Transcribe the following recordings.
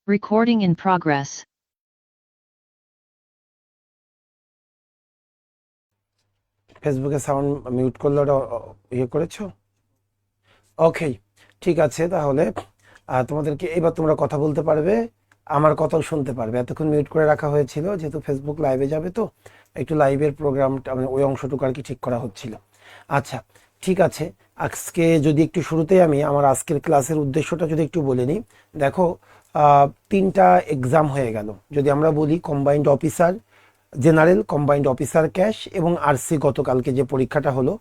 Recording in progress. ফেসবুকে sound mute করলে ওটা ইয়ে করেছো? ওকে, ঠিক আছে। তাহলে তোমাদেরকে এবার তোমরা কথা বলতে পারবে, আমার কথাও শুনতে পারবে। এতক্ষণ মিউট করে রাখা হয়েছিল যেহেতু ফেসবুক লাইভে যাবে, তো একটু লাইভের প্রোগ্রামটা মানে ওই অংশটুকু আর কি ঠিক করা হচ্ছিল। আচ্ছা, ঠিক আছে। আজকে যদি একটু শুরুতেই আমি আমার আজকের ক্লাসের উদ্দেশ্যটা যদি একটু বলে নিই। দেখো, তিনটা এক্সাম হয়ে গেল। যদি আমরা বলি combined officer general, combined officer cash এবং আরসি, গতকালকে যে পরীক্ষাটা হলো,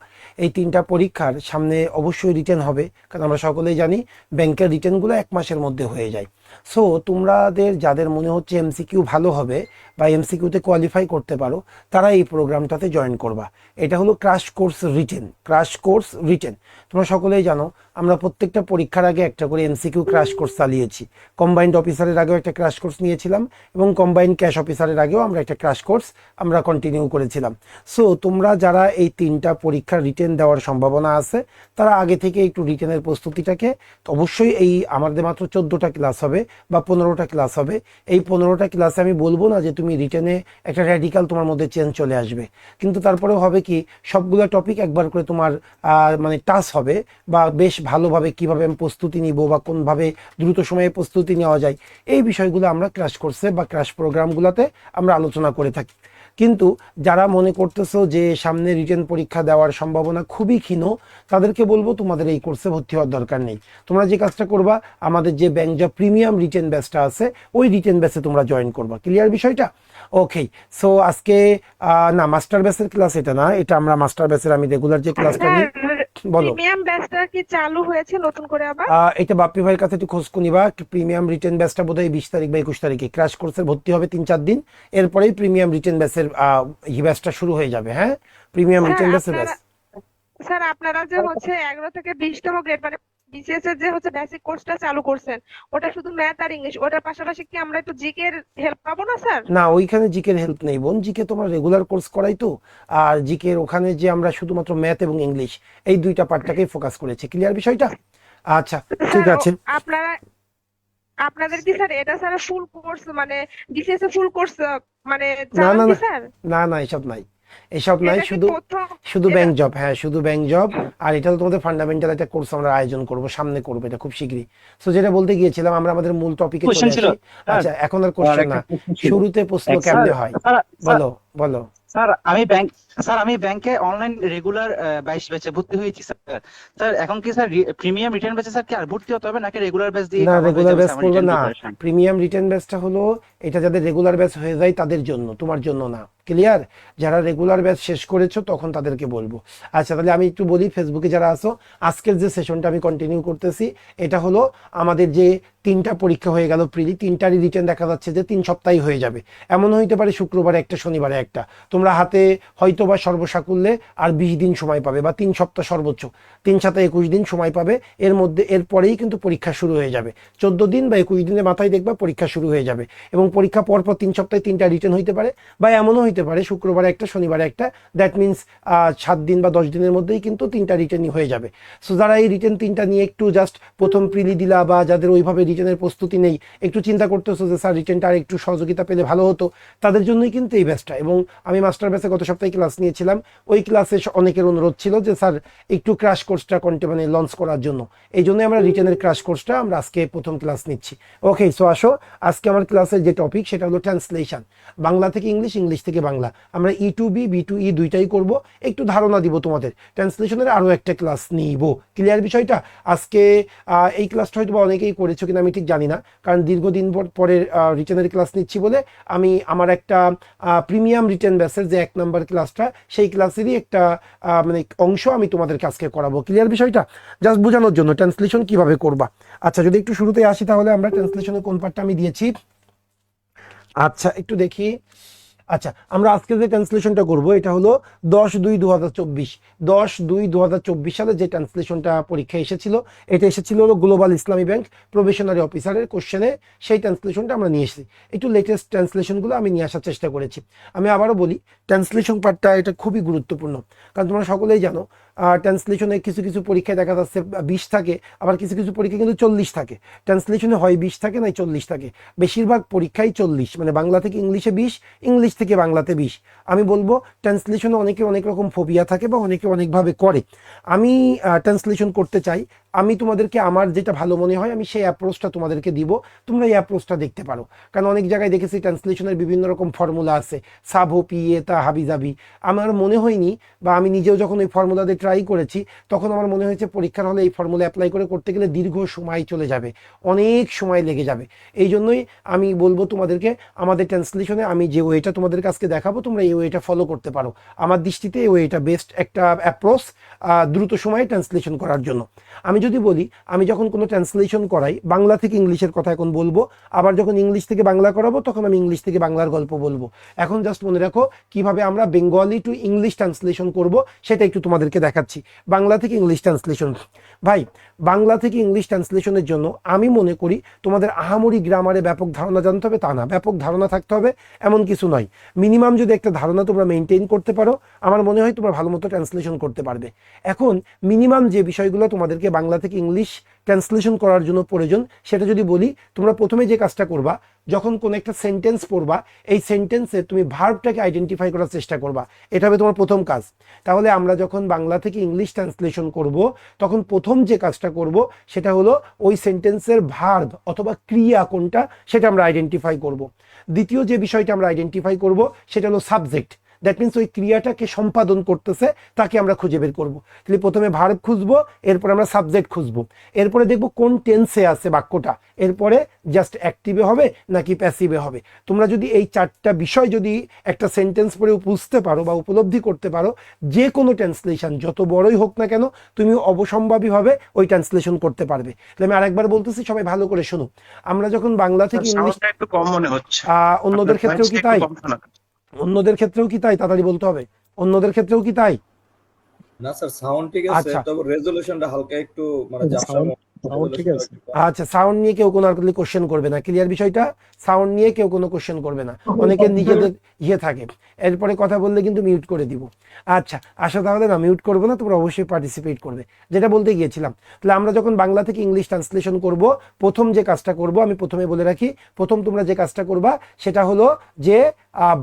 এই তিনটা পরীক্ষার সামনে অবশ্যই রিটেন হবে। কারণ আমরা সকলেই জানি ব্যাংকের রিটেনগুলো 1 মাসের মধ্যে হয়ে যায়। সো তোমাদের যাদের মনে হচ্ছে এমসিকিউ ভালো হবে বা এমসিকিউতে কোয়ালিফাই করতে পারো, তারা এই প্রোগ্রামটাতে জয়েন করবা। এটা হলো crash course written. Crash course written, তোমরা সকলেই জানো আমরা প্রত্যেকটা পরীক্ষার আগে একটা করে এমসিকিউ ক্র্যাশ কোর্স চালিয়েছি। কম্বাইন্ড অফিসারের আগেও একটা ক্র্যাশ কোর্স নিয়েছিলাম এবং কম্বাইন্ড ক্যাশ অফিসারের আগেও আমরা একটা ক্র্যাশ কোর্স আমরা কন্টিনিউ করেছিলাম। সো তোমরা যারা এই তিনটা পরীক্ষার রিটেন দেওয়ার সম্ভাবনা আছে, তারা আগে থেকে একটু রিটেনের প্রস্তুতিটাকে, অবশ্যই এই আমাদের মাত্র 14টা ক্লাস হবে বা 15টা ক্লাস হবে। এই 15টা ক্লাসে আমি বলবো না যে তুমি রিটেনে একটা র্যাডিক্যাল তোমার মধ্যে চেঞ্জ চলে আসবে, কিন্তু তারপরেও হবে কি সবগুলো টপিক একবার করে তোমার মানে টাচ হবে, বা বেশ ভালোভাবে কিভাবে আমি প্রস্তুতি নিব বা কোনভাবে দ্রুত সময়ে প্রস্তুতি নেওয়া যায়, এই বিষয়গুলো আমরা ক্র্যাশ কোর্সে বা ক্র্যাশ প্রোগ্রামগুলোতে আমরা আলোচনা করে থাকি। কিন্তু যারা মনে করতেছো যে সামনে রিটেন পরীক্ষা দেওয়ার সম্ভাবনা খুবই ক্ষীণ, তাদেরকে বলবো তোমাদের এই কোর্সে ভর্তি হওয়ার দরকার নেই। তোমরা যে কাজটা করবা, আমাদের যে ব্যাংক জব প্রিমিয়াম রিটেন ব্যাচটা আছে, ওই রিটেন ব্যাচে তোমরা জয়েন করবা। ক্লিয়ার বিষয়টা? ওকে। সো আজকে না, মাস্টার ব্যাচের ক্লাস এটা না, এটা আমরা মাস্টার ব্যাচের আমি রেগুলার যে ক্লাসটা নিই। বলো। প্রিমিয়াম ব্যাচটা কি চালু হয়েছে নতুন করে আবার? এটা বাপ্পি ভাইয়ের কাছে একটু খোঁজ নিবা। প্রিমিয়াম রিটেন ব্যাচটা বোধহয় 20 তারিখ বা 21 তারিখে ক্র্যাশ কোর্সের ভর্তি হবে 3-4 দিন। এরপরেই প্রিমিয়াম রিটেন ব্যাচের ব্যাচটা শুরু হয়ে যাবে। হ্যাঁ, প্রিমিয়াম স্যার রিটেন ব্যাচের ব্যাচ। আপনারা স্যার আপনারা যে হচ্ছে 11 থেকে 20তম গ্রেড মানে বিসিএস এর যে হচ্ছে বেসিক কোর্সটা চালু করছেন, ওটা শুধু ম্যাথ আর ইংলিশ, ওটার পাশাপাশি কি আমরা একটু জিকে এর হেল্প পাবো না স্যার? না, ওইখানে জিকের হেল্প নেই বোন। জিকে তোমরা রেগুলার কোর্স করাই তো। আর জিকের ওখানে যে আমরা শুধুমাত্র ম্যাথ এবং ইংলিশ এই দুইটা পার্টটাকেই ফোকাস করেছি। ক্লিয়ার বিষয়টা? আচ্ছা, ঠিক স্যার আছে। আপনারা আপনাদের কি স্যার এটা স্যার ফুল কোর্স মানে বিসিএস এর ফুল কোর্স মানে না চালান না কি না, স্যার? না না, এসব নাই, এসব নাই। এটা কি শুধু প্রথম শুধু এটা ব্যাংক জব। হ্যাঁ, শুধু ব্যাংক জব। আর এটা তো তোমাদের ফান্ডামেন্টাল একটা কোর্স আমরা আয়োজন করব, সামনে করবো এটা খুব শীঘ্রই। সো যেটা বলতে গিয়েছিলাম, আমরা আমাদের মূল টপিকে চলে কোশ্চেন ছিল আসি। স্যার। আচ্ছা, এখন আর আমার কোশ্চেন একটা না, প্রশ্ন ছিল। শুরুতে প্রশ্ন স্যার কেমনে হয়? স্যার স্যার বলো বলো। স্যার, আমি ব্যাংকে অনলাইন রেগুলার 22 ব্যাচে ভর্তি হয়েছি স্যার। স্যার এখন কি স্যার প্রিমিয়াম রিটার্ন ব্যাচে স্যার কি আর ভর্তি হতে হবে নাকি রেগুলার ব্যাচ দিয়ে না, কভার হয়ে রেগুলার যাবে ব্যাচ স্যার আমার করবে রিটার্ন না। প্রিপারেশন? প্রিমিয়াম রিটেন ব্যাচটা হলো, এটা যাদের রেগুলার ব্যাচ হয়ে যায় তাদের জন্য, তোমার জন্য না। ক্লিয়ার? যারা রেগুলার ব্যাচ শেষ করেছো তখন তাদেরকে বলবো। আচ্ছা, তাহলে আমি একটু বলি, ফেসবুকে যারা আছো, আজকের যে সেশনটা আমি কন্টিনিউ করতেছি, এটা হলো আমাদের যে তিনটা পরীক্ষা হয়ে গেল প্রিলি, তিনটারই রিটেন দেখা যাচ্ছে যে 3 সপ্তাহে হয়ে যাবে। এমন হইতে পারে শুক্রবারে একটা, শনিবারে একটা। তোমরা হাতে হয়তো বা সর্বসাকুল্যে আর 20 দিন সময় পাবে, বা 3 সপ্তাহ সর্বোচ্চ, 3-7 21 দিন সময় পাবে। এর মধ্যে এরপরেই কিন্তু পরীক্ষা শুরু হয়ে যাবে। 14 দিন বা 21 দিনের মাথায় দেখবা পরীক্ষা শুরু হয়ে যাবে। এবং পরীক্ষা পরপর 3 সপ্তাহে 3টা রিটেন হইতে পারে, বা এমনও হইতে পারে শুক্রবারে একটা, শনিবারে একটা। দ্যাট মিনস 7 দিন বা 10 দিনের মধ্যেই কিন্তু 3টা রিটেনই হয়ে যাবে। সো যারা এই রিটেন 3টা নিয়ে একটু জাস্ট প্রথম প্রিলি দিলা, বা যাদের ওইভাবে রিটেনের প্রস্তুতি নেই, একটু চিন্তা করতেছো যে স্যার রিটেনটা আর একটু সহযোগিতা পেলে ভালো হতো, তাদের জন্যই কিন্তু এই ব্যাচটা। এবং আমি মাস্টার ব্যাচে গত সপ্তাহে ক্লাস নিয়েছিলাম। ওই ক্লাসে অনেকের অনুরোধ ছিল যে স্যার একটু ক্র্যাশ কোর্সটা মানে লঞ্চ করার জন্য। এই জন্যই আমরা রিটেনের ক্র্যাশ কোর্সটা আমরা আজকে প্রথম ক্লাস নিচ্ছি। ওকে, সো আসো, আজকে আমার ক্লাসের যে টপিক সেটা হলো ট্রান্সলেশন। বাংলা থেকে ইংলিশ, ইংলিশ থেকে বাংলা। আমরা E2B B2E দুইটাই করব। একটু ধারণা দিব তোমাদের, ট্রান্সলেশনের আরও একটা ক্লাস নিব। ক্লিয়ার বিষয়টা? আজকে এই ক্লাসটা হয়তো বা অনেকেই করেছো কিনা আমি ঠিক জানি না, কারণ দীর্ঘদিন পরে রিটেনের ক্লাস নিচ্ছি বলে আমি আমার একটা প্রিমিয়াম রিটেন ব্যাচের যে 1 নম্বর ক্লাসটা, সেই ক্লাসেরই একটা মানে অংশ আমি তোমাদেরকে আজকে করাবো। ক্লিয়ার বিষয়টা? জাস্ট বোঝানোর জন্য ট্রান্সলেশন কিভাবে করবা। আচ্ছা, যদি একটু শুরুতে আসি, তাহলে আমরা ট্রান্সলেশনের কোন পার্টটা আমি দিয়েছি। আচ্ছা, একটু দেখি। আচ্ছা, আমরা আজকে যে ট্রান্সলেশনটা করব এটা হলো 10/2/2024। 10/2/2024 সালে যে ট্রান্সলেশনটা পরীক্ষা এসেছিল, এটা এসেছিল হলো গ্লোবাল ইসলামী ব্যাংক প্রবেশনারি অফিসারের কোশ্চেনে। সেই ট্রান্সলেশনটা আমরা নিয়ে এসেছি। একটু লেটেস্ট ট্রান্সলেশনগুলো আমি নিয়ে আসার চেষ্টা করেছি। আমি আবারও বলি, ট্রান্সলেশন পার্টটা এটা খুবই গুরুত্বপূর্ণ। কারণ তোমরা সকলেই জানো ট্রান্সলেশনে কিছু কিছু পরীক্ষায় দেখা যাচ্ছে 20 থাকে, আবার কিছু কিছু পরীক্ষায় কিন্তু 40 থাকে। ট্রান্সলেশনে হয় 20 থাকে নাই 40 থাকে, বেশিরভাগ পরীক্ষায় 40, মানে বাংলা থেকে ইংলিশে 20, ইংলিশ থেকে বাংলাতে 20। আমি বলবো ট্রান্সলেশনে অনেকে অনেক রকম ফোবিয়া থাকে বা অনেকে অনেকভাবে করে। আমি ট্রান্সলেশন করতে চাই, আমি তোমাদেরকে আমার যেটা ভালো মনে হয় আমি সেই অ্যাপ্রোচটা তোমাদেরকে দিব, তোমরা এই অ্যাপ্রোচটা দেখতে পারো। কারণ অনেক জায়গায় দেখেছি ট্রান্সলেশনের বিভিন্ন রকম ফর্মুলা আছে, সাবো পিয়ে তা হাবি জাবি। আমার মনে হয়নি, বা আমি নিজেও যখন ওই ফর্মুলা দিয়ে ট্রাই করেছি তখন আমার মনে হয়েছে পরীক্ষার হলে এই ফর্মুলা অ্যাপ্লাই করতে গেলে দীর্ঘ সময় চলে যাবে, অনেক সময় লেগে যাবে। এই জন্যই আমি বলবো তোমাদেরকে আমাদের ট্রান্সলেশনে আমি যে ওয়েটা তোমাদের কাছে দেখাবো তোমরা এই ওয়েটা ফলো করতে পারো। আমার দৃষ্টিতে এই ওয়েটা বেস্ট একটা অ্যাপ্রোচ দ্রুত সময়ে ট্রান্সলেশন করার জন্য। আমি যদি বলি, আমি যখন কোনো ট্রান্সলেশন করাই বাংলা থেকে ইংলিশের কথা এখন বলবো, আবার যখন ইংলিশ থেকে বাংলা করাবো তখন আমি ইংলিশ থেকে বাংলার গল্প বলবো। এখন জাস্ট মনে রাখো কিভাবে আমরা বেঙ্গলি টু ইংলিশ ট্রান্সলেশন করব সেটা একটু তোমাদেরকে দেখাচ্ছি। বাংলা থেকে ইংলিশ ট্রান্সলেশন, ভাই বাংলা থেকে ইংলিশ ট্রান্সলেশনের জন্য আমি মনে করি তোমাদের আহামরি গ্রামারে ব্যাপক ধারণা জানতে হবে তা না, ব্যাপক ধারণা থাকতে হবে এমন কিছু নয়। মিনিমাম যদি একটা ধারণা তোমরা মেনটেন করতে পারো আমার মনে হয় তোমরা ভালো মতো ট্রান্সলেশন করতে পারবে। এখন মিনিমাম যে বিষয়গুলো তোমাদেরকে বাংলা থেকে ইংলিশ ট্রান্সলেশন করার জন্য প্রয়োজন সেটা যদি বলি, তোমরা প্রথমে যে কাজটা করবা, যখন কোনো একটা সেন্টেন্স পড়বা এই সেন্টেন্সে তুমি ভার্বটাকে আইডেন্টিফাই করার চেষ্টা করবা, এটা হবে তোমার প্রথম কাজ। তাহলে আমরা যখন বাংলা থেকে ইংলিশ ট্রান্সলেশন করব তখন প্রথম যে কাজটা করব সেটা হলো ওই সেন্টেন্সের ভার্ব অথবা ক্রিয়া কোনটা সেটা আমরা আইডেন্টিফাই করব। দ্বিতীয় যে বিষয়টা আমরা আইডেন্টিফাই করব সেটা হলো সাবজেক্ট, দ্যাট মিনস ওই ক্রিয়াটাকে সম্পাদন করতেছে তাকে আমরা খুঁজে বের করবো। তাহলে প্রথমে ভার্ব খুঁজবো, এরপরে আমরা সাবজেক্ট খুঁজবো, এরপরে দেখবো কোন টেন্সে আছে বাক্যটা, এরপরে জাস্ট অ্যাক্টিভে হবে নাকি প্যাসিভে হবে। তোমরা যদি এই 4টা বিষয় যদি একটা সেন্টেন্স পড়ে বুঝতে পারো বা উপলব্ধি করতে পারো, যে কোনো ট্রান্সলেশন যত বড়ই হোক না কেন তুমি অবসম্ভাবীভাবে ওই ট্রান্সলেশন করতে পারবে। তাহলে আমি আরেকবার বলতেছি, সবাই ভালো করে শোনো। আমরা যখন বাংলা থেকে ইংলিশ, একটু কম মনে হচ্ছে, অন্যদের ক্ষেত্রেও কি তাই? অন্যদের ক্ষেত্রেও কি তাই? তাড়াতাড়ি বলতে হবে, অন্যদের ক্ষেত্রেও কি তাই? না স্যার, সাউন্ড ঠিক আছে, আচ্ছা। তবে রেজোলিউশনটা হালকা একটু মানে ঝাপসা ঠিক আছে। আচ্ছা, সাউন্ড নিয়ে কেউ কোনো আর কোশ্চেন করবে না, ক্লিয়ার বিষয়টা? সাউন্ড নিয়ে কেউ কোনো কোশ্চেন করবে না, অনেকে নিজেদের থাকে। এরপরে কথা বললে কিন্তু মিউট করে দিব। আচ্ছা আশা, তাহলে না মিউট করবো না, তোমরা অবশ্যই পার্টিসিপেট করবে। যেটা বলতে গিয়েছিলাম, তাহলে আমরা যখন বাংলা থেকে ইংলিশ ট্রান্সলেশন করব প্রথম যে কাজটা করব, আমি প্রথমে বলে রাখি, প্রথম তোমরা যে কাজটা করবা সেটা হলো যে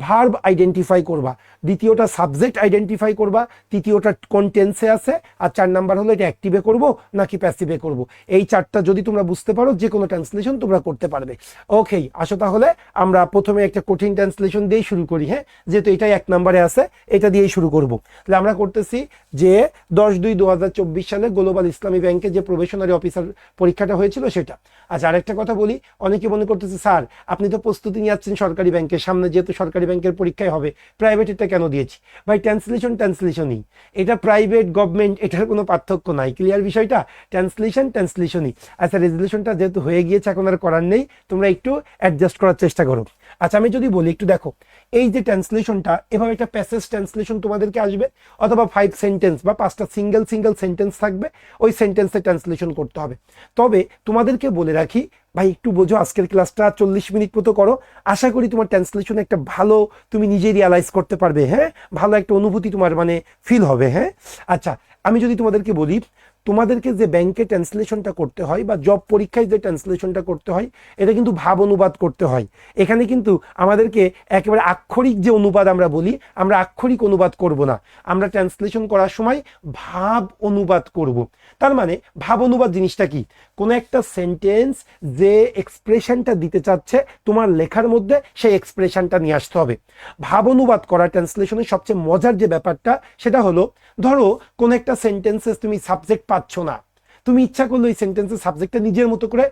ভার্ব আইডেন্টিফাই করবা, দ্বিতীয়টা সাবজেক্ট আইডেন্টিফাই করবা, তৃতীয়টা কোন টেন্সে আছে, আর 4 নাম্বার হলো এটা অ্যাক্টিভে করব নাকি প্যাসিভে করব। এই 4টা যদি তোমরা বুঝতে পারো যে কোনো ট্রান্সলেশন তোমরা করতে পারবে। ওকে, আসো তাহলে আমরা প্রথমে একটা কঠিন ট্রান্সলেশন দিয়েই শুরু করি। হ্যাঁ, যেহেতু এটাই 1 নম্বরে আছে এটা দিয়েই শুরু করব। তাহলে আমরা করতেছি যে 10/2/2024 সালে গ্লোবাল ইসলামী ব্যাংকে যে প্রবেশনারি অফিসার পরীক্ষাটা হয়েছিল সেটা। আচ্ছা, আরেকটা কথা বলি, অনেকে মনে করতেছে স্যার আপনি তো প্রস্তুতি নিয়ে যাচ্ছেন সরকারি ব্যাংকের সামনে, যেহেতু সরকারি ব্যাংকের পরীক্ষায় হবে, প্রাইভেটেরটা কেন দিয়েছি? ভাই ট্রান্সলেশনই, এটা প্রাইভেট গভর্নমেন্ট এটার কোনো পার্থক্য নাই, ক্লিয়ার বিষয়টা? ট্রান্সলেশনই। আচ্ছা, রেজুলেশনটা যেহেতু হয়ে গিয়েছে এখন আর করার নেই, তোমরা একটু অ্যাডজাস্ট করার চেষ্টা করো। আচ্ছা, আমি যদি বলি একটু দেখো, এই যে ট্রান্সলেশনটা এভাবে একটা প্যাসেজ ট্রান্সলেশন তোমাদেরকে আসবে, অথবা 5 সেন্টেন্স বা 5টা সিঙ্গেল সেন্টেন্স থাকবে, ওই সেন্টেন্সে ট্রান্সলেশন করতে হবে। তবে তোমাদেরকে বলে রাখি ভাই, একটু বোঝো, আজকের ক্লাসটা 40 মিনিট মতো করো, আশা করি তোমার ট্রান্সলেশন একটা ভালো তুমি নিজে রিয়ালাইজ করতে পারবে। হ্যাঁ, ভালো একটা অনুভূতি তোমার মানে ফিল হবে। হ্যাঁ, আচ্ছা, আমি যদি তোমাদেরকে বলি, তোমাদেরকে যে ব্যাংকে ট্রান্সলেশনটা করতে হয় বা জব পরীক্ষায় যে ট্রান্সলেশনটা করতে হয় এটা কিন্তু ভাব অনুবাদ করতে হয়। এখানে কিন্তু আমাদেরকে একেবারে আক্ষরিক যে অনুবাদ আমরা বলি, আমরা আক্ষরিক অনুবাদ করব না, আমরা ট্রান্সলেশন করার সময় ভাব অনুবাদ করব। তার মানে ভাব অনুবাদ জিনিসটা কি? কোনো একটা সেন্টেন্স যে এক্সপ্রেশনটা দিতে চাচ্ছে তোমার লেখার মধ্যে সেই এক্সপ্রেশনটা নিয়ে আসতে হবে। ভাব অনুবাদ করা ট্রান্সলেশনের সবচেয়ে মজার যে ব্যাপারটা সেটা হলো, ধরো কোন একটা সেন্টেন্সে তুমি সাবজেক্ট পাচ্ছ না, তুমি ইচ্ছা করলে ওই সেন্টেন্সের সাবজেক্টটা নিজের মতো করে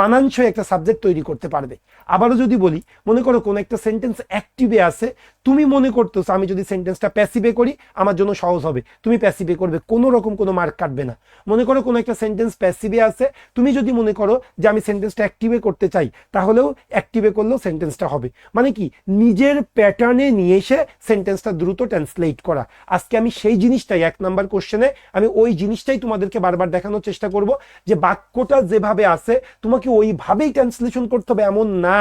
মানানসই একটা সাবজেক্ট তৈরি করতে পারবে। আবারও যদি বলি, মনে করো কোন একটা সেন্টেন্স অ্যাক্টিভে আছে, তুমি মনে করতেছো আমি যদি সেন্টেন্সটা প্যাসিভে করি আমার জন্য সহজ হবে, তুমি প্যাসিভে করবে, কোনো রকম কোনো মার্ক কাটবে না। মনে করো কোনো একটা সেন্টেন্স প্যাসিভে আছে, তুমি যদি মনে করো যে আমি সেন্টেন্সটা অ্যাক্টিভে করতে চাই, তাহলেও অ্যাক্টিভে করলেও সেন্টেন্সটা হবে। মানে কি, নিজের প্যাটার্নে নিয়ে এসে সেন্টেন্সটা দ্রুত ট্রান্সলেট করা। আজকে আমি সেই জিনিসটাই 1 নাম্বার কোশ্চেনে আমি ওই জিনিসটাই তোমাদেরকে বারবার দেখানোর চেষ্টা চেষ্টা করব যে বাক্যটা যেভাবে আছে তোমাকে ওইভাবেই ট্রান্সলেশন করতে হবে এমন না,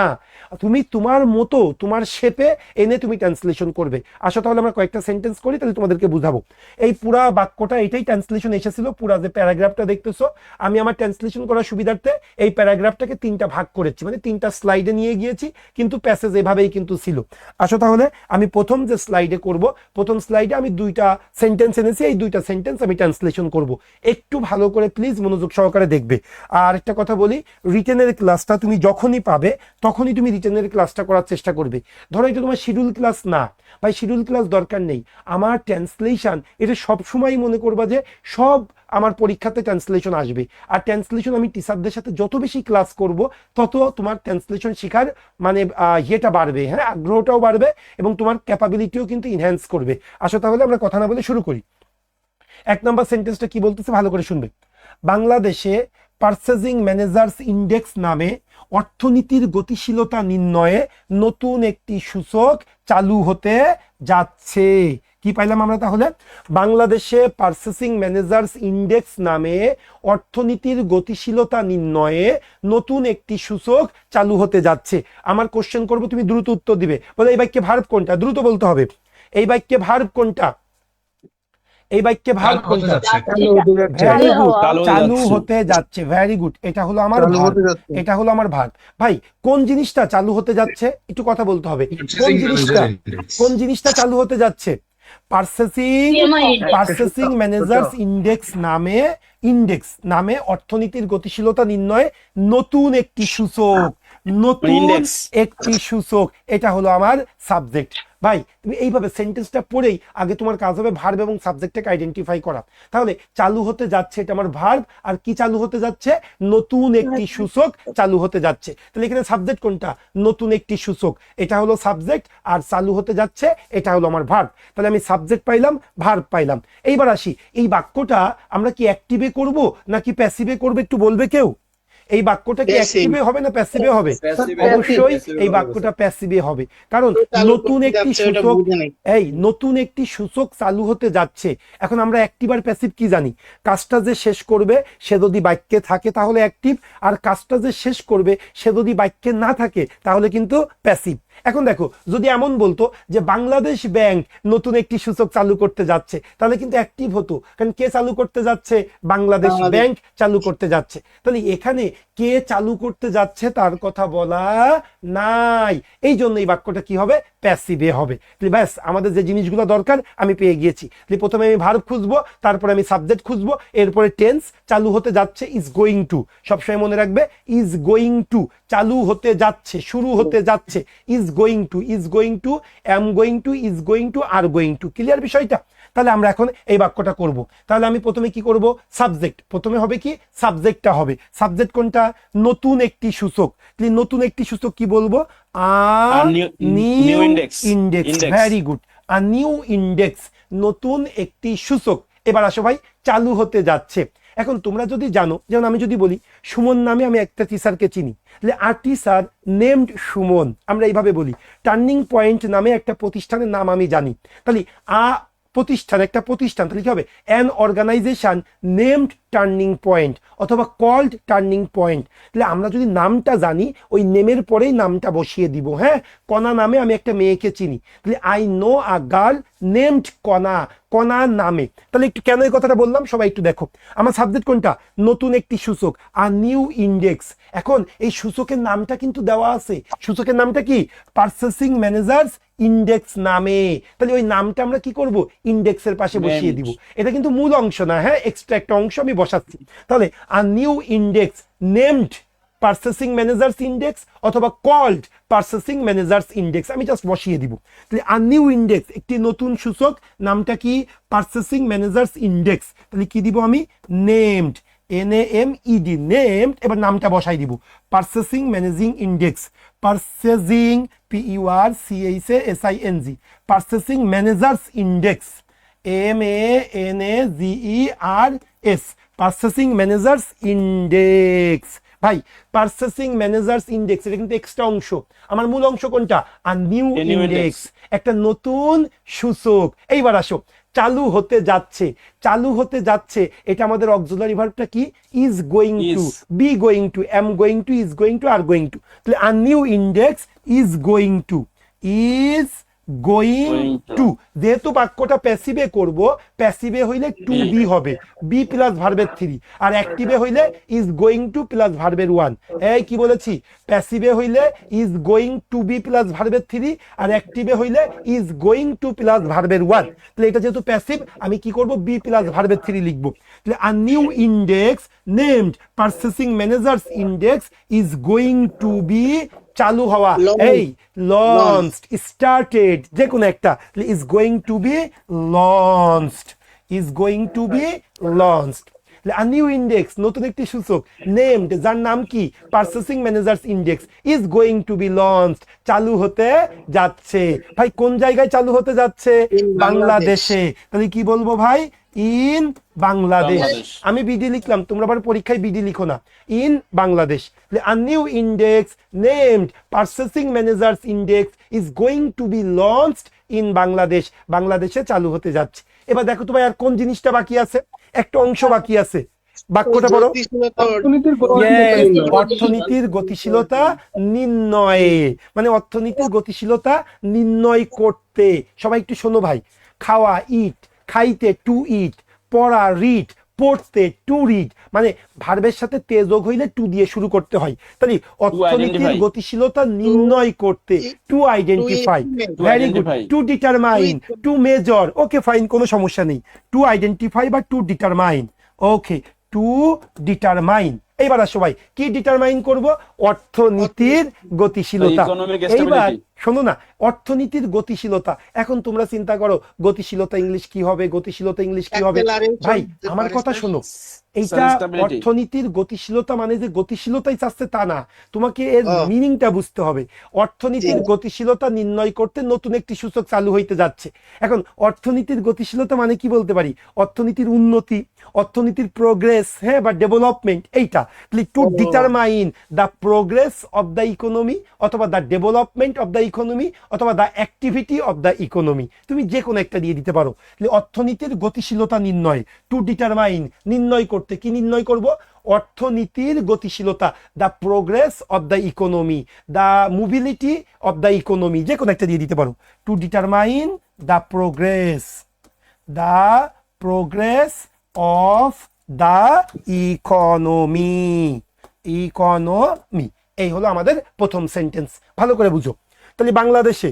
তুমি তোমার মতো তোমার শেপে এনে তুমি ট্রান্সলেশন করবে। আসো তাহলে আমরা কয়েকটা সেন্টেন্স করি, তাহলে তোমাদেরকে বুঝাবো। এই পুরা বাক্যটা এটাই ট্রান্সলেশন এসেছিল, পুরা যে প্যারাগ্রাফটা দেখতেছো আমি আমার ট্রান্সলেশন করার সুবিধার্থে এই প্যারাগ্রাফটাকে 3টা ভাগ করেছি, মানে 3টা স্লাইডে নিয়ে গিয়েছি, কিন্তু প্যাসেজ এভাবেই কিন্তু ছিল। আসো তাহলে আমি প্রথম যে স্লাইডে করব, প্রথম স্লাইডে আমি 2টা সেন্টেন্স এনেছি, এই 2টা সেন্টেন্স আমি ট্রান্সলেশন করব। একটু ভালো করে প্লিজ মনোযোগ সহকারে দেখবে। আর একটা কথা বলি, রিটেনের ক্লাসটা তুমি যখনই পাবে তখনই তুমি রিটেনের ক্লাসটা করার চেষ্টা করবে। ধরো এটা তোমার শিডিউল ক্লাস না, ভাই শিডিউল ক্লাস দরকার নেই। আমার ট্রান্সলেশন এটা সবসময় মনে করবা যে সব আমার পরীক্ষাতে ট্রান্সলেশন আসবে, আর ট্রান্সলেশন আমি টিচারদের সাথে যত বেশি ক্লাস করব তত তোমার ট্রান্সলেশন শেখার মানে ইয়েটা বাড়বে, হ্যাঁ আগ্রহটাও বাড়বে এবং তোমার ক্যাপাবিলিটিও কিন্তু ইনহ্যান্স করবে। আসো তাহলে আমরা কথা না বলে শুরু করি। 1 নম্বর সেন্টেন্সটা কি বলতেছে ভালো করে শুনবে। বাংলাদেশে পারচেজিং ম্যানেজার্স ইন্ডেক্স নামে অর্থনীতির গতিশীলতা নির্ণয়ে নতুন একটি সূচক চালু হতে যাচ্ছে। কি পাইলাম আমরা তাহলে? বাংলাদেশে পারচেসিং ম্যানেজার্স ইন্ডেক্স নামে অর্থনীতির গতিশীলতা নির্ণয়ে নতুন একটি সূচক চালু হতে যাচ্ছে। আমার কোশ্চেন করব, তুমি দ্রুত উত্তর দিবে। বলে এই বাক্যে ভার্ব কোনটা? দ্রুত বলতে হবে। এই বাক্যে ভার্ব কোনটা? এই বাক্যে ভার্ব কোনটা? ভেরি গুড, চালু হতে যাচ্ছে। ভেরি গুড, এটা হলো আমার ভার্ব, এটা হলো আমার ভার্ব। ভাই কোন জিনিসটা চালু হতে যাচ্ছে একটু কথা বলতে হবে। কোন জিনিসটা চালু হতে যাচ্ছে? পারচেসিং ম্যানেজার্স ইন্ডেক্স নামে অর্থনীতির গতিশীলতা নির্ণয়ে নতুন একটি সূচক, নতুন একটি সূচক, এটা হলো আমার সাবজেক্ট। ভাই তুমি এইভাবে সেন্টেন্সটা পড়েই আগে তোমার কাজ হবে ভার্ব এবং সাবজেক্টটাকে আইডেন্টিফাই করা। তাহলে চালু হতে যাচ্ছে এটা আমার ভার্ব, আর কি চালু হতে যাচ্ছে? নতুন একটি সূচক চালু হতে যাচ্ছে। তাহলে এখানে সাবজেক্ট কোনটা? নতুন একটি সূচক, এটা হলো সাবজেক্ট, আর চালু হতে যাচ্ছে এটা হলো আমার ভার্ব। তাহলে আমি সাবজেক্ট পাইলাম, ভার্ব পাইলাম। এইবার আসি, এই বাক্যটা আমরা কি অ্যাক্টিভে করব নাকি প্যাসিভে করব একটু বলবে কেউ? এই বাক্যটা কি অ্যাক্টিভে হবে না প্যাসিভে হবে? অবশ্যই এই বাক্যটা প্যাসিভে হবে, কারণ নতুন একটি সূচক, এই নতুন একটি সূচক চালু হতে যাচ্ছে। এখন আমরা অ্যাক্টিভ আর প্যাসিভ কি জানি? কাজটা যে শেষ করবে সে যদি বাক্যে থাকে তাহলে অ্যাক্টিভ, আর কাজটা যে শেষ করবে সে যদি বাক্যে না থাকে তাহলে কিন্তু প্যাসিভ। এখন দেখো, যদি এমন বলতো যে বাংলাদেশ ব্যাংক নতুন একটি সূচক চালু করতে যাচ্ছে, তাহলে কিন্তু অ্যাক্টিভ হতো, কারণ কে চালু করতে যাচ্ছে? বাংলাদেশ ব্যাংক চালু করতে যাচ্ছে। তাহলে এখানে কে চালু করতে যাচ্ছে তার কথা বলা নাই, এই জন্য এই বাক্যটা কি হবে? প্যাসিভে হবে। তাহলে ব্যাস আমাদের যে জিনিসগুলো দরকার আমি পেয়ে গিয়েছি। তাহলে প্রথমে আমি ভার্ব খুঁজবো, তারপরে আমি সাবজেক্ট খুঁজবো, এরপরে টেন্স, চালু হতে যাচ্ছে ইজ গোয়িং টু, সবসময় মনে রাখবে ইজ গোয়িং টু, চালু হতে যাচ্ছে, শুরু হতে যাচ্ছে, is going two, am going to, is going to, are going two. Clear বিষয়টা? তাহলে আমরা এখন এই বাক্যটা করব। তাহলে আমি প্রথমে কি করব? সাবজেক্ট, প্রথমে হবে কি? সাবজেক্টটা হবে। সাবজেক্ট কোনটা? নতুন একটি সূচক। তাহলে নতুন একটি সূচক কি বলবো? New index. ভেরি গুড, আ নিউ ইন্ডেক্স, নতুন একটি সূচক। এবার আসো ভাই, চালু হতে যাচ্ছে। এখন তোমরা যদি জানো, যেমন আমি যদি বলি সুমন নামে আমি একটা টিচারকে চিনি, তাহলে আর টিচার নেমড সুমন, আমরা এইভাবে বলি। টার্নিং পয়েন্ট নামে একটা প্রতিষ্ঠানের নাম আমি জানি, তাহলে প্রতিষ্ঠান, একটা প্রতিষ্ঠান, তাহলে কি হবে? An organization named turning point অথবা কল্ড টার্নিং পয়েন্ট। তাহলে আমরা যদি নামটা জানি ওই নেমের পরেই নামটা বসিয়ে দিব। হ্যাঁ, কণা নামে আমি একটা মেয়েকে চিনি, তাহলে I know a girl named কণা, কণা নামে। তাহলে একটু কেন এই কথাটা বললাম সবাই একটু দেখো। আমার সাবজেক্ট কোনটা? নতুন একটি সূচক, আ নিউ ইন্ডেক্স। এখন এই সূচকের নামটা কিন্তু দেওয়া আছে, সূচকের নামটা কি? পারচেসিং ম্যানেজার্স ইন্ডেক্স নামে। তাহলে ওই নামটা আমরা কি করব? ইন্ডেক্সের পাশে বসিয়ে দিব। এটা কিন্তু মূল অংশ না, হ্যাঁ এক্সট্রা একটা অংশ আমি বসাচ্ছি। তাহলে a new index named purchasing managers index অথবা কল্ড পারচেসিং ম্যানেজার্স ইন্ডেক্স আমি জাস্ট বসিয়ে দিব। তাহলে আ নিউ ইন্ডেক্স, একটি নতুন সূচক, নামটা কি? Purchasing managers index. তাহলে কি দিব আমি? Named, NAMED, named. এবার নামটা বসাই দিব, purchasing managing index, purchasing PURCHASING, purchasing managers index, MANAGERS, purchasing managers index. ভাই পারচেসিং ম্যানেজার্স ইন্ডেক্স এটা কিন্তু এক্সট্রা অংশ। আমার মূল অংশ কোনটা? আর নিউ ইন্ডেক্স, একটা নতুন সূচক। এইবার আসো, চালু হতে যাচ্ছে, চালু হতে যাচ্ছে, এটা আমাদের অক্সিলারি ভার্বটা কি? Is going to, be going to, am going to, is going to, are going to. তাহলে a new index is going to, is going to. যেহেতু বাক্যটা প্যাসিভে করব, প্যাসিভে হইলে টু বি হবে, বি প্লাস ভার্বের থ্রি, আর অ্যাক্টিভে হইলে ইজ গোয়িং টু প্লাস ভার্বের ওয়ান। এই কি বলেছি? প্যাসিভে হইলে is going to be plus ভার্বের থ্রি, আর অ্যাক্টিভে হইলে ইজ গোয়িং টু প্লাস ভার্বের ওয়ান। তাহলে এটা যেহেতু প্যাসিভ, আমি কি করব? বি প্লাস ভার্বের থ্রি লিখবো। তাহলে a new index named purchasing managers index is going to be, চালু হওয়া, এই লঞ্চড, স্টার্টেড, যে কোনো একটা, is going to be launched, is going to be launched. A new index, নতুন একটি সূচক, নেমড, যার নাম কি? Purchasing managers index, is going to be launched, চালু হতে যাচ্ছে। ভাই কোন জায়গায় চালু হতে যাচ্ছে? বাংলাদেশে। তাহলে কি বলবো ভাই? ইন বাংলাদেশ। আমি বিডি লিখলাম, তোমরা আবার পরীক্ষায় বিডি লিখো না, in Bangladesh. A new index named purchasing managers index is going to be launched in Bangladesh, বাংলাদেশে চালু হতে যাচ্ছে। এবার দেখো তো ভাই আর কোন জিনিসটা বাকি আছে? একটা অংশ বাকি আছে, বাক্যটা বলো। অর্থনীতির গতিশীলতা নির্ণয়ে, মানে অর্থনীতির গতিশীলতা নির্ণয় করতে। সবাই একটু শোনো ভাই। খাওয়া, ইট, খাইতে, টু ইট, পড়া, রিড, পড়তে, টু রিড, মানে ভার্বের সাথে তে যোগ হইলে টু দিয়ে শুরু করতে হয়। তাহলে অর্থনীতির গতিশীলতা নির্ণয় করতে, to identify, very good, to determine, to measure, okay fine, কোনো সমস্যা নেই, টু আইডেন্টিফাই বা to determine, okay, to determine. এইবার আসো ভাই, কি ডিটারমাইন করব? অর্থনীতির গতিশীলতা। এইবার শোনো না, অর্থনীতির গতিশীলতা। এখন তোমরা চিন্তা করো গতিশীলতা ইংলিশ কি হবে, গতিশীলতা ইংলিশ কি হবে? ভাই আমার কথা শোনো, এইটা অর্থনীতির গতিশীলতা মানে যে গতিশীলতাই চাচ্ছে তা না, তোমাকে এর মিনিংটা বুঝতে হবে। অর্থনীতির গতিশীলতা নির্ণয় করতে নতুন একটি সূচক চালু হইতে যাচ্ছে। এখন অর্থনীতির গতিশীলতা মানে কি বলতে পারি? অর্থনীতির উন্নতি, অর্থনীতির প্রোগ্রেস, হ্যাঁ, বা ডেভেলপমেন্ট, এইটা। To determine the progress of the economy, অথবা the development of the economy, অথবা the activity of the economy, তুমি যে কোনো একটা দিয়ে দিতে পারো। অর্থনীতির গতিশীলতা নির্ণয়, টু ডিটারমাইন, নির্ণয় করতে, কি নির্ণয় করব? অর্থনীতির গতিশীলতা, the progress of the economy, the mobility of the economy, যে কোনো একটা দিয়ে দিতে পারো। Two determine the progress, the progress of the economy, economy. এই হলো আমাদের প্রথম সেন্টেন্স, ভালো করে বুঝো। তাহলে বাংলাদেশে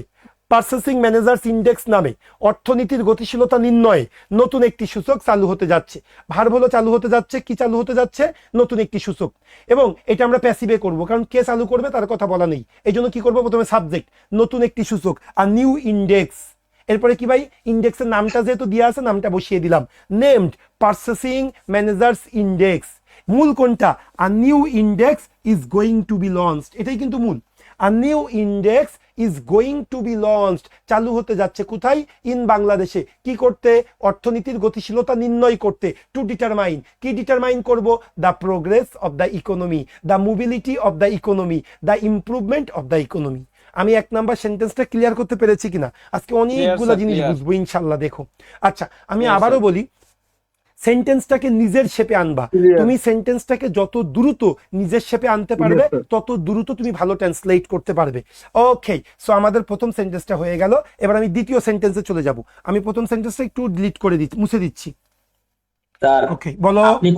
পারচেসিং ম্যানেজার্স ইন্ডেক্স নামে অর্থনীতির গতিশীলতা নির্ণয়ে নতুন একটি সূচক চালু হতে যাচ্ছে। ভার্ব হলো চালু হতে যাচ্ছে, কি চালু হতে যাচ্ছে? নতুন একটি সূচক। এবং এটা আমরা প্যাসিভে করব, কারণ কে চালু করবে তার কথা বলা নেই। এই জন্য কি করবো? প্রথমে সাবজেক্ট, নতুন একটি সূচক, আর নিউ ইন্ডেক্স। এরপরে কি ভাই? ইন্ডেক্সের নামটা যেহেতু দেওয়া আছে, নামটা বসিয়ে দিলাম, নেমড পারচেসিং ম্যানেজার্স ইন্ডেক্স। মূল কোনটা? আ new index is going to be launched, এটাই কিন্তু মূল। আ new index is going to be launched, চালু হতে যাচ্ছে কোথায়? ইন বাংলাদেশে। কি করতে? অর্থনীতির গতিশীলতা নির্ণয় করতে। টু ডিটারমাইন, কি ডিটারমাইন করব? The progress of the economy, the mobility of the economy, the improvement of the economy. আমি এক নাম্বার সেন্টেন্সটা ক্লিয়ার করতে পেরেছি কিনা? আজকে অনেকগুলো জিনিস বুঝবো ইনশাল্লাহ, দেখো। আচ্ছা, আমি আবারও বলি, সেন্টেন্সটাকে নিজের শেপে আনবা। তুমি সেন্টেন্সটাকে যত দ্রুত নিজের শেপে আনতে পারবে, তত দ্রুত তুমি ভালো ট্রান্সলেট করতে পারবে। ওকে, সো আমাদের প্রথম সেন্টেন্সটা হয়ে গেল। এবার আমি দ্বিতীয় সেন্টেন্সে চলে যাব। আমি প্রথম সেন্টেন্সটা একটু ডিলিট করে দিচ্ছি, মুছে দিচ্ছি। স্যার, ওকে, বলো। আপনি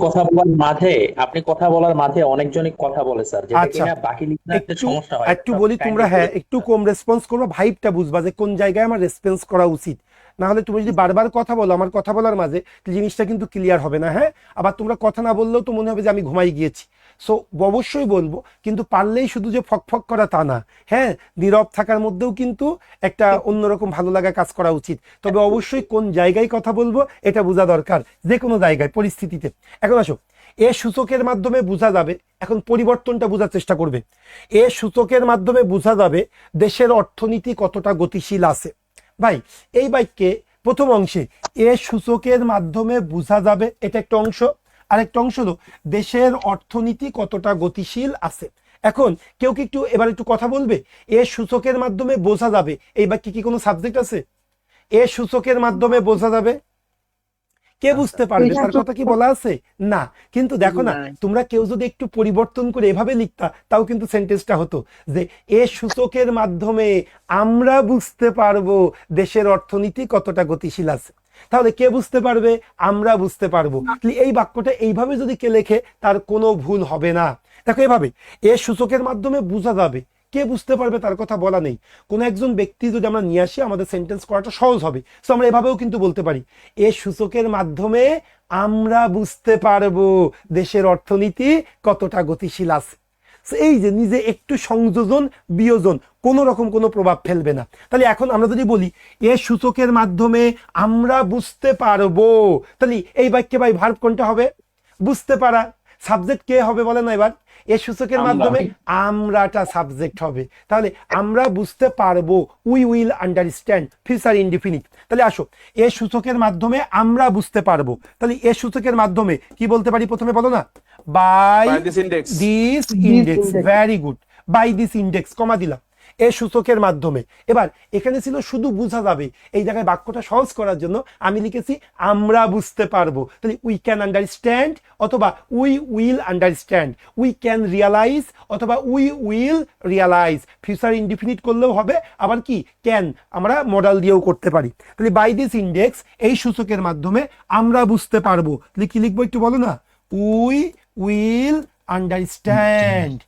কথা বলার মাঝে অনেকজনই কথা বলে স্যার, যেটা আচ্ছা, কিনা বাকি লিখতে একটা সমস্যা হয়। একটু বলি, তোমরা হ্যাঁ একটু কম রেসপন্স করবো, ভাইবটা বুঝবা যে কোন জায়গায় আমার রেসপন্স করা উচিত। না হলে তুমি যদি বারবার কথা বলো আমার কথা বলার মাঝে, জিনিসটা কিন্তু ক্লিয়ার হবে না। হ্যাঁ, আবার তোমরা কথা না বললেও তো মনে হবে যে আমি ঘুমাই গিয়েছি। সো অবশ্যই বলবো, কিন্তু পারলেই শুধু যে ফক ফক করা তা না। হ্যাঁ, নীরব থাকার মধ্যেও কিন্তু একটা অন্যরকম ভালো লাগা কাজ করা উচিত। তবে অবশ্যই কোন জায়গায় কথা বলবো এটা বোঝা দরকার, যে কোনো জায়গায়, পরিস্থিতিতে। এখন আসো, এ সূচকের মাধ্যমে বোঝা যাবে, এখন পরিবর্তনটা বোঝার চেষ্টা করবে। এ সূচকের মাধ্যমে বোঝা যাবে দেশের অর্থনীতি কতটা গতিশীল আছে। ভাই এই বাক্যে প্রথম অংশে এ সূচকের মাধ্যমে বোঝা যাবে, এটা একটা অংশ। আরেকটা অংশ হলো দেশের অর্থনীতি কতটা গতিশীল আছে। এখন কেউ কি একটু এবার একটু কথা বলবে? এ সূচকের মাধ্যমে বোঝা যাবে, এই বাক্যে কি কোনো সাবজেক্ট আছে? এ সূচকের মাধ্যমে বোঝা যাবে, কে বুঝতে পারবে তার কথা কি বলা আছে? না। কিন্তু দেখো না, তোমরা কেউ যদি একটু পরিবর্তন করে এভাবে লিখতা তাও কিন্তু সেন্টেন্সটা হতো যে এ সূচকের মাধ্যমে আমরা বুঝতে পারবো দেশের অর্থনীতি কতটা গতিশীল আছে। তাহলে কে বুঝতে পারবে? আমরা বুঝতে পারবো। তাহলে এই বাক্যটা এইভাবে যদি কে লেখে তার কোনো ভুল হবে না। দেখো এভাবে এ সূচকের মাধ্যমে বোঝা যাবে, কে বুঝতে পারবে তার কথা বলা নেই। কোন একজন ব্যক্তি যদি আমরা নিয়ে আসি আমাদের সেন্টেন্স করাটা সহজ হবে। সো আমরা এভাবেও কিন্তু বলতে পারি এ সূচকের মাধ্যমে আমরা বুঝতে পারবো দেশের অর্থনীতি কতটা গতিশীল আছে। So এই যে নিজে একটু সংযোজন বিয়োজন কোনো রকম কোনো প্রভাব ফেলবে না। তাহলে এখন আমরা যদি বলি এ সূচকের মাধ্যমে আমরা বুঝতে পারবো, তাহলে এই বাক্যে ভাই ভার্ব কোনটা হবে? বুঝতে পারা। সাবজেক্ট কে হবে বলে না এবার? এ সূচকের মাধ্যমে আমরাটা সাবজেক্ট হবে। তাহলে আমরা বুঝতে পারবো, we will understand, future indefinite. তাহলে আসো এ সূচকের মাধ্যমে আমরা বুঝতে পারবো। তাহলে এ সূচকের মাধ্যমে কি বলতে পারি প্রথমে বলো না? By this index. This index. Very good, by this index, comma দিলাম। এ সূচকের মাধ্যমে। এবার এখানে ছিল শুধু বোঝা যাবে, এই জায়গায় বাক্যটা সহজ করার জন্য আমি লিখেছি আমরা বুঝতে পারবো। তাহলে উই ক্যান আন্ডারস্ট্যান্ড অথবা we will understand, we can realise অথবা we will realise. Future indefinite করলেও হবে, আবার কি ক্যান আমরা মডাল দিয়েও করতে পারি। তাহলে বাই দিস ইন্ডেক্স, এই সূচকের মাধ্যমে আমরা বুঝতে পারবো। তাহলে কি লিখবো একটু বলো না? We will understand,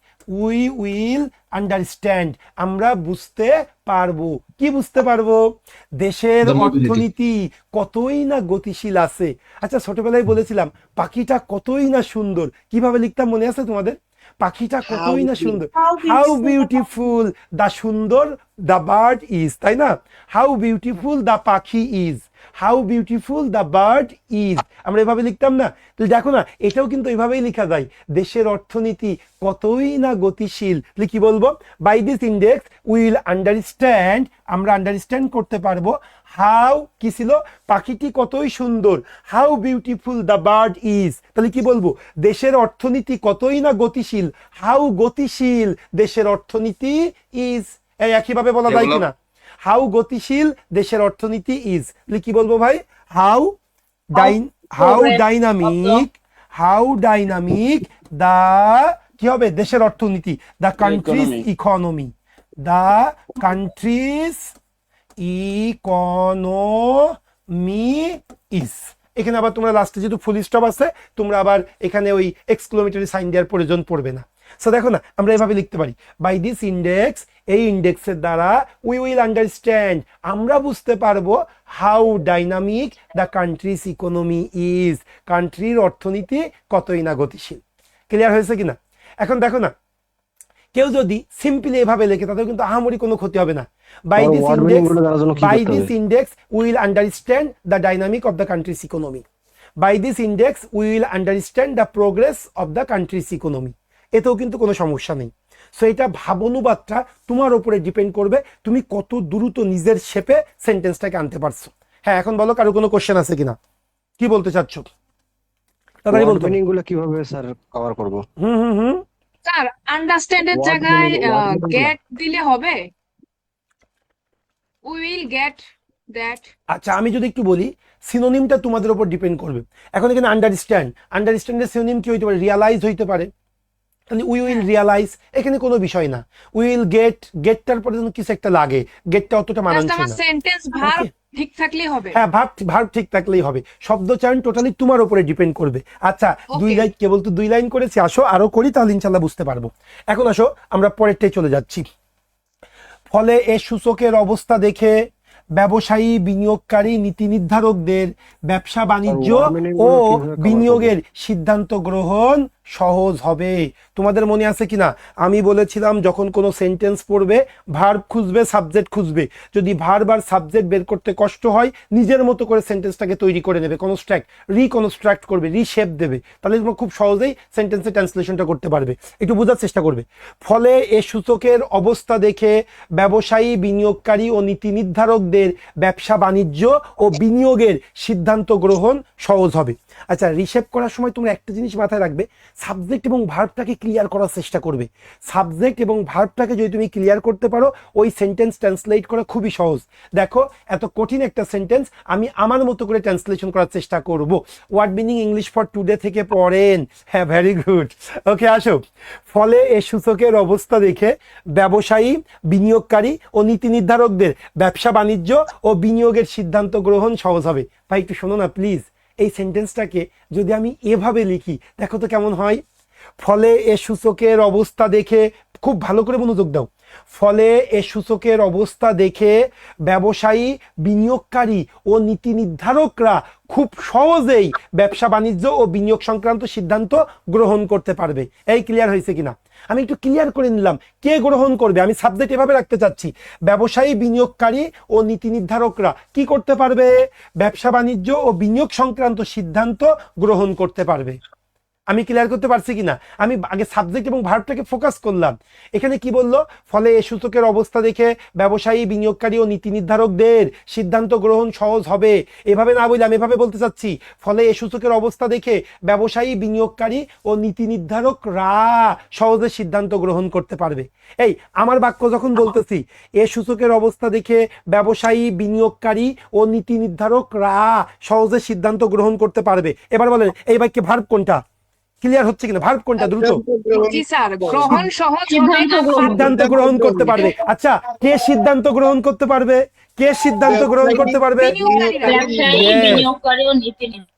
we will understand, আমরা বুঝতে পারবো। কি বুঝতে পারবো? দেশের অর্থনীতি কতই না গতিশীল আছে। আচ্ছা ছোটবেলায় বলেছিলাম পাখিটা কতই না সুন্দর, কিভাবে লিখতাম মনে আছে তোমাদের? পাখিটা কতই না সুন্দর, হাউ বিউটিফুল দা সুন্দর দা বার্ড ইজ, তাই না? হাউ বিউটিফুল দা পাখি is, how beautiful the bird is, আমরা এভাবে লিখতাম না? তো দেখো না, এটাও কিন্তু এইভাবেই লেখা যায়, দেশের অর্থনীতি কতই না গতিশীল। কি বলবো? By this index will understand, আমরা আন্ডারস্ট্যান্ড করতে পারবো হাউ, কি ছিল? পাখিটি কতই সুন্দর, how beautiful the bird is. তাহলে কি বলবো? দেশের অর্থনীতি কতই না গতিশীল, হাউ গতিশীল দেশের অর্থনীতি ইজ। এই একইভাবে বলা যায় কিনা? হাউ গতিশীল দেশের অর্থনীতি ইজ। কি বলবো ভাই? How dynamic, how dynamic the, কি হবে? দেশের অর্থনীতি, the country's economy, the country's economy is. এখানে আবার তোমরা লাস্টে যেহেতু ফুল স্টপ আছে, তোমরা আবার এখানে ওই এক্সক্লেমেটরি সাইন দেওয়ার প্রয়োজন পড়বে না। সো দেখো না, আমরা এভাবে লিখতে পারি বাই দিস ইন্ডেক্স, এই ইন্ডেক্সের দ্বারা উই উইল আন্ডারস্ট্যান্ড, আমরা বুঝতে পারবো how dynamic the country's economy is, কান্ট্রির অর্থনীতি কতই না গতিশীল। ক্লিয়ার হয়েছে কিনা? এখন দেখো না, কেউ যদি সিম্পলি এভাবে লেখে তাদের কিন্তু আহামরি কোনো ক্ষতি হবে না। By this index will understand the dynamic of the country's economy, by this index will understand the progress of the country's economy, এতেও কিন্তু কোনো সমস্যা নেই। সো এটা ভাবানুবাদটা তোমার উপরে ডিপেন্ড করবে, তুমি কত দ্রুত নিজের শেপে সেন্টেন্সটাকে আনতে পারছো। হ্যাঁ, এখন বলো কারো কোনো কোশ্চেন আছে কিনা, কি বলতে চাচ্ছ? তাড়াতাড়ি বলতো। মিনিংগুলো কিভাবে স্যার কভার করব? হুম। স্যার আন্ডারস্ট্যান্ডের জায়গায় গেট দিলে হবে? We will get that. আচ্ছা, আমি যদি একটু বলি, সিনোনিমটা তোমাদের উপর ডিপেন্ড করবে। এখন এখানে আন্ডারস্ট্যান্ডের সিনোনিম কি হইতে পারে? রিয়ালাইজ হইতে পারে। তাহলে উই উইল রিয়ালাইজ, এখানে কোনো বিষয় না। উই উইল গেটটার পরে যেন কিছু একটা লাগে, গেটটা অতটা মানানসই আমার না। সেন্টেন্স ভার্ব ঠিক থাকলেই হবে। হ্যাঁ, ভার্ব ঠিক থাকলেই হবে। শব্দ চয়ন টোটালি তোমার উপরে ডিপেন্ড করবে। আচ্ছা, দুই লাইন, কেবল তো 2 লাইন করেছি, আসো আরো করি, তাহলে ইনশাল্লাহ বুঝতে পারবো। এখন আসো আমরা পরেরটাই চলে যাচ্ছি। ফলে এ সূচকের অবস্থা দেখে ব্যবসায়ী, বিনিয়োগকারী, নীতি নির্ধারকদের ব্যবসা বাণিজ্য ও বিনিয়োগের সিদ্ধান্ত গ্রহণ সহজ হবে। তোমাদের মনে আছে কিনা আমি বলেছিলাম যখন কোনো সেন্টেন্স পড়বে ভার্ব খুঁজবে, সাবজেক্ট খুঁজবে। যদি ভার্ব আর সাবজেক্ট বের করতে কষ্ট হয়, নিজের মতো করে সেন্টেন্সটাকে তৈরি করে নেবে, রিকনস্ট্রাক্ট করবে, রিশেপ দেবে, তাহলে তোমরা খুব সহজেই সেন্টেন্সের ট্রান্সলেশনটা করতে পারবে। একটু বোঝার চেষ্টা করবে। ফলে এ সূচকের অবস্থা দেখে ব্যবসায়ী, বিনিয়োগকারী ও নীতি নির্ধারকদের ব্যবসা বাণিজ্য ও বিনিয়োগের সিদ্ধান্ত গ্রহণ সহজ হবে। আচ্ছা, রিশেপ করার সময় তোমরা একটা জিনিস মাথায় রাখবে, সাবজেক্ট এবং ভার্বটাকে ক্লিয়ার করার চেষ্টা করবে। সাবজেক্ট এবং ভার্বটাকে যদি তুমি ক্লিয়ার করতে পারো, ওই সেন্টেন্স ট্রান্সলেট করা খুবই সহজ। দেখো, এত কঠিন একটা সেন্টেন্স আমি আমার মতো করে ট্রান্সলেশন করার চেষ্টা করব। Word meaning English for today থেকে পড়েন। হ্যাঁ, ভেরি গুড। ওকে, আসো। ফলে এ সূচকের অবস্থা দেখে ব্যবসায়ী, বিনিয়োগকারী ও নীতি নির্ধারকদের ব্যবসা বাণিজ্য ও বিনিয়োগের সিদ্ধান্ত গ্রহণ সহজ হবে। ভাই একটু শোনো না প্লিজ, এই সেন্টেন্সটাকে যদি আমি এভাবে লিখি, দেখো তো কেমন হয়। ফলে এ সূচকের অবস্থা দেখে, খুব ভালো করে মনোযোগ দাও, ফলে এ সূচকের অবস্থা দেখে ব্যবসায়ী, বিনিয়োগকারী ও নীতি নির্ধারকরা খুব সহজেই ব্যবসা বাণিজ্য ও বিনিয়োগ সংক্রান্ত সিদ্ধান্ত গ্রহণ করতে পারবে। এই ক্লিয়ার হয়েছে কিনা? আমি একটু ক্লিয়ার করে নিলাম কে গ্রহণ করবে। আমি সাবজেক্ট এভাবে রাখতে চাচ্ছি, ব্যবসায়ী, বিনিয়োগকারী ও নীতি নির্ধারকরা কি করতে পারবে? ব্যবসা বাণিজ্য ও বিনিয়োগ সংক্রান্ত সিদ্ধান্ত গ্রহণ করতে পারবে। আমি ক্লিয়ার করতে পারছি কিনা? আমি আগে সাবজেক্ট এবং ভার্বটাকে ফোকাস করলাম। এখানে কি বললো? ফলে এ সূচকের অবস্থা দেখে ব্যবসায়ী, বিনিয়োগকারী ও নীতি নির্ধারকদের সিদ্ধান্ত গ্রহণ সহজ হবে। এভাবে না বলে আমি এভাবে বলতে চাচ্ছি, ফলে এ সূচকের অবস্থা দেখে ব্যবসায়ী, বিনিয়োগকারী ও নীতি নির্ধারকরা সহজে সিদ্ধান্ত গ্রহণ করতে পারবে। এই আমার বাক্য যখন বলতেছি, এ সূচকের অবস্থা দেখে ব্যবসায়ী, বিনিয়োগকারী ও নীতি নির্ধারকরা সহজে সিদ্ধান্ত গ্রহণ করতে পারবে। এবার বলেন এই বাক্যে ভার্ব কোনটা? ক্লিয়ার হচ্ছে কিনা? ভার্ব কোনটা? দ্রুত। জি স্যার, গ্রহণ সহজ হবে না, সিদ্ধান্ত গ্রহণ করতে পারবে। আচ্ছা, কে সিদ্ধান্ত গ্রহণ করতে পারবে? কে সিদ্ধান্ত গ্রহণ করতে পারবে? বিনিয়োগকারীরা।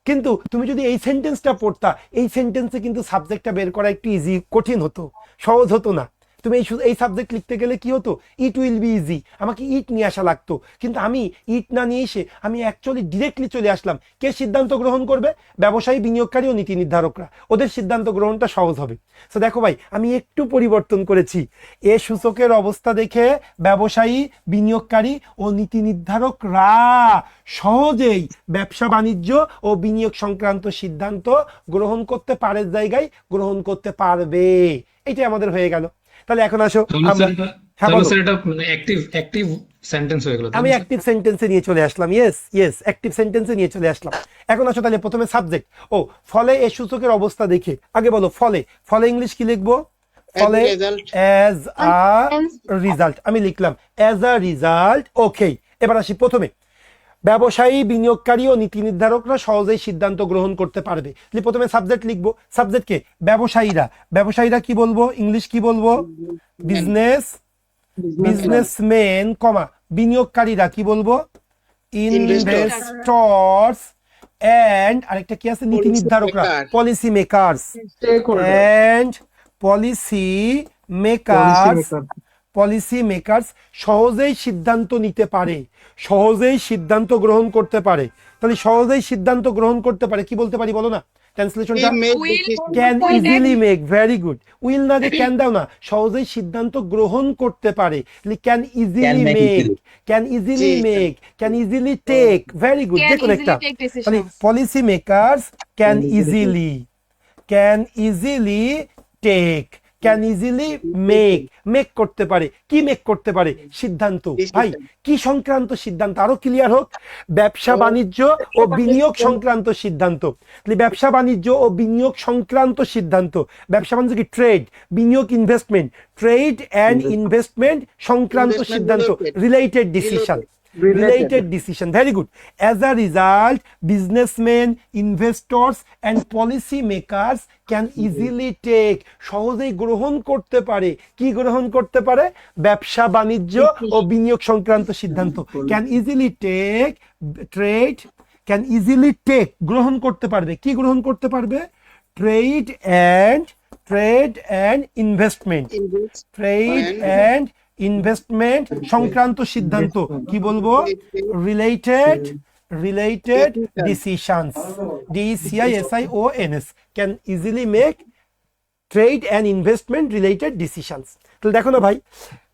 কিন্তু তুমি যদি এই সেন্টেন্সটা পড়তা, এই সেন্টেন্সে কিন্তু সাবজেক্টটা বের করা একটু ইজি, কঠিন হতো, সহজ হতো না। তুমি এই সাবজেক্ট লিখতে গেলে কি হতো? ইট উইল বি ইজি, আমাকে ইট নিয়ে আসা লাগতো। কিন্তু আমি ইট না নিয়ে এসে আমি অ্যাকচুয়ালি ডিরেক্টলি চলে আসলাম। কে সিদ্ধান্ত গ্রহণ করবে? ব্যবসায়ী, বিনিয়োগকারী ও নীতি নির্ধারকরা। ওদের সিদ্ধান্ত গ্রহণটা সহজ হবে। তো দেখো ভাই, আমি একটু পরিবর্তন করেছি। এ সূচকের অবস্থা দেখে ব্যবসায়ী, বিনিয়োগকারী ও নীতি নির্ধারকরা সহজেই ব্যবসা বাণিজ্য ও বিনিয়োগ সংক্রান্ত সিদ্ধান্ত গ্রহণ করতে পারে, জায়গায় গ্রহণ করতে পারবে। এটাই আমাদের হয়ে গেল। তাহলে এখন আসো, হ্যাঁ বলো। আমি অ্যাক্টিভ সেন্টেন্সে নিয়ে চলে আসলাম। ইয়েস, অ্যাক্টিভ সেন্টেন্সে নিয়ে চলে আসলাম। এখন আসো তাহলে প্রথমে সাবজেক্ট। ফলে এই সূচকের অবস্থা দেখে, আগে বলো ফলে ইংলিশ কি লিখবো? ফলে অ্যাজ আ রিজাল্ট, আমি লিখলাম অ্যাজ আ রিজাল্ট। ওকে, এবার আসি প্রথমে, ব্যবসায়ী, বিনিয়োগকারী ও নীতি নির্ধারকরা সহজেই সিদ্ধান্ত গ্রহণ করতে পারবে। প্রথমে সাবজেক্ট লিখবো। সাবজেক্টকে ব্যবসায়ীরা কি বলবো? ইংলিশ কি বলবো? বিজনেসম্যান, কমা বিনিয়োগকারীরা কি বলবো? ইনভেস্টরস এন্ড আরেকটা কি আছে? নীতি নির্ধারকরা, policy makers and policy makers সহজেই সিদ্ধান্ত নিতে পারে, সহজেই সিদ্ধান্ত গ্রহণ করতে পারে। তাহলে সহজেই সিদ্ধান্ত গ্রহণ করতে পারে কি বলতে পারি বলো না? ট্রান্সলেশনটা can easily make. Very good. Will না দিয়ে ক্যান দাও না, সহজেই সিদ্ধান্ত গ্রহণ করতে পারে। Can easily make, can easily make, can easily take. Very good, যে কোনো একটা। তাহলে policy makers can easily take, can easily make করতে পারে। কি মেক করতে পারে? সিদ্ধান্ত। ভাই কি সংক্রান্ত সিদ্ধান্ত? আরো ক্লিয়ার হোক। ব্যবসা বাণিজ্য ও বিনিয়োগ সংক্রান্ত সিদ্ধান্ত। ব্যবসা বাণিজ্য ও বিনিয়োগ সংক্রান্ত সিদ্ধান্ত। ব্যবসা বাণিজ্য কি? ট্রেড, বিনিয়োগ ইনভেস্টমেন্ট, ট্রেড অ্যান্ড ইনভেস্টমেন্ট সংক্রান্ত সিদ্ধান্ত, related decision. Very good. As a result, businessmen, investors and policy makers can easily take, সহজেই গ্রহণ করতে পারে। কি গ্রহণ করতে পারে? ব্যবসা বাণিজ্য ও বিনিয়োগ সংক্রান্ত সিদ্ধান্ত। Can easily take, trade, can easily take, গ্রহণ করতে পারবে। কি গ্রহণ করতে পারবে? Trade and investment, trade and investment সংক্রান্ত সিদ্ধান্ত। কি বলবো? Related decisions, DECISIONS, can easily make trade and investment related decisions. তাহলে দেখো না ভাই,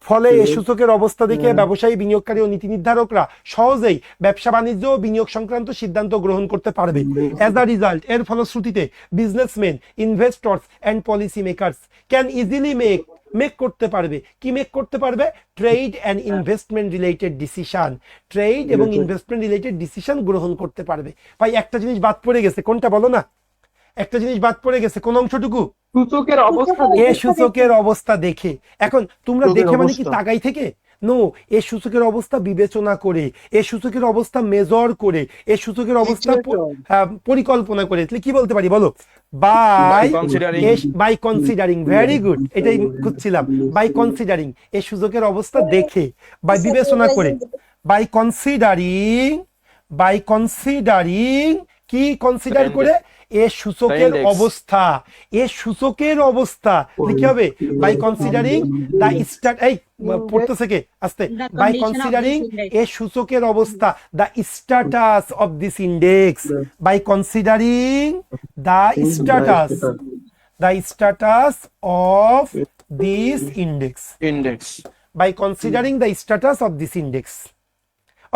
ফলে এই সূচকের অবস্থা দেখে ব্যবসায়ী, বিনিয়োগকারী ও নীতি নির্ধারকরা সহজেই ব্যবসা বাণিজ্য ও বিনিয়োগ সংক্রান্ত সিদ্ধান্ত গ্রহণ করতে পারবে। অ্যাজ আ রিজাল্ট, এর ফলশ্রুতিতে businessman, investors and policy makers can easily make করতে পারবে। কি মেক করতে পারবে? Trade and investment related decision, trade এবং ইনভেস্টমেন্ট রিলেটেড ডিসিশন গ্রহণ করতে পারবে। ভাই একটা জিনিস বাদ পড়ে গেছে, কোনটা বলো না? একটা জিনিস বাদ পড়ে গেছে, কোন অংশটুকু? সূচকের অবস্থা এ সূচকের অবস্থা দেখে। এখন তোমরা সূচকের দেখে মানে কি অবস্থা। তাকাই থেকে? নো, এ সূচকের অবস্থা বিবেচনা করে, এ সূচকের অবস্থা মেজর করে, এ সূচকের অবস্থা পরিকল্পনা করে। তাহলে কি বলতে পারি বলো? Bye bye considering, very good, এটাই খুঁজছিলাম। বাই কনসিডারিং, এ সূচকের অবস্থা দেখে, বাই বিবেচনা করে, বাই কনসিডারিং, বাই কনসিডারিং, কি কনসিডার করে? এ সূচকের অবস্থা, এ সূচকের অবস্থা লিখতে হবে। বাই কনসিডারিং দা স্টার্ট, এই পড়তেছে কে আস্তে, বাই কনসিডারিং এ সূচকের অবস্থা, the status of this index, by considering the status, the status of this index, by considering the status of this index.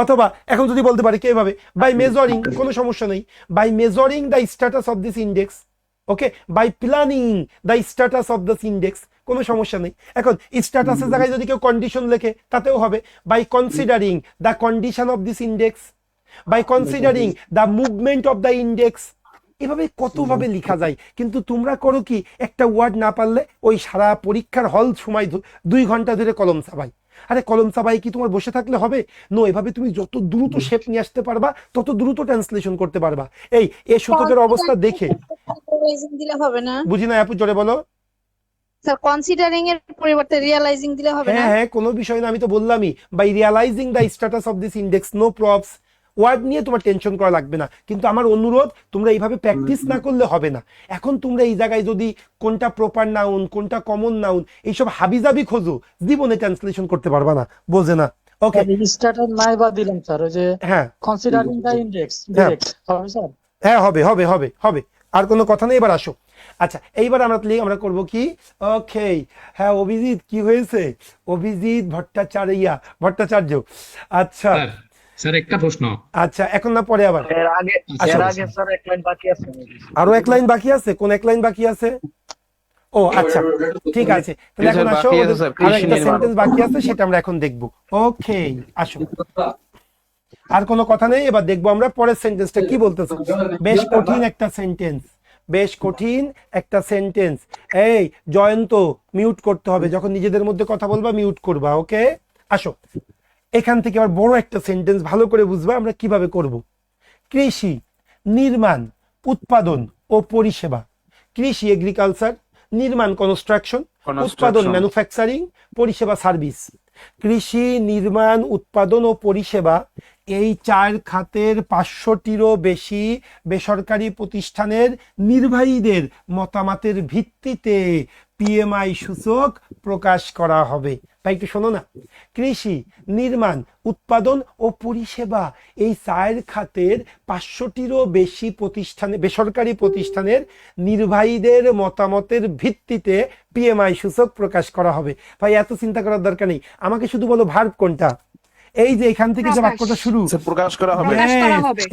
অথবা এখন যদি বলতে পারি কিভাবে, বাই মেজারিং, কোনো সমস্যা নেই, by measuring the status of this index, okay, by planning the status of this index, কোনো সমস্যা নেই। এখন স্ট্যাটাসের জায়গায় যদি কেউ কন্ডিশন লেখে তাতেও হবে, by considering the condition of this index, by considering the movement of the index. এভাবে কতভাবে লেখা যায়, কিন্তু তোমরা করো কি, একটা ওয়ার্ড না পারলে ওই সারা পরীক্ষার হল সময় 2 ঘন্টা ধরে কলম চাবাই। আরে কলম চাবাই কি তোমার বসে থাকলে হবে? নো, এভাবে তুমি যত দ্রুত শেপ নিয়ে আসতে পারবা তত দ্রুত ট্রান্সলেশন করতে পারবা। এ সূচকের অবস্থা দেখে, দিলে হবে না বুঝি না আপু, জোরে বলো। স্যার? কনসিডারিং এর পরিবর্তে রিয়ালাইজিং দিলে হবে না? হ্যাঁ হ্যাঁ, কোনো বিষয় না, আমি তো বললামই, by realising the status of this index, no probs. Word নিয়ে তোমার টেনশন করা লাগবে না, কিন্তু আমার অনুরোধ, তোমরা এইভাবে প্র্যাকটিস না করলে হবে না। এখন তোমরা এই জায়গায় যদি কোনটা প্রপার নাউন, কোনটা কমন নাউন, এইসব হাবিজাবি খোঁজো, জীবনে ট্রান্সলেশন করতে পারবা না, বোঝে না। ওকে, স্টার্টার নাই বা দিলাম স্যার, ওই যে হ্যাঁ কনসিডারিং দ্য ইন্ডেক্স ডাইরেক্ট হবে স্যার? হ্যাঁ, হবে হবে হবে হবে, আর কোনো কথা নেই। এবার আসো, আচ্ছা এইবার আমরা করব কি, ওকে, হ্যাঁ অভিজিৎ, কি হয়েছে? অভিজিৎ ভট্টাচার্য, আচ্ছা স্যার একটা প্রশ্ন। আচ্ছা, এখন না পরে আবার? এর আগে আসো। স্যার এক লাইন বাকি আছে। আরো এক লাইন বাকি আছে? কোন এক লাইন বাকি আছে? ও আচ্ছা, ঠিক আছে, তাহলে এখন আসো, আর একটা সেন্টেন্স বাকি আছে, সেটা আমরা এখন দেখব। ওকে, আসো, আর কোনো কথা নেই, এবার দেখবো আমরা পরের সেন্টেন্সটা কি বলতেছে। বেশ কঠিন একটা সেন্টেন্স, বেশ কঠিন একটা সেন্টেন্স। এই জয়ন্ত, মিউট করতে হবে, যখন নিজেদের মধ্যে কথা বলবা মিউট করবা, ওকে? আসো, এখান থেকে আবার বড় একটা সেন্টেন্স, ভালো করে বুঝবা আমরা কিভাবে করব। কৃষি, নির্মাণ, উৎপাদন ও পরিষেবা। কৃষি এগ্রিকালচার, নির্মাণ কনস্ট্রাকশন, উৎপাদন ম্যানুফ্যাকচারিং, পরিষেবা সার্ভিস। কৃষি, নির্মাণ, উৎপাদন ও পরিষেবা, এই 4 খাতের 500টিরও বেশি বেসরকারি প্রতিষ্ঠানের নির্বাহীদের মতামতের ভিত্তিতে পিএমআই সূচক প্রকাশ করা হবে। তাই একটু শোনো না, কৃষি, নির্মাণ, উৎপাদন ও পরিষেবা, এই 4 খাতের 500টিরও বেশি বেসরকারি প্রতিষ্ঠানের নির্বাহীদের মতামতের ভিত্তিতে পিএমআই সূচক প্রকাশ করা হবে। ভাই এত চিন্তা করার দরকার নেই, আমাকে শুধু বলো ভার্ব কোনটা। এই যে এখান থেকে যে বাক্যটা শুরু, প্রকাশ করা হবে।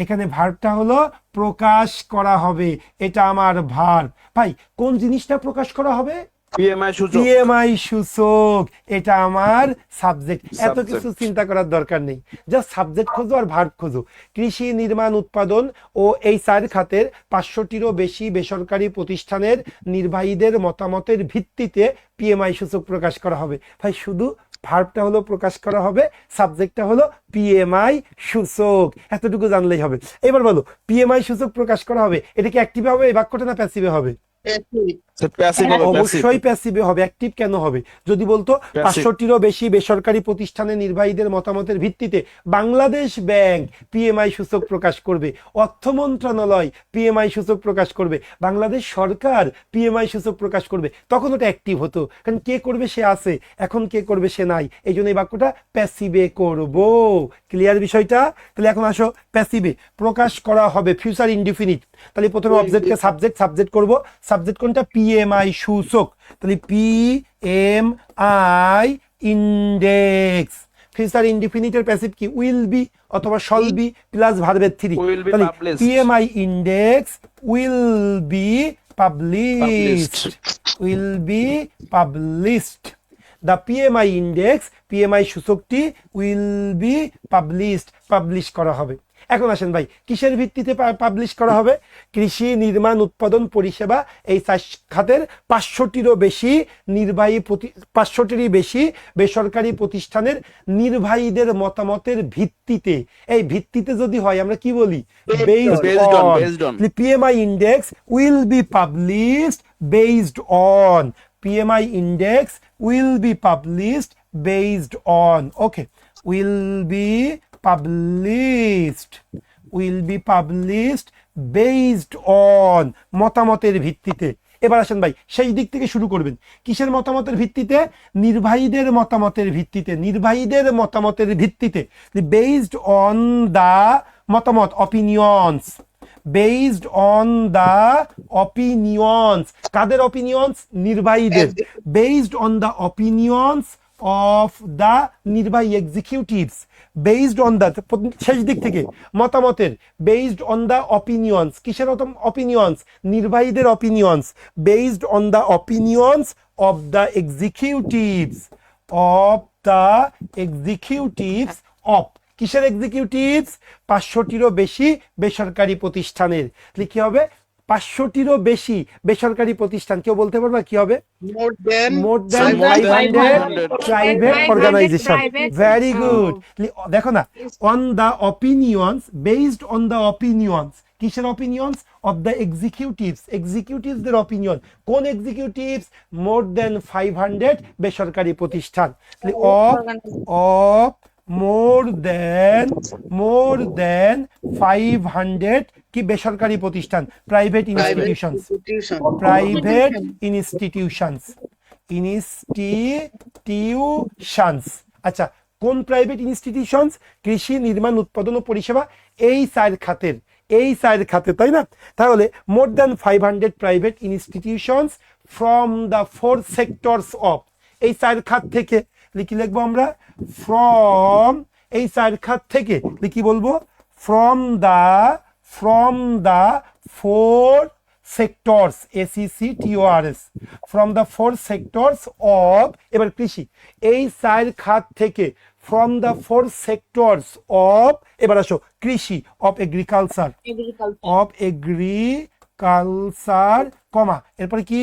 এখানে ভার্বটা হলো প্রকাশ করা হবে, এটা আমার ভার্ব। ভাই কোন জিনিসটা প্রকাশ করা হবে? পিএমআই সূচক, এটা আমার সাবজেক্ট। এত কিছু চিন্তা করার দরকার নেই, জাস্ট সাবজেক্ট খোঁজো আর ভার্ব খোঁজো। কৃষি, নির্মাণ, উৎপাদন ও এই 4 খাতের 500টিরও বেশি বেসরকারি প্রতিষ্ঠানের নির্বাহীদের মতামতের ভিত্তিতে পিএমআই সূচক প্রকাশ করা হবে। ভাই শুধু ভার্বটা হলো প্রকাশ করা হবে, সাবজেক্টটা হলো পিএমআই সূচক, এতটুকু জানলেই হবে। এবার বলো, পিএমআই সূচক প্রকাশ করা হবে, এটা কি অ্যাক্টিভ হবে এই বাক্যটা, না প্যাসিভে হবে? অবশ্যই প্যাসিভে হবে। অ্যাক্টিভ কেন হবে? যদি বলতো 500টিরও বেশি বেসরকারি প্রতিষ্ঠানের নির্বাহীদের মতামতের ভিত্তিতে বাংলাদেশ ব্যাংক পিএমআই সূচক প্রকাশ করবে, অর্থ মন্ত্রণালয় পিএমআই সূচক প্রকাশ করবে, বাংলাদেশ সরকার পিএমআই সূচক প্রকাশ করবে, তখন ওটা অ্যাক্টিভ হতো, কারণ কে করবে সে আছে, এখন কে করবে সে নাই, এই জন্য এই বাক্যটা প্যাসিভে করব। ক্লিয়ার বিষয়টা? তাহলে এখন আসো, প্যাসিভে প্রকাশ করা হবে, ফিউচার ইনডিফিনিট। তাহলে প্রথমে অবজেক্টকে সাবজেক্ট করব। সাবজেক্ট কোনটা? পিএমআই সূচক। তাহলে পিএমআই ইন্ডেক্স। ফিউচার ইনডিফিনিটের প্যাসিভ কি? উইল বি অথবা শল বি প্লাস ভার্বের 3। তাহলে PMI index will be published, will be published. The PMI index, PMI সূচকটি উইল বি পাবলিশড, পাবলিশ করা হবে। এখন আসেন ভাই, কিসের ভিত্তিতে পাবলিশ করা হবে? কৃষি, নির্মাণ, উৎপাদন, পরিষেবা এই 4 খাতের 500টিরও বেশি 500টিরই বেশি বেসরকারি প্রতিষ্ঠানের নির্বাহীদের মতামতের ভিত্তিতে, এই ভিত্তিতে যদি হয় আমরা কি বলি, based on. The PMI index will be published based on. PMI index will be published based on. Okay. Will be published based on মতামতের ভিত্তিতে। এবার আসেন ভাই সেই দিক থেকে শুরু করবেন। কিসের মতামতের ভিত্তিতে? নির্বাহীদের মতামতের ভিত্তিতে, নির্বাহীদের মতামতের ভিত্তিতে। বেসড অন দা মতামত, opinions, based on the opinions, কাদের অপিনিয়ন্স? নির্বাহীদের। Based on the opinions of the নির্বাহী এক্সিকিউটিভস, বেসড অন দা, শেষ দিক থেকে মতামতের, বেসড অন দা অপিনিয়ন্স, কিসের অপিনিয়ন্স? নির্বাহীদের opinions, based on the opinions of the executives, of the executives of, কিসের এক্সিকিউটিভস? 500টিরও বেশি বেসরকারি প্রতিষ্ঠানের। কি হবে? 500টিরও বেশি বেসরকারি প্রতিষ্ঠান। কেউ বলতে পারবে কি হবে? More than 500 private organisation. Very good. দেখো না, on the opinions, based on the opinions, কিসের অপিনিয়ন্স? অফ দ্য এক্সিকিউটিভস, এক্সিকিউটিভসদের অপিনিয়ন। কোন এক্সিকিউটিভস? মোর দেন 500 বেসরকারি প্রতিষ্ঠান। অফ মোর দেন 500 কি বেসরকারি প্রতিষ্ঠান, প্রাইভেট ইনস্টিটিউশনস, প্রাইভেট ইনস্টিটিউশনস। আচ্ছা, কোন প্রাইভেট ইনস্টিটিউশনস? কৃষি, নির্মাণ, উৎপাদন ও পরিষেবা, এই 4 খাতের, এই 4 খাতে, তাই না? তাহলে মোর than 500 private institutions from the 4 sectors of, এই 4 খাত থেকে। কি লিখবো আমরা? ফ্রম, এই 4 খাত থেকে কি বলবো? From the 4 sectors, ACCTORS, from the 4 sectors of, এবার কৃষি, এই 4 খাত থেকে, ফ্রম দা 4 সেক্টরস অফ, এবার আসো কৃষি, অফ এগ্রিকালচার, কমা, এরপরে কি?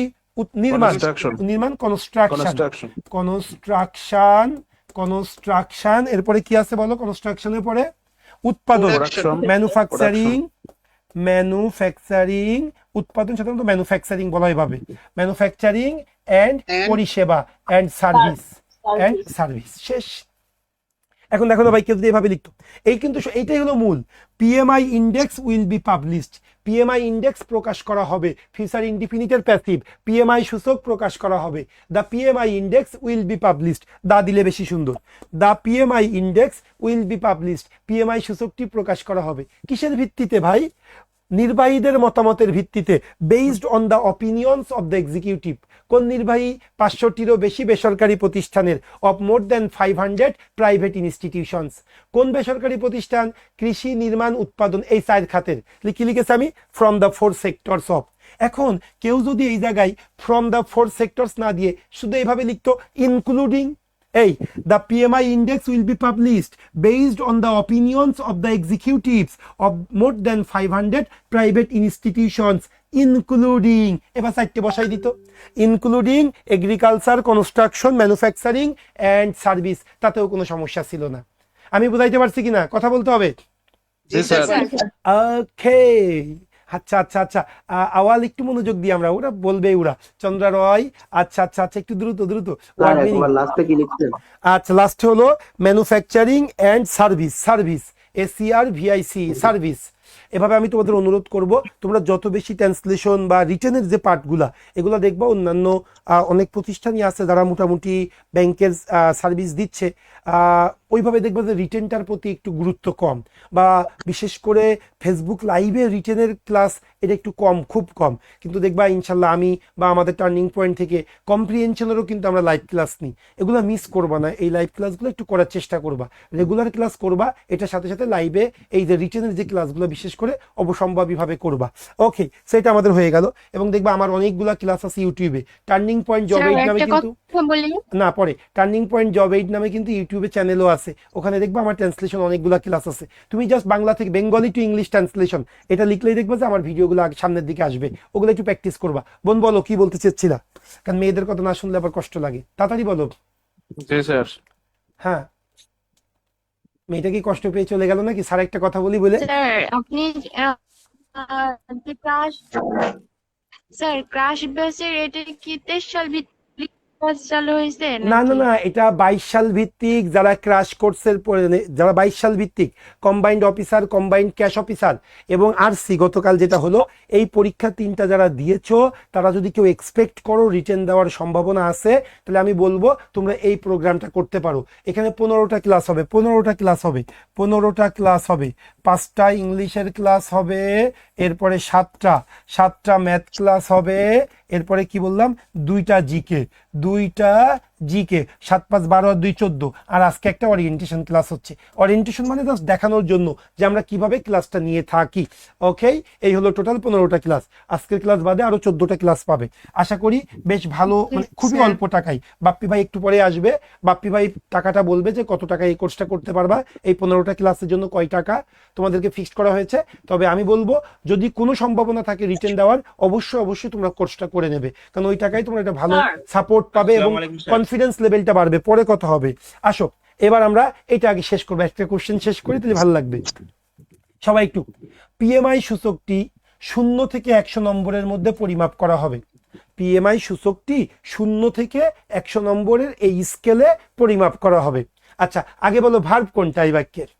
নির্মাণ, কনস্ট্রাকশন, এরপরে কি আছে বলো? কনস্ট্রাকশনের পরে উৎপাদন, ম্যানুফ্যাকচারিং, উৎপাদন সাধারণত ম্যানুফ্যাকচারিং বলা হয় ভাবে, ম্যানুফ্যাকচারিং এন্ড পরিষেবা, এন্ড সার্ভিস, শেষ। এখন দেখো না ভাই, কেউ যদি এভাবে লিখতো, এই কিন্তু এইটাই হলো মূল। PMI index will be published, PMI index প্রকাশ করা হবে, ফিউচার ইনডিফিনিটের প্যাসিভ, PMI সূচক প্রকাশ করা হবে। The PMI index will be published, the দিলে বেশি সুন্দর। The PMI index will be published, PMI সূচকটি প্রকাশ করা হবে। কিসের ভিত্তিতে ভাই? নির্বাহীদের মতামতের ভিত্তিতে, based on the opinions of the executive. কোন নির্বাহী? 500টিরও বেশি বেসরকারি প্রতিষ্ঠানের, of more than 500 private institutions. কোন বেসরকারি প্রতিষ্ঠান? কৃষি, নির্মাণ, উৎপাদন, এই 4 খাতের। কি লিখেছি আমি? From the 4 sectors of. এখন কেউ যদি এই জায়গায় ফ্রম দ্য 4 সেক্টরস না দিয়ে শুধু এইভাবে লিখতো ইনক্লুডিং, এই the PMI index will be published based on the opinions of the executives of more than 500 private institutions including, এবার 4টে বসাই দিত, including agriculture, construction, manufacturing and service. তাতেও কোনো সমস্যা ছিল না। আমি বুঝাইতে পারছি কিনা? কথা বলতে হবে। ওকে, আচ্ছা আচ্ছা আচ্ছা, আওয়াল একটু মনোযোগ দিয়ে আমরা, ওরা বলবে ওরা, চন্দ্রা রয়, আচ্ছা আচ্ছা আচ্ছা, একটু দ্রুত। আচ্ছা, লাস্টে হলো manufacturing and service, SERVIC, service. এভাবে আমি তোমাদের অনুরোধ করব, তোমরা যত বেশি ট্রান্সলেশন বা রিটেনের যে পার্টগুলা, এগুলো দেখবা অন্যান্য অনেক প্রতিষ্ঠানই আছে যারা মোটামুটি ব্যাংকের সার্ভিস দিচ্ছে, ওইভাবে দেখবা যে রিটেনটার প্রতি একটু গুরুত্ব কম, বা বিশেষ করে ফেসবুক লাইভে রিটেনের ক্লাস এটা একটু কম, খুব কম। কিন্তু দেখবা ইনশাল্লাহ আমি বা আমাদের টার্নিং পয়েন্ট থেকে কম্প্রিহেনশনেরও কিন্তু আমরা লাইভ ক্লাস নিই। এগুলো মিস করবা না, এই লাইভ ক্লাসগুলো একটু করার চেষ্টা করবা, রেগুলার ক্লাস করবা, এটার সাথে সাথে লাইভে এই যে রিটেনের যে ক্লাসগুলো বিশেষ করে অবসম্ভাবীভাবে করবা। ওকে, সেটা আমাদের হয়ে গেল। এবং দেখবা আমার অনেকগুলা ক্লাস আছে ইউটিউবে, টার্নিং পয়েন্ট জব এইড নামে, কিন্তু না পরে টার্নিং পয়েন্ট জব এইড নামে কিন্তু ইউটিউবে চ্যানেলও আছে। আছে, ওখানে দেখবা আমার ট্রান্সলেশন অনেকগুলো ক্লাস আছে। তুমি জাস্ট বাংলা থেকে বেঙ্গলি টু ইংলিশ ট্রান্সলেশন এটা লিখলেই দেখবা যে আমার ভিডিওগুলো সামনের দিকে আসবে, ওগুলো একটু প্র্যাকটিস করবা। বোন বলো কি বলতে চেয়েছিলা, কারণ মেয়েদের কথা না শুনলে আবার কষ্ট লাগে, তাড়াতাড়ি বলো। জি স্যার। হ্যাঁ, মেয়েটা কি কষ্ট পেয়ে চলে গেল নাকি? স্যার একটা কথা বলি বলে। স্যার আপনি ক্রাশ স্যার ক্রাশ ব্যাচের এটা কি 23 সাল ভিত্তিক ব্যাচ চালু হয়েছে না না নাকি? না, এটা 22 সাল ভিত্তিক, যারা ক্র্যাশ কোর্সের যারা 22 সাল ভিত্তিক combined officer, combined cash officer এবং আরসি গতকাল যেটা হলো, এই পরীক্ষা 3টা যারা দিয়েছো তারা যদি কেউ এক্সপেক্ট করো রিটেন দেওয়ার সম্ভাবনা আছে, তাহলে আমি বলবো তোমরা এই প্রোগ্রামটা করতে পারো। এখানে 15টা ক্লাস হবে, 15টা ক্লাস হবে, 15টা ক্লাস হবে, 5টা ইংলিশের ক্লাস হবে, এরপরে 7টা ম্যাথ ক্লাস হবে, এরপরে কি বললাম 2টা জিকে, 7 5 12 আর 2 14, আর আজকে একটা ওরিয়েন্টেশন ক্লাস হচ্ছে। ওরিয়েন্টেশন মানে জাস্ট দেখানোর জন্য যে আমরা কিভাবে ক্লাসটা নিয়ে থাকি। ওকে, এই হলো টোটাল 15টা ক্লাস। আজকের ক্লাস বাদে আরো 14টা ক্লাস পাবে। আশা করি বেশ ভালো, মানে খুবই অল্প টাকায়। বাপ্পি ভাই একটু পরে আসবে, বাপ্পি ভাই টাকাটা বলবে যে কত টাকা এই কোর্সটা করতে পারবা, এই 15টা ক্লাসের জন্য কয় টাকা তোমাদেরকে ফিক্সড করা হয়েছে। তবে আমি বলবো যদি কোনো সম্ভাবনা থাকে রিটেন দেওয়ার, অবশ্যই তোমরা কোর্সটা করে নেবে, কারণ ওই টাকায় তোমরা একটা ভালো সাপোর্ট পাবে এবং কনফিডেন্স লেভেলটা বাড়বে। পরে কথা হবে, আসো এবার আমরা এটা আগে শেষ করবো, একটা কোশ্চেন শেষ করি তাহলে ভালো লাগবে। সবাই একটু, পিএমআই সূচকটি 0 থেকে 100 নম্বরের মধ্যে পরিমাপ করা হবে। পিএমআই সূচকটি 0 থেকে 100 নম্বরের এই স্কেলে পরিমাপ করা হবে। আচ্ছা আগে বলো ভার্ব কোনটা এই বাক্যের?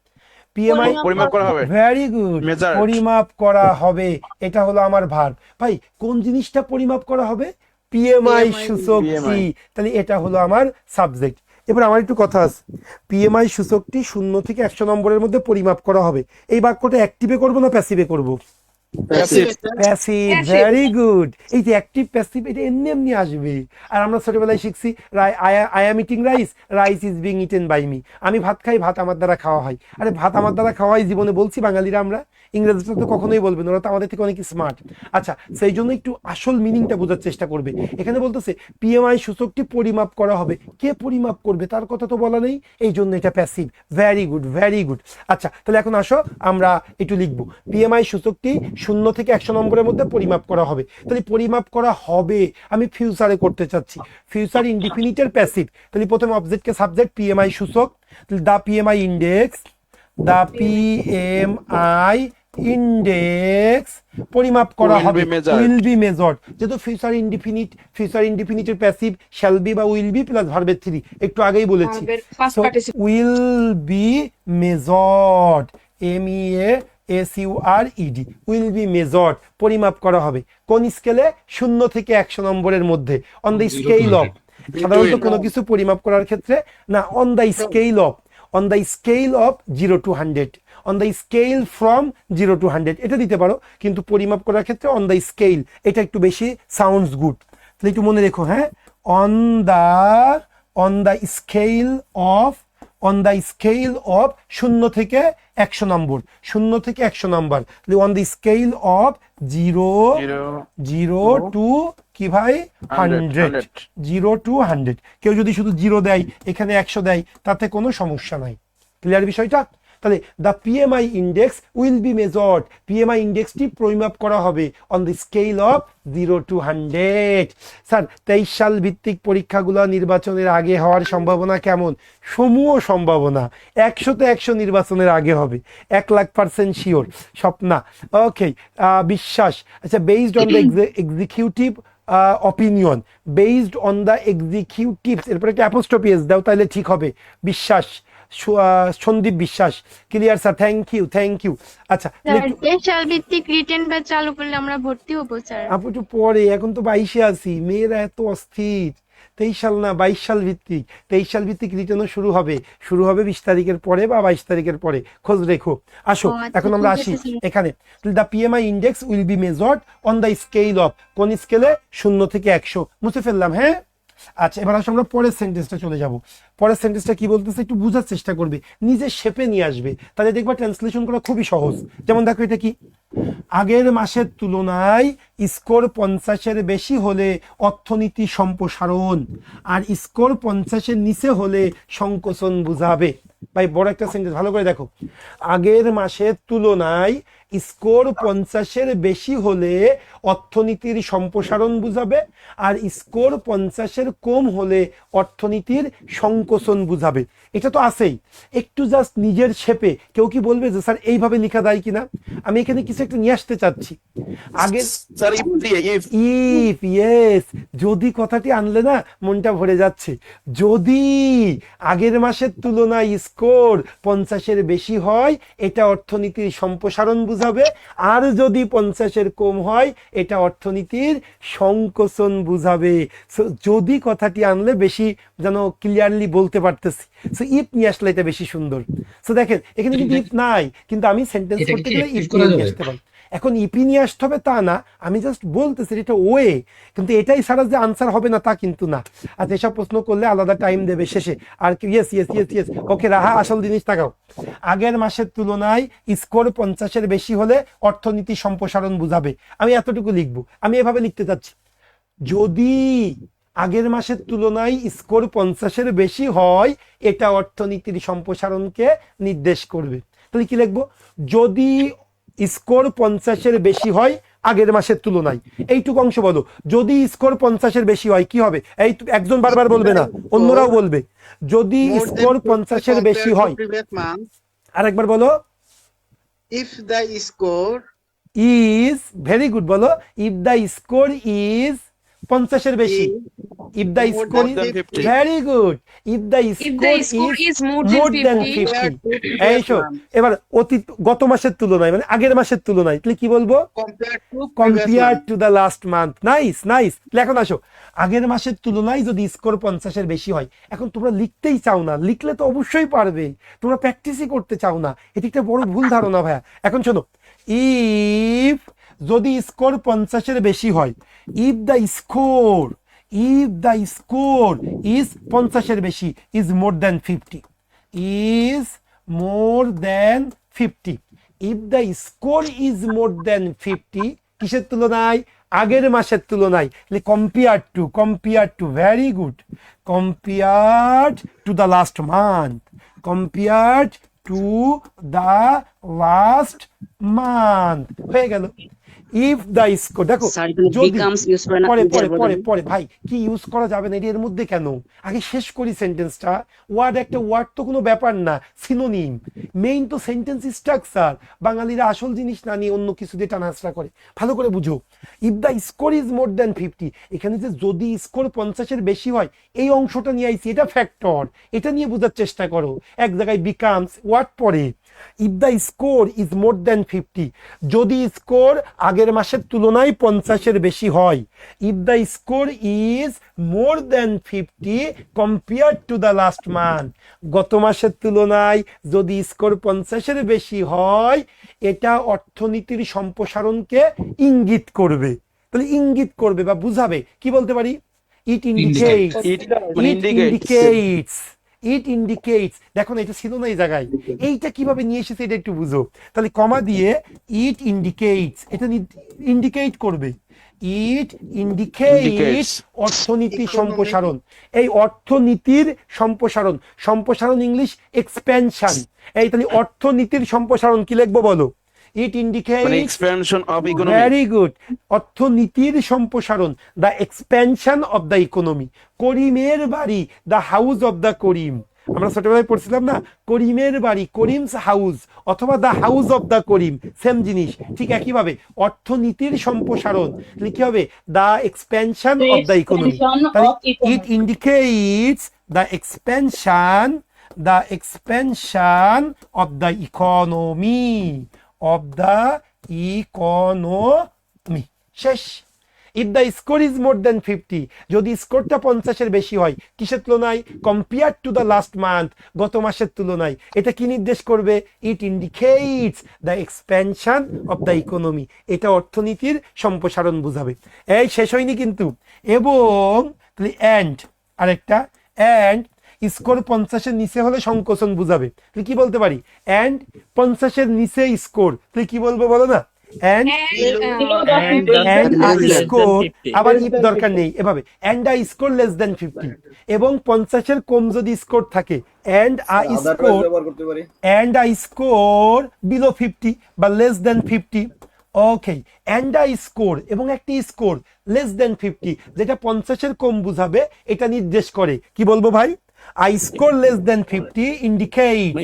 পিএমআই পরিমাপ করা হবে। Very good, Measured. পরিমাপ করা হবে, এটা হলো আমার ভার্ব। ভাই কোন জিনিসটা পরিমাপ করা হবে? পিএমআই সূচকটি, তাহলে এটা হলো আমার সাবজেক্ট। এবার আমার একটু কথা আছে, পিএমআই সূচকটি 0 থেকে 100 নম্বরের মধ্যে পরিমাপ করা হবে, এই বাক্যটা অ্যাক্টিভে করবো না প্যাসিভে করব? Passive, very good. এই যে অ্যাক্টিভ প্যাসিভ এটা এমনি আসবে। আর আমরা ছোটবেলায় শিখছি I am eating rice, rice is being eaten by me. আমি ভাত খাই, ভাত আমার দ্বারা খাওয়া হয়। আরে ভাত আমার দ্বারা খাওয়া হয় জীবনে বলছি বাঙালিরা আমরা, ইংরেজিটা তো কখনোই বলবে না, ওরা তো আমাদের থেকে অনেক স্মার্ট। আচ্ছা সেই জন্য একটু আসল মিনিংটা বোঝার চেষ্টা করবে। এখানে বলতেছে পিএমআই সূচকটি পরিমাপ করা হবে, কে পরিমাপ করবে তার কথা তো বলা নেই, এই জন্য এটা প্যাসিভ। Very good. আচ্ছা তাহলে এখন আসো আমরা একটু লিখবো, পিএমআই সূচকটি 0 থেকে 100 নম্বরের মধ্যে পরিমাপ করা হবে। তাহলে পরিমাপ করা হবে আমি ফিউচারে করতে চাচ্ছি, ফিউচার ইনডিফিনিটের প্যাসিভ। তাহলে প্রথমে অবজেক্টকে সাবজেক্ট, পিএমআই সূচক, দা পিএমআই ইন্ডেক্স, দা পিএমআই ইন্ডেক্স পরিমাপ করা হবে, উইল বি মেজার্ড। যেহেতু ফিউচার ইনডিফিনিটের প্যাসিভ শ্যাল বি বা উইল বি প্লাস ভার্বের 3, একটু আগেই বলেছি। Will be measured, MEASURED, will be measured, পরিমাপ করা হবে। কোন স্কেলে? 0 থেকে 100 নম্বরের মধ্যে। অন দ্য স্কেল অফ, সাধারণত কোনো কিছু পরিমাপ করার ক্ষেত্রে না, on the scale of 0 to 100, on the scale from 0 to 100 এটা দিতে পারো, কিন্তু পরিমাপ করার ক্ষেত্রে অন দ্য স্কেল এটা একটু বেশি সাউন্ডস গুড। তাহলে একটু মনে রেখো, হ্যাঁ, অন দ্য স্কেল অফ 0 থেকে 100 নম্বর, 0 থেকে 100 নম্বর। তাহলে on the scale of 0 to কি ভাই 100, 0 to 100। কেউ যদি শুধু 0 দেয়, এখানে 100 দেয়, তাতে কোনো সমস্যা নাই। ক্লিয়ার বিষয়টা? তাহলে the PMI index will be measured, PMI ইন্ডেক্সটি পরিমাপ করা হবে on the scale of 0 to 100। Sir 23 সাল ভিত্তিক পরীক্ষাগুলো নির্বাচনের আগে হওয়ার সম্ভাবনা কেমন? সমূহ সম্ভাবনা, 100-তে 100 নির্বাচনের আগে হবে, 1,00,000% শিওর। স্বপ্না, ওকে, বিশ্বাস। আচ্ছা, based on the executive opinion, based on the executives, এরপরে একটা অ্যাপোস্ট্রফি এস দাও তাহলে ঠিক হবে। বিশ্বাস, সন্দীপ বিশ্বাস, ক্লিয়ার স্যার, থ্যাংক ইউ। আচ্ছা ভিত্তিক রিটেন ব্যাচ চালু করলে আমরা ভর্তি হবো স্যার? আপু একটু পরে, এখন তো 22-এ আছি, মেয়েরা এত অস্থির। 23 সাল না, 22 সাল ভিত্তিক, 23 সাল ভিত্তিক রিটার্নও শুরু হবে 20 তারিখের পরে বা 22 তারিখের পরে, খোঁজ রেখো। আসো এখন আমরা আসি এখানে, the PMI index will be measured on the scale of, কোন স্কেলে? 0 থেকে 100 মুছে ফেললাম, হ্যাঁ। আচ্ছা এবার আসলে আমরা পরের সেন্টেন্সটা চলে যাব। পরের সেন্টেন্সটা কি বলতেছে একটু বোঝার চেষ্টা করবে, নিজের শেপে নিয়ে আসবে, তাহলে দেখবা ট্রান্সলেশন করা খুবই সহজ। যেমন দেখো এটা কি, আগের মাসের তুলনায় স্কোর 50-এর বেশি হলে অর্থনীতি সম্প্রসারণ, আর স্কোর 50-এর নিচে হলে সংকোচন বুঝাবে। ভাই বড় একটা সেন্টেন্স, ভালো করে দেখো। আগের মাসের তুলনায় স্কোর 50-এর বেশি হলে অর্থনীতির সম্প্রসারণ বুঝাবে, আর স্কোর 50-এর কম হলে অর্থনীতির সংকোচন বুঝাবে। এটা তো আছেই, একটু জাস্ট নিজের শেপে কেউ কি বলবে যে স্যার এইভাবে লেখা যায় কিনা? আমি এখানে কিছু একটা নিয়ে আসতে চাচ্ছি। আগে ইফ ইয়েস, যদি কথাটি আনলে না মনটা ভরে যাচ্ছে। যদি আগের মাসের তুলনায় স্কোর 50-এর বেশি হয় এটা অর্থনীতির সম্প্রসারণ বুঝাবে, আর যদি 50-এর কম হয় এটা অর্থনীতির সংকোচন বুঝাবে। সো যদি কথাটি আনলে বেশি যেন ক্লিয়ারলি বলতে পারতেছি। সো ইফ নিয়ে আসলে এটা বেশি সুন্দর। সো দেখেন এখানে কিন্তু ইফ নাই, কিন্তু আমি সেন্টেন্স করতে গেলে ইফ নিয়ে আসতে পারি। এখন ইপি নিয়ে আসতে হবে তা না, আমি জাস্ট বলতেছি এটা ওয়ে, কিন্তু এটাই ছাড়া যে আনসার হবে না তা কিন্তু না। আর এসব প্রশ্ন করলে আলাদা টাইম দেবে শেষে। আর yes yes yes yes okay Raha, আসল জিনিস তাকাও। আগের মাসের তুলনায় স্কোর 50-এর বেশি হলে অর্থনীতি সম্প্রসারণ বুঝাবে। আমি এতটুকু লিখবো, আমি এভাবে লিখতে চাচ্ছি, যদি আগের মাসের তুলনায় স্কোর 50-এর বেশি হয় এটা অর্থনীতির সম্প্রসারণকে নির্দেশ করবে। তাহলে কি লিখবো? যদি স্কোর 50-এর বেশি হয় আগের মাসের তুলনায়, এইটুকু অংশ বলো। যদি স্কোর 50-এর বেশি হয় কি হবে? এই একজন বারবার বলবে না, অন্যরাও বলবে। যদি স্কোর 50-এর বেশি হয়, আরেকবার বলো। If the score is, very good, বলো। ইফ দ্য স্কোর ইজ 50-এর বেশি, if the score is, very good, if the score is more than 50। এই শো, এবার অতীত গত মাসের তুলনায় মানে আগের মাসের তুলনায়, তাহলে কি বলবো? Compare to the last month. Nice nice. এখন আসো, আগের মাসের তুলনায় যদি স্কোর 50-এর বেশি হয়, এখন তোমরা লিখতেই চাও না, লিখলে তো অবশ্যই পারবে, তোমরা প্র্যাকটিসই করতে চাও না, এটি একটা বড় ভুল ধারণা ভাইয়া। এখন শোনো, ইফ যদি স্কোর 50-এর বেশি হয়, ইফ দ্য স্কোর ইজ 50-এর বেশি, is more than 50, is more than 50। If the score is more than 50 কিসের তুলনায়? আগের মাসের তুলনায়। Compare to, very good, compare to the last month, compare to the last month, হয়ে গেল। ইফ দ্য স্কোর, দেখো যদি পরে ভাই কি ইউজ করা যাবে না এর মধ্যে কেন? আগে শেষ করি সেন্টেন্সটা। ওয়ার্ড একটা ওয়ার্ড তো কোনো ব্যাপার না, সিনোনিম। মেইন তো সেন্টেন্স স্ট্রাকচার। বাঙালিরা আসল জিনিস না নিয়ে অন্য কিছু দিয়ে টানাহাসড়া করে। ভালো করে বুঝো, if the score is more than 50, এখানে যে যদি স্কোর 50-এর বেশি হয় এই অংশটা নিয়ে আইছি, এটা ফ্যাক্টর, এটা নিয়ে বোঝার চেষ্টা করো। এক জায়গায় বিকামস ওয়ার্ড পরে। If the score is more than 50, যদি স্কোর আগের মাসের তুলনায় 50-এর বেশি হয়, if the score is more than 50 compare to the last month, গত মাসের তুলনায় যদি স্কোর 50-এর বেশি হয় এটা অর্থনীতির সম্প্রসারণকে ইঙ্গিত করবে। তাহলে ইঙ্গিত করবে বা বুঝাবে, কি বলতে পারি? ইট ইন্ডিকেটস। দেখো না, এটা ছিল না এই জায়গায়, এইটা কিভাবে নিয়ে এসেছে এটা একটু বুঝো। তাহলে কমা দিয়ে ইট ইন্ডিকেটস, এটা ইন্ডিকেট করবে। ইট ইন্ডিকেটস অর্থনীতির সম্প্রসারণ। এই অর্থনীতির সম্প্রসারণ ইংলিশ এক্সপেনশন। এই তাহলে অর্থনীতির সম্প্রসারণ কি লিখবো বলো? ইট indicates expansion of economy. Very good, অর্থনীতির সম্প্রসারণ, the expansion of the economy. করিমের বাড়ি, দ্য হাউস অফ দ্য করিম। আমরা ছোটবেলায় পড়ছিলাম না, করিমের বাড়ি, করিমস হাউস, অথবা the house of the Karim, same জিনিস। ঠিক একইভাবে অর্থনীতির সম্প্রসারণ কি হবে? The expansion of the economy. It indicates the expansion of the economy, of the economy। শেষ। If the score is more than 50, যদি স্কোরটা 50-এর বেশি হয় কিসের তুলনায়? Compare to the last month, গত মাসের তুলনায়। এটা কি নির্দেশ করবে? ইট indicates the expansion of the economy, এটা অর্থনীতির সম্প্রসারণ বুঝাবে। এই শেষ হয়নি কিন্তু। এবং অ্যান্ড আরেকটা, অ্যান্ড স্কোর 50-এর নিচে হলে সংকোচন বুঝাবে। তুই কি বলতে পারি? অ্যান্ড 50-এর নিচে স্কোর, তুই কি বলবো বলো না? and a score, আবার if দরকার নেই, এভাবে and a score less than 50, এবং 50-এর কম যদি স্কোর থাকে and a আদারওয়াইজ score ব্যবহার করতে পারি। and I score below 50 বা less than 50, okay, and I score এবং একটি স্কোর less than 50 যেটা 50-এর কম বুঝাবে, এটা নির্দেশ করে কি বলবো ভাই? I score less than 50 indicates,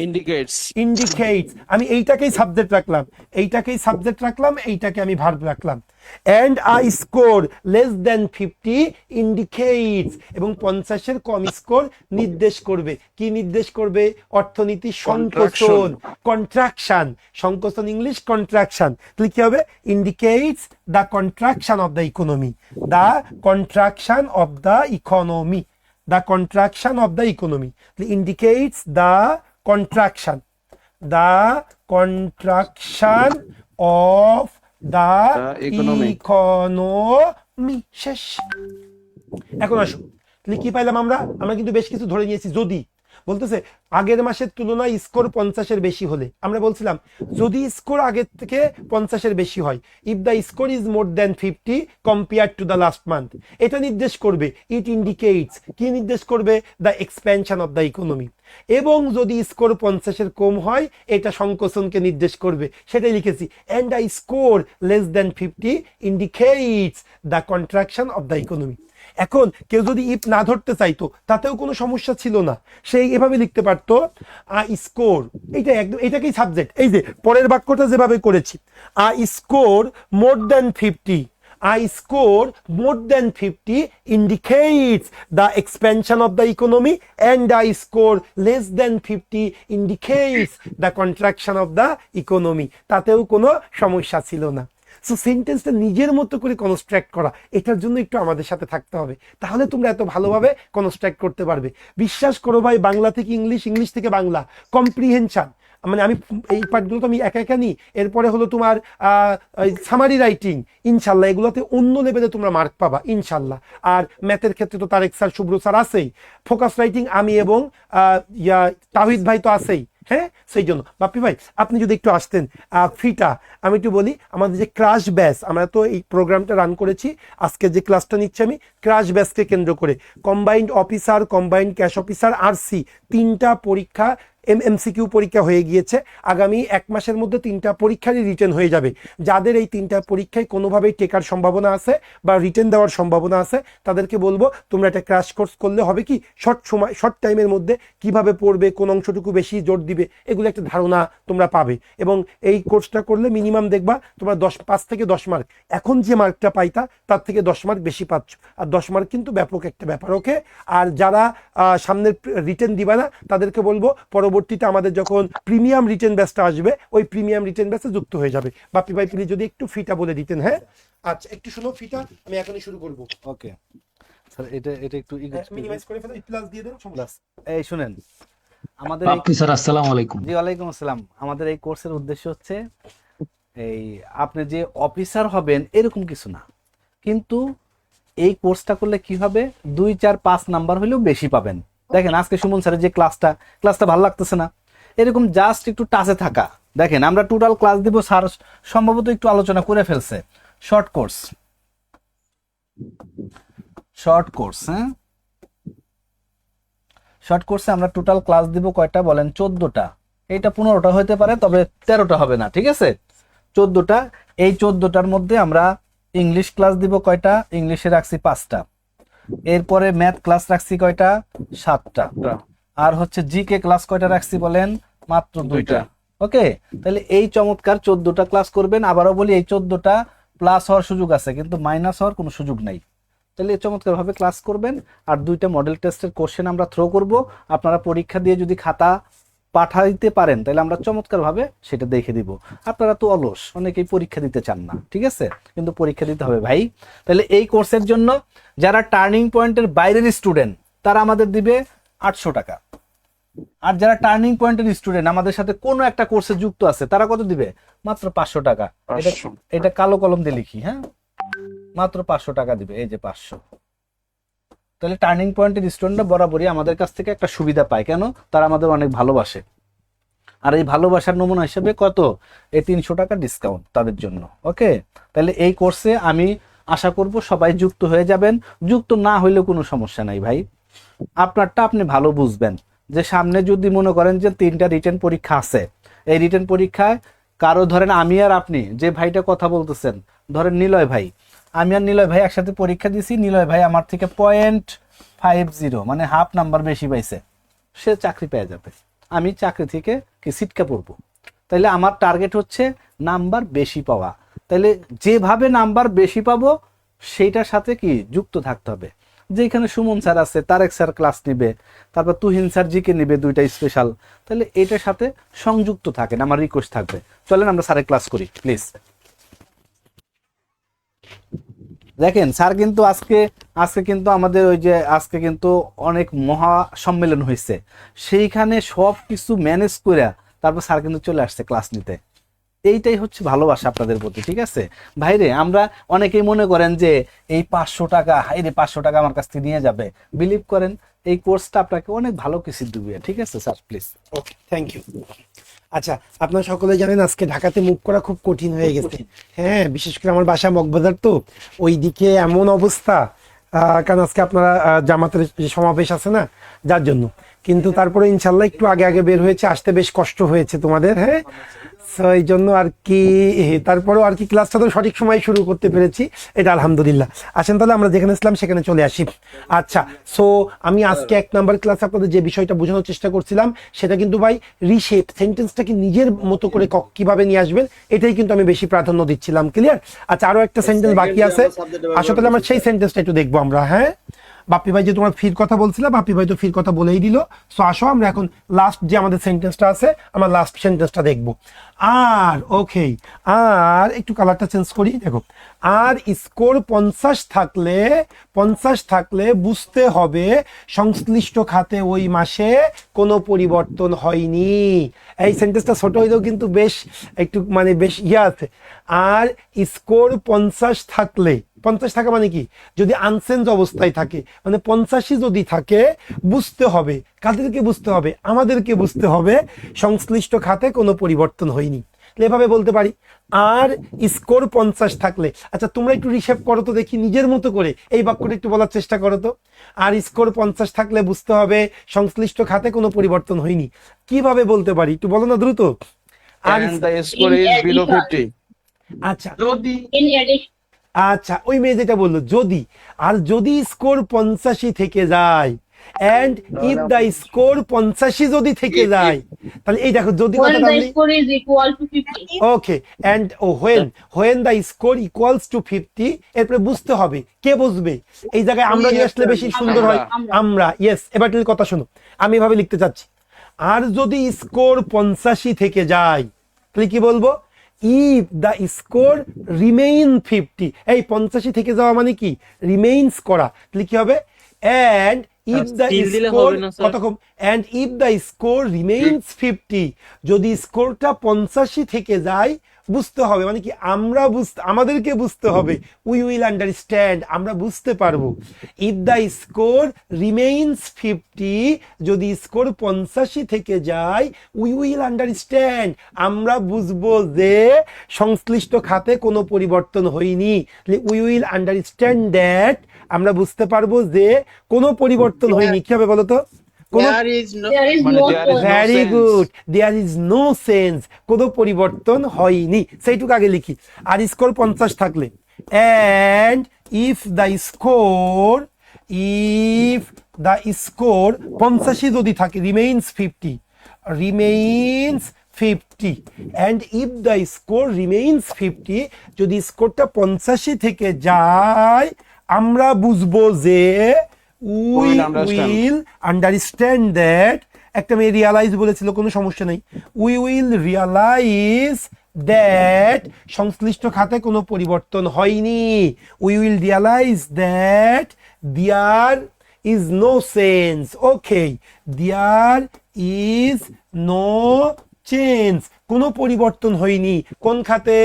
আমি এইটাকেই সাবজেক্ট রাখলাম, এইটাকে আমি ভার্ব রাখলাম, and I score less than 50 indicates, এবং 50-এর কম স্কোর নির্দেশ করবে, কি নির্দেশ করবে? অর্থনীতি সংকোচন, কন্ট্রাকশন, সংকোচন ইংলিশ কন্ট্রাকশন, তাহলে কি হবে? indicates the contraction of the economy, the contraction of the economy, the contraction of the economy, indicates the contraction of the economy, শেষ। এখন আসো, তাহলে কি পাইলাম আমরা কিন্তু বেশ কিছু ধরে নিয়েছি। যদি বলতেছে আগের মাসের তুলনায় স্কোর 50-এর বেশি হলে, আমরা বলছিলাম যদি স্কোর আগের থেকে 50-এর বেশি হয়, if the score is more than 50 compare to the last month, এটা নির্দেশ করবে, ইট ইন্ডিকেটস, কি নির্দেশ করবে? The expansion of the economy. এবং যদি স্কোর 50-এর কম হয়, এটা সংকোচনকে নির্দেশ করবে, সেটাই লিখেছি, and the score less than 50 indicates the contraction of the economy. এখন কেউ যদি ইফ না ধরতে চাইতো, তাতেও কোনো সমস্যা ছিল না, সেই এভাবে লিখতে পারতো, স্কোর, এইটা একদম, এটাকেই সাবজেক্ট, এই যে পরের বাক্যটা যেভাবে করেছি, score more than 50, I score more than 50 indicates the expansion of the economy, and I score less than 50 indicates the contraction of the economy, তাতেও কোনো সমস্যা ছিল না। সো সেন্টেন্সটা নিজের মতো করে কনস্ট্রাক্ট করা, এটার জন্য একটু আমাদের সাথে থাকতে হবে, তাহলে তোমরা এত ভালোভাবে কনস্ট্রাক্ট করতে পারবে। বিশ্বাস করো ভাই, বাংলা থেকে ইংলিশ, ইংলিশ থেকে বাংলা, কম্প্রিহেনশন, মানে আমি এই পার্টগুলো তো আমি একা একা নিই, এরপরে হলো তোমার সামারি রাইটিং, ইনশাল্লাহ এগুলোতে অন্য লেভেলে তোমরা মার্ক পাবা ইনশাল্লাহ। আর ম্যাথের ক্ষেত্রে তো তারেক স্যার, শুভ্র স্যার আছেই, ফোকাস রাইটিং আমি এবং তাহিদ ভাই তো আছেই, হ্যাঁ। সেই জন্য বাপ্পি ভাই আপনি যদি একটু আসতেন, ফিটা আমি একটু বলি, আমাদের যে ক্রাশ ব্যাচ, আমরা তো এই প্রোগ্রামটা রান করেছি, আজকে যে ক্লাসটা নিচ্ছি আমি ক্রাশ ব্যাচকে কেন্দ্র করে, combined officer, combined cash officer, RC, 3টা পরীক্ষা, এমসিকিউ পরীক্ষা হয়ে গিয়েছে। আগামী 1 মাসের মধ্যে 3টা পরীক্ষারই রিটেন হয়ে যাবে। যাদের এই 3টা পরীক্ষায় কোনোভাবেই টেকার সম্ভাবনা আছে বা রিটেন দেওয়ার সম্ভাবনা আছে, তাদেরকে বলবো তোমরা একটা ক্র্যাশ কোর্স করলে হবে কি, শর্ট টাইমের মধ্যে কিভাবে পড়বে, কোন অংশটুকু বেশি জোর দিবে, এগুলো একটা ধারণা তোমরা পাবে। এবং এই কোর্সটা করলে মিনিমাম দেখবা তোমরা 5 থেকে 10 মার্ক, এখন যে মার্কটা পাইতা তার থেকে 10 মার্ক বেশি পাচ্ছ, আর 10 মার্ক কিন্তু ব্যাপক একটা ব্যাপার, ওকে। আর যারা সামনের রিটেন দিবা না, তাদেরকে বলবো পরবর্তীতে আমাদের যখন প্রিমিয়াম রিটেন ব্যাচটা আসবে, ওই প্রিমিয়াম রিটেন ব্যাচে যুক্ত হয়ে যাবে। বাপ্পি ভাই প্লিজ যদি একটু ফিটা বলে দিতেন। হ্যাঁ আচ্ছা, একটু শুনো ফিটা, আমি এখনই শুরু করব। ওকে স্যার, এটা একটু মিনিমাইজ করে ফেলো, প্লাস দিয়ে দেন, প্লাস। এই শুনেন, আমাদের স্যার আসসালামু আলাইকুম। জি ওয়ালাইকুম আসসালাম। আমাদের এই কোর্সের উদ্দেশ্য হচ্ছে এই আপনি যে অফিসার হবেন এরকম কিছু না, কিন্তু এই কোর্সটা করলে কি হবে, 2, 4, 5 নাম্বার হলেও বেশি পাবেন। দেখেন আজকে সুমন স্যারের যে ক্লাসটা ভালো লাগতেছে না, এরকম জাস্ট একটু টাচে থাকা। দেখেন আমরা টোটাল ক্লাস দিব, স্যার সম্ভবত একটু আলোচনা করে ফেলছে। শর্ট কোর্স, হ্যাঁ, শর্ট কোর্সে আমরা টোটাল ক্লাস দিব কয়টা বলেন? 14টা। এইটা 15টা হতে পারে, তবে 13টা হবে না, ঠিক আছে? 14টা। এই 14টার মধ্যে আমরা ইংলিশ ক্লাস দিব কয়টা? ইংলিশে রাখছি 5টা। এরপরে ম্যাথ ক্লাস রাখছি কয়টা? 7টা। আর হচ্ছে জিকে ক্লাস কয়টা রাখছি বলেন? মাত্র 2টা। ওকে, তাহলে এই চমৎকার 14টা ক্লাস করবেন। আবারও বলি, এই 14টা প্লাস হওয়ার সুযোগ আছে, কিন্তু মাইনাস হওয়ার কোনো সুযোগ নাই। তাহলে চমৎকার ভাবে ক্লাস করবেন। আর 2টা মডেল টেস্টের কোশ্চেন আমরা থ্রো করব, আপনারা পরীক্ষা দিয়ে যদি খাতা পাঠাইতে পারেন তাহলে আমরা চমৎকার ভাবে সেটা দেখে দিব। আপনারা তো অলস, অনেকেই পরীক্ষা দিতে চান না, ঠিক আছে, কিন্তু পরীক্ষা দিতে হবে ভাই। তাহলে এই কোর্সের জন্য যারা টার্নিং পয়েন্টের বাইরের স্টুডেন্ট তারা আমাদের দিবে 800 টাকা। আর যারা টার্নিং পয়েন্টের স্টুডেন্ট আমাদের সাথে কোনো একটা কোর্সে যুক্ত আছে, তারা কত দিবে? মাত্র 500 টাকা। এটা কালো কলম দিয়ে লিখি, হ্যাঁ, মাত্র 500 টাকা দিবে, এই যে 500। তাহলে টার্নিং পয়েন্টের স্টুডেন্টরা বরাবরই আমাদের কাছ থেকে একটা সুবিধা পায়। কেন? তারা আমাদের অনেক ভালোবাসে। আর এই ভালোবাসার নমুনা হিসেবে কত, এই 300 টাকা ডিসকাউন্ট তাদের জন্য। ওকে, তাহলে এই কোর্সে আমি আশা করব সবাই যুক্ত হয়ে যাবেন। যুক্ত না হইলেও কোনো সমস্যা নাই ভাই, আপনারটা আপনি ভালো বুঝবেন যে সামনে যদি মনে করেন যে 3টা রিটেন পরীক্ষা আছে, এই রিটেন পরীক্ষায় কারো ধরেন আমি আর আপনি যে ভাইটা কথা বলতেছেন, ধরেন নিলয় ভাই, আমি আর নিলয় ভাই একসাথে পরীক্ষা দিছি, নিলয় ভাই আমার থেকে 0.50 মানে হাফ নাম্বার বেশি পাইছে, সে চাকরি পেয়ে যাবে, আমি চাকরি থেকে কি ছিটকা পড়বো। তাইলে আমার টার্গেট হচ্ছে নাম্বার বেশি পাওয়া। তাইলে যেভাবে নাম্বার বেশি পাবো সেইটার সাথে কি যুক্ত থাকতে হবে। যেখানে সুমন স্যার আছে, তারেক স্যার ক্লাস নিবে, তারপর তুহিন স্যার জিকে নিবে 2টা স্পেশাল, তাহলে এটার সাথে সংযুক্ত থাকেন, আমার রিকোয়েস্ট থাকবে। চলেন আমরা স্যারের ক্লাস করি প্লিজ। দেখেন স্যার কিন্তু আজকে কিন্তু আমাদের ওই যে আজকে কিন্তু অনেক মহা সম্মেলন হয়েছে, সেইখানে সব কিছু ম্যানেজ করে তারপর স্যার কিন্তু চলে আসছে ক্লাস নিতে। এইটাই হচ্ছে ভালোবাসা আপনাদের প্রতি, ঠিক আছে ভাইরে। আমরা অনেকেই মনে করেন যে এই 500 টাকা, হাইরে 500 টাকা আমার কাছ থেকে নিয়ে যাবে, বিলিভ করেন এই কোর্সটা আপনাকে অনেক ভালো কিছু দিবে, ঠিক আছে sir please. Okay, thank you. আচ্ছা, আপনারা সকলে জানেন আজকে ঢাকাতে মুভ করা খুব কঠিন হয়ে গেছে। হ্যাঁ, বিশেষ করে আমার বাসা মগবাজার, তো ওইদিকে এমন অবস্থা, কারণ আজকে আপনারা জামাতের যে সমাবেশ আছে না, যার জন্য। কিন্তু তারপরে ইনশাল্লাহ একটু আগে আগে বের হয়েছে, আসতে বেশ কষ্ট হয়েছে তোমাদের। হ্যাঁ, সো এই জন্য আর কি, তারপরেও আর কি ক্লাসটা তো সঠিক সময় শুরু করতে পেরেছি, এটা আলহামদুলিল্লাহ। আসেন তাহলে আমরা যেখানে ছিলাম সেখানে চলে আসি। আচ্ছা, সো আমি আজকে 1 নাম্বার ক্লাসে আপনাদের যে বিষয়টা বোঝানোর চেষ্টা করছিলাম সেটা কিন্তু ভাই রিশেপ, সেন্টেন্সটাকে নিজের মতো করে কিভাবে নিয়ে আসবেন, এটাই কিন্তু আমি বেশি প্রাধান্য দিচ্ছিলাম। ক্লিয়ার? আচ্ছা, আরো একটা সেন্টেন্স বাকি আছে, আসলে আমরা সেই সেন্টেন্সটা একটু দেখবো আমরা। হ্যাঁ, বাপ্পি ভাই যে তোমার ফির কথা বলছিল, বাপ্পি ভাই তো ফির কথা বলেই দিল। সো আসো আমরা এখন লাস্ট যে আমাদের সেন্টেন্সটা আছে, আমরা লাস্ট সেন্টেন্সটা দেখবো। আর ওকে, আর একটু কালারটা চেঞ্জ করি, দেখো, আর স্কোর 50 থাকলে বুঝতে হবে সংশ্লিষ্ট খাতে ওই মাসে কোনো পরিবর্তন হয়নি। এই সেন্টেন্সটা ছোট হইলেও কিন্তু বেশ একটু মানে বেশ আছে। আর স্কোর 50 থাকলে, 50 থাকা মানে কি, যদি আনচেঞ্জ অবস্থায় থাকে, মানে 85 যদি থাকে, বুঝতে হবে, কাদেরকে বুঝতে হবে, আমাদেরকে বুঝতে হবে সংশ্লিষ্ট খাতে কোনো পরিবর্তন হয়নি। এভাবে বলতে পারি, আর স্কোর 50 থাকলে। আচ্ছা, তোমরা একটু রিশেপ করো তো দেখি, নিজের মতো করে এই বাক্যটা একটু বলার চেষ্টা করো তো। আর স্কোর 50 থাকলে বুঝতে হবে সংশ্লিষ্ট খাতে কোনো পরিবর্তন হয়নি। কিভাবে বলতে পারি একটু বলো না দ্রুত। আর আচ্ছা, আচ্ছা, ওই মেয়ে যেটা বললো যদি, আর যদি স্কোর 85 থেকে যায়, and if the score 85 যদি থেকে যায়, তাহলে এই দেখো যদি কথাটা ওকে, and when the score equals to 50, এরপরে বুঝতে হবে, কে বুঝবে, এই জায়গায় আমরা নিয়ে আসলে বেশি সুন্দর হয়, আমরা। ইয়েস, এবার কথা শোনো, আমি এভাবে লিখতে চাচ্ছি, আর যদি স্কোর 85 থেকে যায়, তাহলে কি বলবো, if the score remain 50, এই 85 থেকে যাওয়া মানে কি, রিমেইনস করা, তাহলে কি হবে, and if the score কতক্ষণ, and if the score remains 50, যদি স্কোরটা 85 থেকে যায়, বুঝতে হবে মানে কি, আমরা আমাদেরকে বুঝতে হবে, উই উইল আন্ডারস্ট্যান্ড, আমরা বুঝতে পারবো। ইফ দ্য স্কোর রিমেইনস 50, যদি স্কোর 85 থেকে যায়, উই উইল আন্ডারস্ট্যান্ড, আমরা বুঝবো যে সংশ্লিষ্ট খাতে কোনো পরিবর্তন হয়নি। উই উইল আন্ডারস্ট্যান্ড দ্যাট, আমরা বুঝতে পারবো যে কোনো পরিবর্তন হয়নি। কি হবে বলো তো? Very good, there is no sense, কোনো পরিবর্তন হয়নি, সেইটুকু আগে লিখি। আর স্কোর 50 থাকলে, and if the score 85 যদি থাকে, remains 50, and if the score remains 50, যদি স্কোরটা 85 থেকে যায়, আমরা বুঝবো যে we will understand that, একটা মেয়ে রিয়ালাইজ বলেছিল, কোনো সমস্যা নেই, we will realize that সংশ্লিষ্ট খাতে কোনো পরিবর্তন হয়নি, we will realize that there is no change, okay, there is no change, কোনো পরিবর্তন হয়নি, কোন খাতে,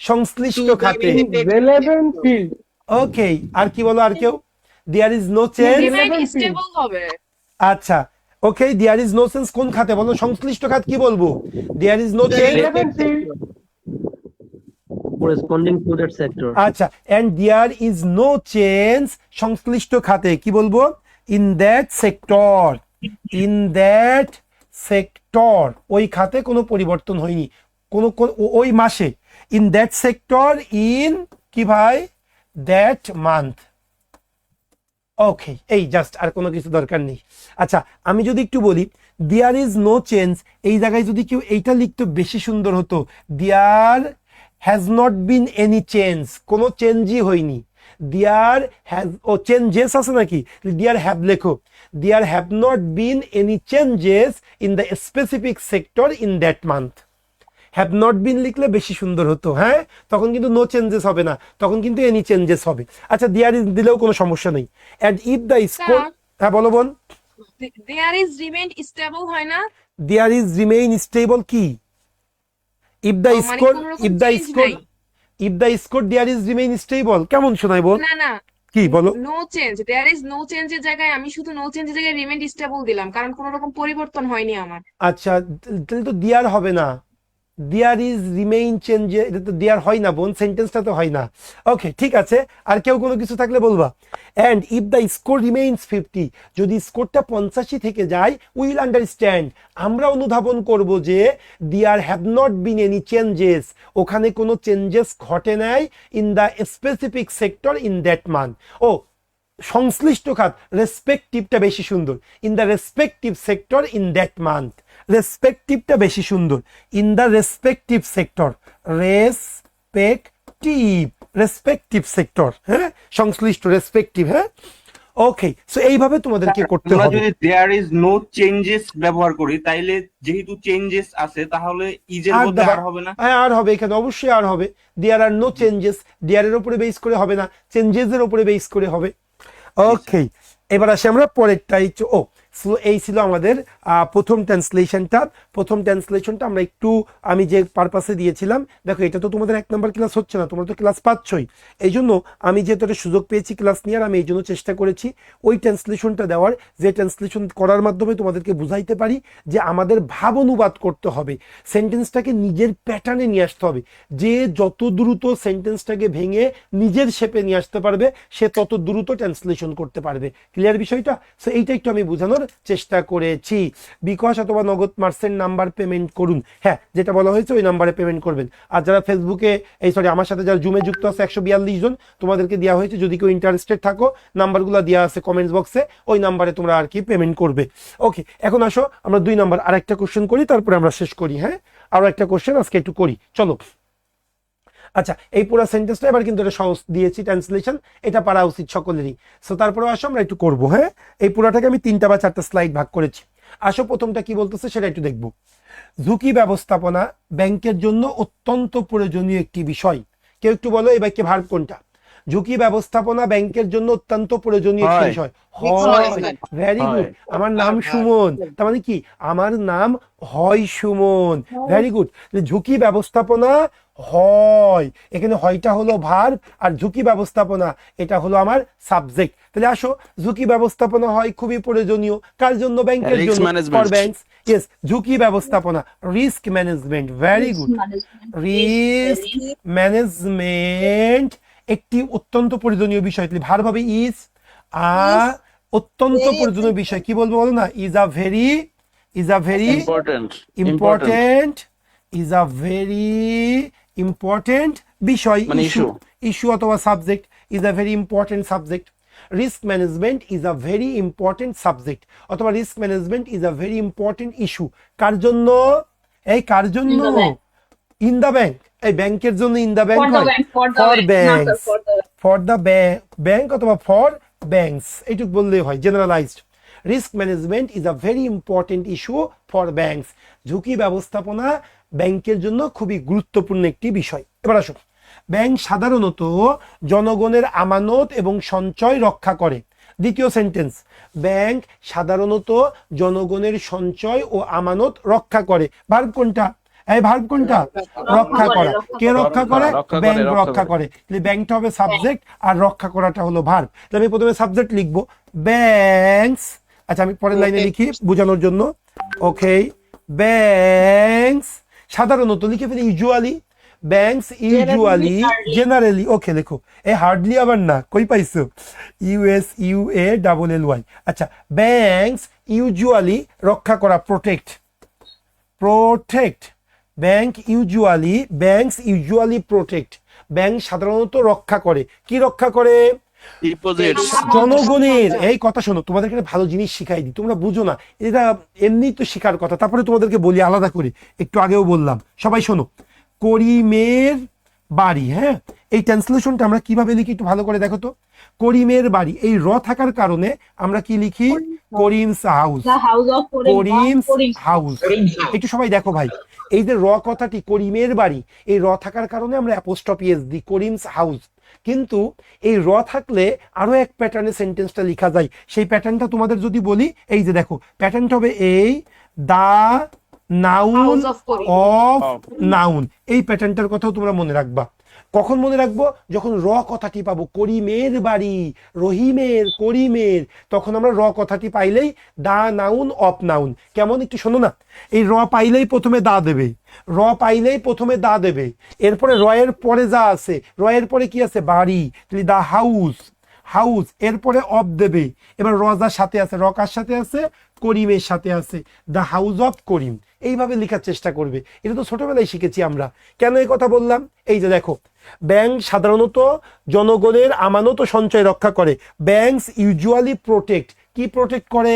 সংশ্লিষ্ট খাতে, relevant field, ওকে। আর কি বলো, আর কেউ, there is no change, stable হবে। আচ্ছা, okay, there is no change কোন খাতে বলো? সংশ্লিষ্ট খাত কি বলবো? There is no change. corresponding to that sector. আচ্ছা, and there is no change সংশ্লিষ্ট খাতে কি বলবো? In that sector, in that sector, ওই খাতে কোনো পরিবর্তন হয়নি ওই মাসে। ইন দ্যাট সেক্টর, ইন কি ভাই? That month. ওকে, এই জাস্ট, আর কোনো কিছু দরকার নেই। আচ্ছা, আমি যদি একটু বলি দেয়ার ইজ নো চেঞ্জ, এই জায়গায় যদি কেউ এইটা লিখতো বেশি সুন্দর হতো। There has not been any change, কোনো চেঞ্জই হয়নি। দেয়ার হ্যাজ, ও চেঞ্জেস আছে নাকি? দেয়ার হ্যাভ লেখো। There have not been any changes in the specific sector in that month. Have not been লিখলে বেশি সুন্দর হতো। হ্যাঁ, তখন কিন্তু নো চেঞ্জেস হবে না, তখন কিন্তু এনি চেঞ্জেস হবে। আচ্ছা, দেয়ার ইজ দিলেও কোনো সমস্যা নেই। অ্যান্ড ইফ দ্য স্কোর, হ্যাঁ বলো বোন। দেয়ার ইজ রিমেইন স্টেবল হয় না? দেয়ার ইজ রিমেইন স্টেবল কি? If the score, if the score, if the score there is remain stable কেমন শোনায় বোন? না না, কি বলো? No change, there is no চেঞ্জের জায়গায় আমি শুধু নো চেঞ্জের জায়গায় রিমেইন স্টেবল দিলাম, কারণ কোনো রকম পরিবর্তন হয়নি আমার। আচ্ছা, তাহলে তো দেয়ার হবে না, দেয়ার ইজ রিমেইন চেঞ্জ, এটা তো দেয়ার হয় না বোন, সেন্টেন্সটা তো হয় না। ওকে, ঠিক আছে, আর কেউ কোনো কিছু থাকলে বলবা। And if the score remains 50, যদি স্কোরটা 85 থেকে যায়, উইল আন্ডারস্ট্যান্ড, আমরা অনুধাবন করব যে there have not been any changes, ওখানে কোনো চেঞ্জেস ঘটে নাই in the specific sector in that month. ও, সংশ্লিষ্ট খাত, রেসপেক্টিভটা বেশি সুন্দর। In the respective sector in that month, রেসপেক্টিভটা বেশি সুন্দর। In the respective sector, respective, respective sector, হ্যাঁ, সংশ্লিষ্ট, রেসপেক্টিভ। হ্যাঁ, ওকে, সো এইভাবে তোমাদেরকে করতে আমরা হবে। যদি দেয়ার ইজ নো চেঞ্জেস ব্যবহার করি, তাইলে যেহেতু চেঞ্জেস আছে তাহলে ইজের আর মধ্যে দেবা, আর হবে না? হ্যাঁ আর হবে, এখানে অবশ্যই আর হবে। দেয়ার আর নো চেঞ্জেস, দেয়ারের উপরে বেস করে হবে না, চেঞ্জেসের উপরে বেস করে হবে। ওকে, এবার আসি আমরা পরেরটাই। ও, সো এই ছিল আমাদের প্রথম ট্রান্সলেশনটা। প্রথম ট্রান্সলেশনটা আমরা একটু, আমি যে পারপাসে দিয়েছিলাম, দেখো এটা তো তোমাদের 1 নম্বর ক্লাস হচ্ছে না, তোমরা তো ক্লাস পাচ্ছই। এই জন্য আমি যেহেতু একটা সুযোগ পেয়েছি ক্লাস নেওয়ার, আমি এই জন্য চেষ্টা করেছি ওই ট্রান্সলেশনটা দেওয়ার, যে ট্রান্সলেশন করার মাধ্যমে তোমাদেরকে বুঝাইতে পারি যে আমাদের ভাব অনুবাদ করতে হবে, সেন্টেন্সটাকে নিজের প্যাটার্নে নিয়ে আসতে হবে। যে যত দ্রুত সেন্টেন্সটাকে ভেঙে নিজের শেপে নিয়ে আসতে পারবে, সে তত দ্রুত ট্রান্সলেশন করতে পারবে। ক্লিয়ার বিষয়টা? সো এইটা একটু আমি বোঝানোর চেষ্টা করেছি। বিকাশ অথবা নগদ মার্চেন্ট নাম্বার পেমেন্ট করুন, হ্যাঁ যেটা বলা হয়েছে ওই নাম্বারে পেমেন্ট করবেন। আর যারা ফেসবুকে, এই সরি আমার সাথে যারা জুমে যুক্ত আছে 142 জন, তোমাদেরকে দেওয়া হয়েছে, যদি কেউ ইন্টারেস্টেড থাকো নাম্বারগুলো দেওয়া আছে কমেন্টস বক্সে, ওই নাম্বারে তোমরা আর কি পেমেন্ট করবে। ওকে, এখন আসো আমরা 2 নাম্বার আরেকটা কোশ্চেন করি, তারপরে আমরা শেষ করি। হ্যাঁ, আরো একটা কোশ্চেন আজকে একটু করি, চলো। আচ্ছা, এই পুরো সেন্টেন্সটা এবার কিন্তু এটা সহজ দিয়েছি ট্রান্সলেশন, এটা পারা উচিত সকলেরই। সো তারপরে আসো আমরা একটু করবো। হ্যাঁ, এই পুরাটাকে আমি 3টা বা 4টা স্লাইড ভাগ করেছি। আসো প্রথমটা কি বলতেছে সেটা একটু দেখবো। ঝুঁকি ব্যবস্থাপনা ব্যাংকের জন্য অত্যন্ত প্রয়োজনীয় একটি বিষয়। কেউ একটু বলো এই বাক্যে ভার্ব কোনটা? ঝুঁকি ব্যবস্থাপনা ব্যাংকের জন্য অত্যন্ত প্রয়োজনীয় একটি বিষয়। হয়, ভেরি গুড। আমার নাম সুমন, তার মানে কি আমার নাম হয় সুমন, ভেরি গুড। ঝুঁকি ব্যবস্থাপনা হয়, এখানে হয়টা হলো ভার্ব, আর ঝুঁকি ব্যবস্থাপনা এটা হলো আমার সাবজেক্ট। তাহলে আসো, ঝুঁকি ব্যবস্থাপনা হয় খুবই প্রয়োজনীয় কার জন্য? ব্যাংকের জন্য, ফর ব্যাংকস। ইয়েস, ঝুঁকি ব্যবস্থাপনা, risk management, very good. Risk management একটি অত্যন্ত প্রয়োজনীয় বিষয়। ভার্ব হবে ইজ, অত্যন্ত প্রয়োজনীয় বিষয়। কি বলবো বলো না? Is a very important is a very important বিষয়, মানে ইস্যু অথবা subject. Is a very important subject. Risk management is a very important subject, অথবা risk management is a very important issue. কার জন্য? এই কার জন্য? In the bank. এই ব্যাংকের জন্য ইন দ্য ব্যাংক হয়, for banks, for the bank অথবা ফর ব্যাংকস, এইটুকু বললেই হয়, generalized. Risk management is a very important issue for banks. ঝুঁকি ব্যবস্থাপনা ব্যাংকের জন্য খুবই গুরুত্বপূর্ণ একটি বিষয়। এবার আসো, ব্যাংক সাধারণত জনগণের আমানত এবং সঞ্চয় রক্ষা করে। দ্বিতীয় সেন্টেন্স, ব্যাংক সাধারণত জনগণের সঞ্চয় ও আমানত রক্ষা করে। ভার্ব কোনটা? এই ভার্ব কোনটা? রক্ষা করা। কে রক্ষা করে? ব্যাংক রক্ষা করে। ব্যাংকটা হবে সাবজেক্ট আর রক্ষা করাটা হলো ভার্ব। আমি প্রথমে সাবজেক্ট লিখবো, ব্যাংকস আচ্ছা আমি পরের লাইনে লিখি বোঝানোর জন্য। ওকে, ব্যাংকস সাধারণত লিখে ফেলি ইউজুয়ালি, ব্যাংকস ইউজুয়ালি জেনারেলি, ওকে লেখো, এ হার্ডলি আবার না, কই পাইছো, USUALLY। আচ্ছা, ব্যাংকস ইউজুয়ালি রক্ষা করা, protect, banks usually protect, bank সাধারণত রক্ষা করে, কি রক্ষা করে, জনগণের। এই কথা শোনো, তোমাদেরকে একটা ভালো জিনিস শিখাই দিই, তোমরা বুঝো না, এটা এমনি তো শেখার কথা, তারপরে তোমাদেরকে বলি আলাদা করে, একটু আগেও বললাম, সবাই শোনো, করিমের বাড়ি, হ্যাঁ এই ট্রান্সলেশনটা আমরা কিভাবে লিখি একটু ভালো করে দেখো তো। করিমের বাড়ি, এই র থাকার কারণে আমরা কি লিখি, করিমস হাউস, করিমস হাউস। একটু সবাই দেখো ভাই, এই যে র কথাটি করিমের বাড়ি, এই র থাকার কারণে আমরা অ্যাপোস্ট্রফি এস দিই, করিমস হাউস। কিন্তু এই র থাকলে আরো এক প্যাটার্নে সেন্টেন্সটা লেখা যায়, সেই প্যাটার্নটা তোমাদের যদি বলি, এই যে দেখো প্যাটার্নটা হবে এই, দা নাউন অফ নাউন, এই প্যাটার্নটার কথাও তোমরা মনে রাখবা। কখন মনে রাখবো, যখন র কথাটি পাবো, করিমের বাড়ি, রহিমের, করিমের, তখন আমরা র কথাটি পাইলেই দা নাউন অফ নাউন। কেমন একটু শোনো না, এই র পাইলেই প্রথমে দা দেবে, র পাইলেই প্রথমে দা দেবে, এরপরে র এর পরে যা আছে, র এর পরে কি আছে, বাড়ি, তাহলে দা হাউস, হাউস, এরপরে অফ দেবে। এবার র যার সাথে আছে, র কার সাথে আছে, করিমের সাথে আছে, দা হাউস অফ করিম, এইভাবে লেখার চেষ্টা করবে। এটা তো ছোটবেলায় শিখেছি আমরা। কেন এই কথা বললাম, এই যে দেখো, ব্যাংক সাধারণত জনগণের আমানত সঞ্চয় রক্ষা করে, ব্যাংকস ইউজুয়ালি প্রোটেক্ট, কি প্রোটেক্ট করে,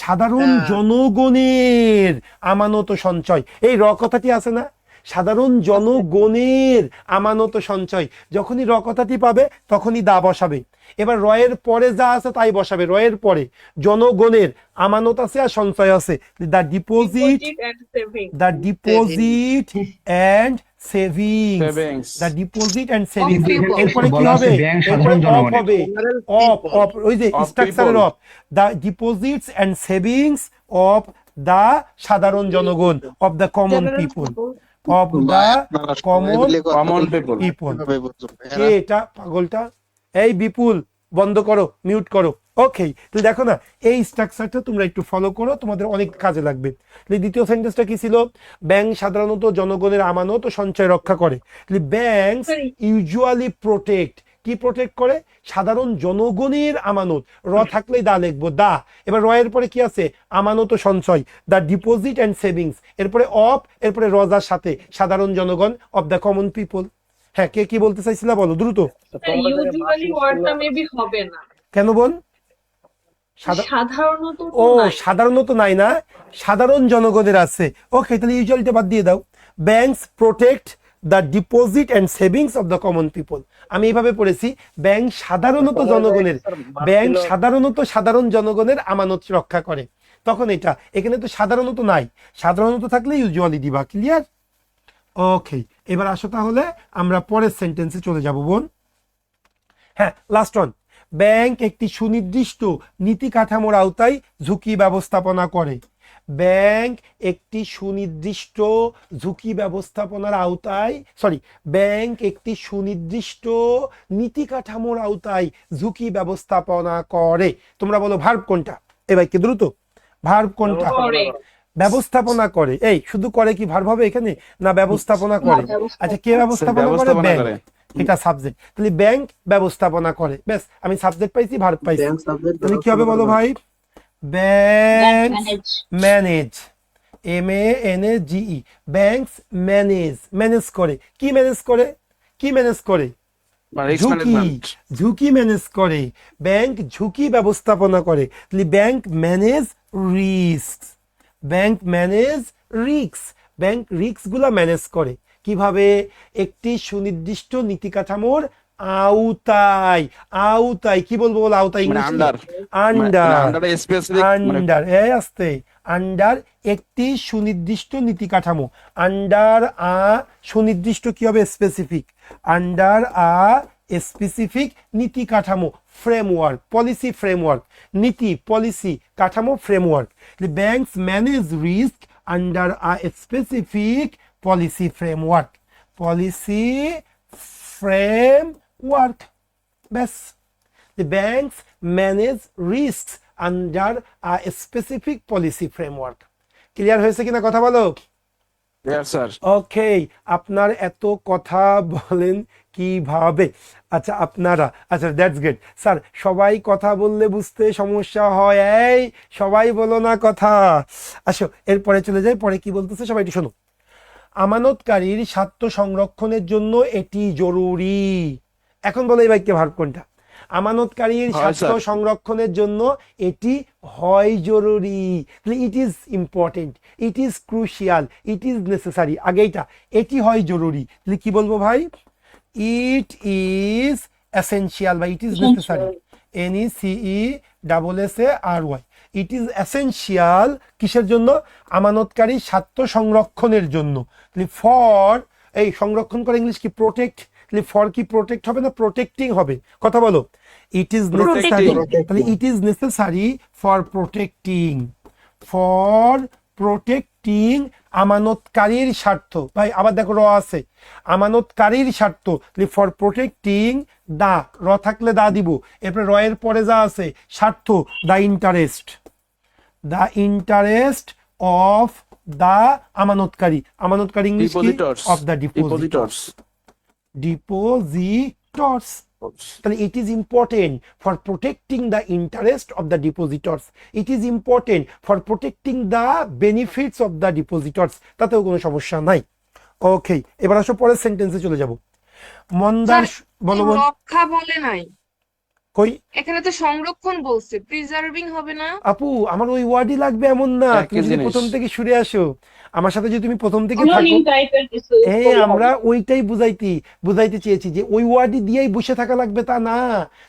সাধারণ জনগণের আমানত সঞ্চয়। এই র কথাটি আছে না, সাধারণ জনগণের আমানত সঞ্চয়, যখনই র কথাটি পাবে তখনই দা বসাবে। এবার র এর পরে যা আছে তাই বসাবে, র এর পরে জনগণের আমানত আছে আর সঞ্চয় আছে, the deposit and savings, the deposit and savings. এরপরে কি হবে, অফ হবে, অফ, ওই যে স্ট্রাকচারের of, the deposits and savings of the সাধারণ জনগণ, of the common people, of the common people. এটা পাগলটা, এই বিপুল বন্ধ করো, মিউট করো। ওকে, তাহলে দেখো না, এই স্ট্রাকচারটা তোমরা একটু ফলো করো, তোমাদের অনেক কাজে লাগবে। দ্বিতীয় সেন্টেন্সটা কি ছিল, ব্যাংক সাধারণত জনগণের আমানত ও সঞ্চয় রক্ষা করে, ব্যাংকস ইউজুয়ালি প্রোটেক্ট, কি প্রোটেক্ট করে, সাধারণ জনগণের আমানত, র থাকলেই দা লিখবো, দা। এবার র এর পরে কি আছে, আমানত ও সঞ্চয়, দ্য ডিপোজিট অ্যান্ড সেভিংস, এরপরে অফ, এরপরে রজার সাথে সাধারণ জনগণ, অফ দ্য কমন পিপল। হ্যাঁ, কে কি বলতে চাইছিলা বলো দ্রুত। কেন বোন, ও সাধারণত নাই না, সাধারণ জনগণের আছে। ওকে, তাহলে ইউজুয়ালিটা বাদ দিয়ে দাও, banks protect the deposit and savings of the common people. আমি এইভাবে পড়েছি, ব্যাংক সাধারণত জনগণের, ব্যাংক সাধারণত সাধারণ জনগণের আমানত রক্ষা করে, তখন এটা, এখানে তো সাধারণত নাই, সাধারণত থাকলে ইউজুয়ালি দিবা। ক্লিয়ার? ওকে, এবার আসো তাহলে আমরা পরের সেন্টেন্সে চলে যাব বোন। হ্যাঁ, লাস্ট ওয়ান, ব্যাংক একটি সুনির্দিষ্ট নীতি কাঠামোর আওতায় ঝুঁকি ব্যবস্থাপনা করে, ব্যাংক একটি সুনির্দিষ্ট ঝুঁকি ব্যবস্থাপনার আওতায়, ব্যাংক একটি সুনির্দিষ্ট নীতি কাঠামোর আওতায় ঝুঁকি ব্যবস্থাপনা করে। তোমরা বলো ভার্ব কোনটা, এ ভাই কে দ্রুত, ভার্ব কোনটা, ব্যবস্থাপনা করে। এই শুধু করে কি ভার্ব হবে এখানে, না ব্যবস্থাপনা করে? আচ্ছা, কে ব্যবস্থাপনা করে, ব্যাংক, এটা সাবজেক্ট, তাহলে ব্যাংক ব্যবস্থাপনা করে, ব্যাস আমি সাবজেক্ট পাইছি, ভার্ব পাইছি, তাহলে কি হবে বলো ভাই, banks manage, MANAGE, banks manage, manage করে, কি ম্যানেজ করে, কি ম্যানেজ করে, ঝুঁকি, ঝুঁকি ম্যানেজ করে, ব্যাংক ঝুঁকি ব্যবস্থাপনা করে, তাহলে bank manage risk, bank manage risk, bank risk গুলা ম্যানেজ করে কিভাবে, একটি সুনির্দিষ্ট নীতি কাঠামোর আওতায়, আওতায় কি বলবো বল, আওতায় ইংলিশ আন্ডার, আসতে, আন্ডার একটি সুনির্দিষ্ট নীতি কাঠামো, আন্ডার আ সুনির্দিষ্ট কি হবে, স্পেসিফিক, আন্ডার আ স্পেসিফিক নীতি কাঠামো, ফ্রেমওয়ার্ক, পলিসি ফ্রেমওয়ার্ক, নীতি পলিসি কাঠামো framework, banks manage risk under a specific policy framework, policy framework, ব্যাস। The banks manage risks under a specific policy framework. Clear হয়েছে কিনা কথা বলো? স্যার ওকে, আপনার এত কথা বলেন কিভাবে? আচ্ছা আপনারা, আচ্ছা দ্যাটস গ্রেট স্যার। সবাই কথা বললে বুঝতে সমস্যা হয়, এই সবাই বলো না কথা। আসো এরপরে চলে যাই, পরে কি বলতেছে সবাই একটু শোনো। আমানতকারীর স্বার্থ সংরক্ষণের জন্য এটি জরুরি। এখন বলো এই বাক্যে ভার্ব কোনটা? আমানতকারীর স্বার্থ সংরক্ষণের জন্য এটি হয় জরুরি। ইট is important, it is crucial, it is necessary. আগে এটা, এটি হয় জরুরি, তাহলে কি বলবো ভাই? ইট ইজ এসেনশিয়াল বা ইট is necessary. NECESSARY, it is essential. কিসের জন্য? আমানতকারী স্বার্থ সংরক্ষণের জন্য। ফর, এই সংরক্ষণ করে ইংলিশ কি? প্রোটেক্ট। ফর কি প্রোটেক্ট হবে না প্রোটেক্টিং হবে? কথা বলো। ইট ইজ নেসেসারি, তাহলে it is necessary for protecting, for protecting আমানতকারীর স্বার্থ। ভাই আবার দেখো র আছে, আমানতকারীর স্বার্থ, ফর প্রোটেক্টিং দা, র থাকলে দা দিব, এরপরে র এর পরে যা আছে স্বার্থ, the interest, the interest of the আমানতকারী। আমানতকারী ইংলিশ কি? Of the depositors, depositors. তাহলে it is important for protecting the interest of the depositors, it is important for protecting the benefits of the depositors. তাতেও কোনো সমস্যা নাই। ওকে, এবার আসো পরের সেন্টেন্সে চলে যাব। মন্দার, বলো বল। রক্ষা বলে নাই, কই? এখানে তো সংরক্ষণ বলছে, প্রিজার্ভিং হবে না? আপু আমার ওই ওয়ার্ডই লাগবে এমন না, তুমি যদি প্রথম থেকে শুনে আসো আমার সাথে, যদি তুমি প্রথম থেকে থাকো, আমরা ওইটাই বুঝাইতে চেয়েছি যে ওই ওয়ার্ডই দিয়েই বসে থাকা লাগবে তা না।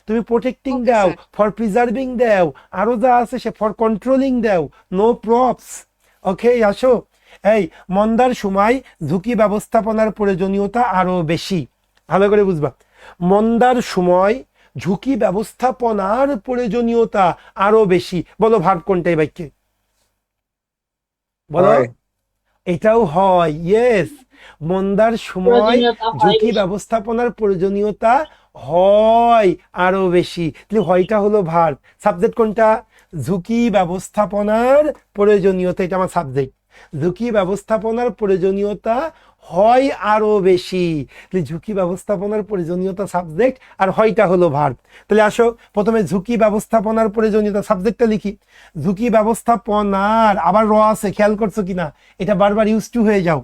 তুমি প্রোটেক্টিং দাও, ফর প্রিজার্ভিং দাও, আরো যা আছে সে ফর কন্ট্রোলিং দাও, নো প্রপস। ওকে আসো। এই মন্দার সময় ঝুঁকি ব্যবস্থাপনার প্রয়োজনীয়তা আরো বেশি। ভালো করে বুঝবা, মন্দার সময় ঝুঁকি ব্যবস্থাপনার প্রয়োজনীয়তা আরো বেশি। বলো ভার্ব কোনটা এই বাক্যে? বলো। এটাও হয়, ইয়েস। মন্দার সময় ঝুঁকি ব্যবস্থাপনার প্রয়োজনীয়তা হয় আরো বেশি, তাহলে হয়টা হলো ভার্ব। সাবজেক্ট কোনটা? ঝুঁকি ব্যবস্থাপনার প্রয়োজনীয়তা, এটা আমার সাবজেক্ট। ঝুঁকি ব্যবস্থাপনার প্রয়োজনীয়তা হয় আরো বেশি, তাহলে ঝুঁকি ব্যবস্থাপনার প্রয়োজনীয়তা সাবজেক্ট, আর হয়টা হলো ভার্ব। তাহলে আসো প্রথমে ঝুঁকি ব্যবস্থাপনার প্রয়োজনীয়তা সাবজেক্টটা লিখি। ঝুঁকি ব্যবস্থাপনার, আবার র আছে, খেয়াল করছো কিনা? এটা বারবার ইউজ টু হয়ে যাও।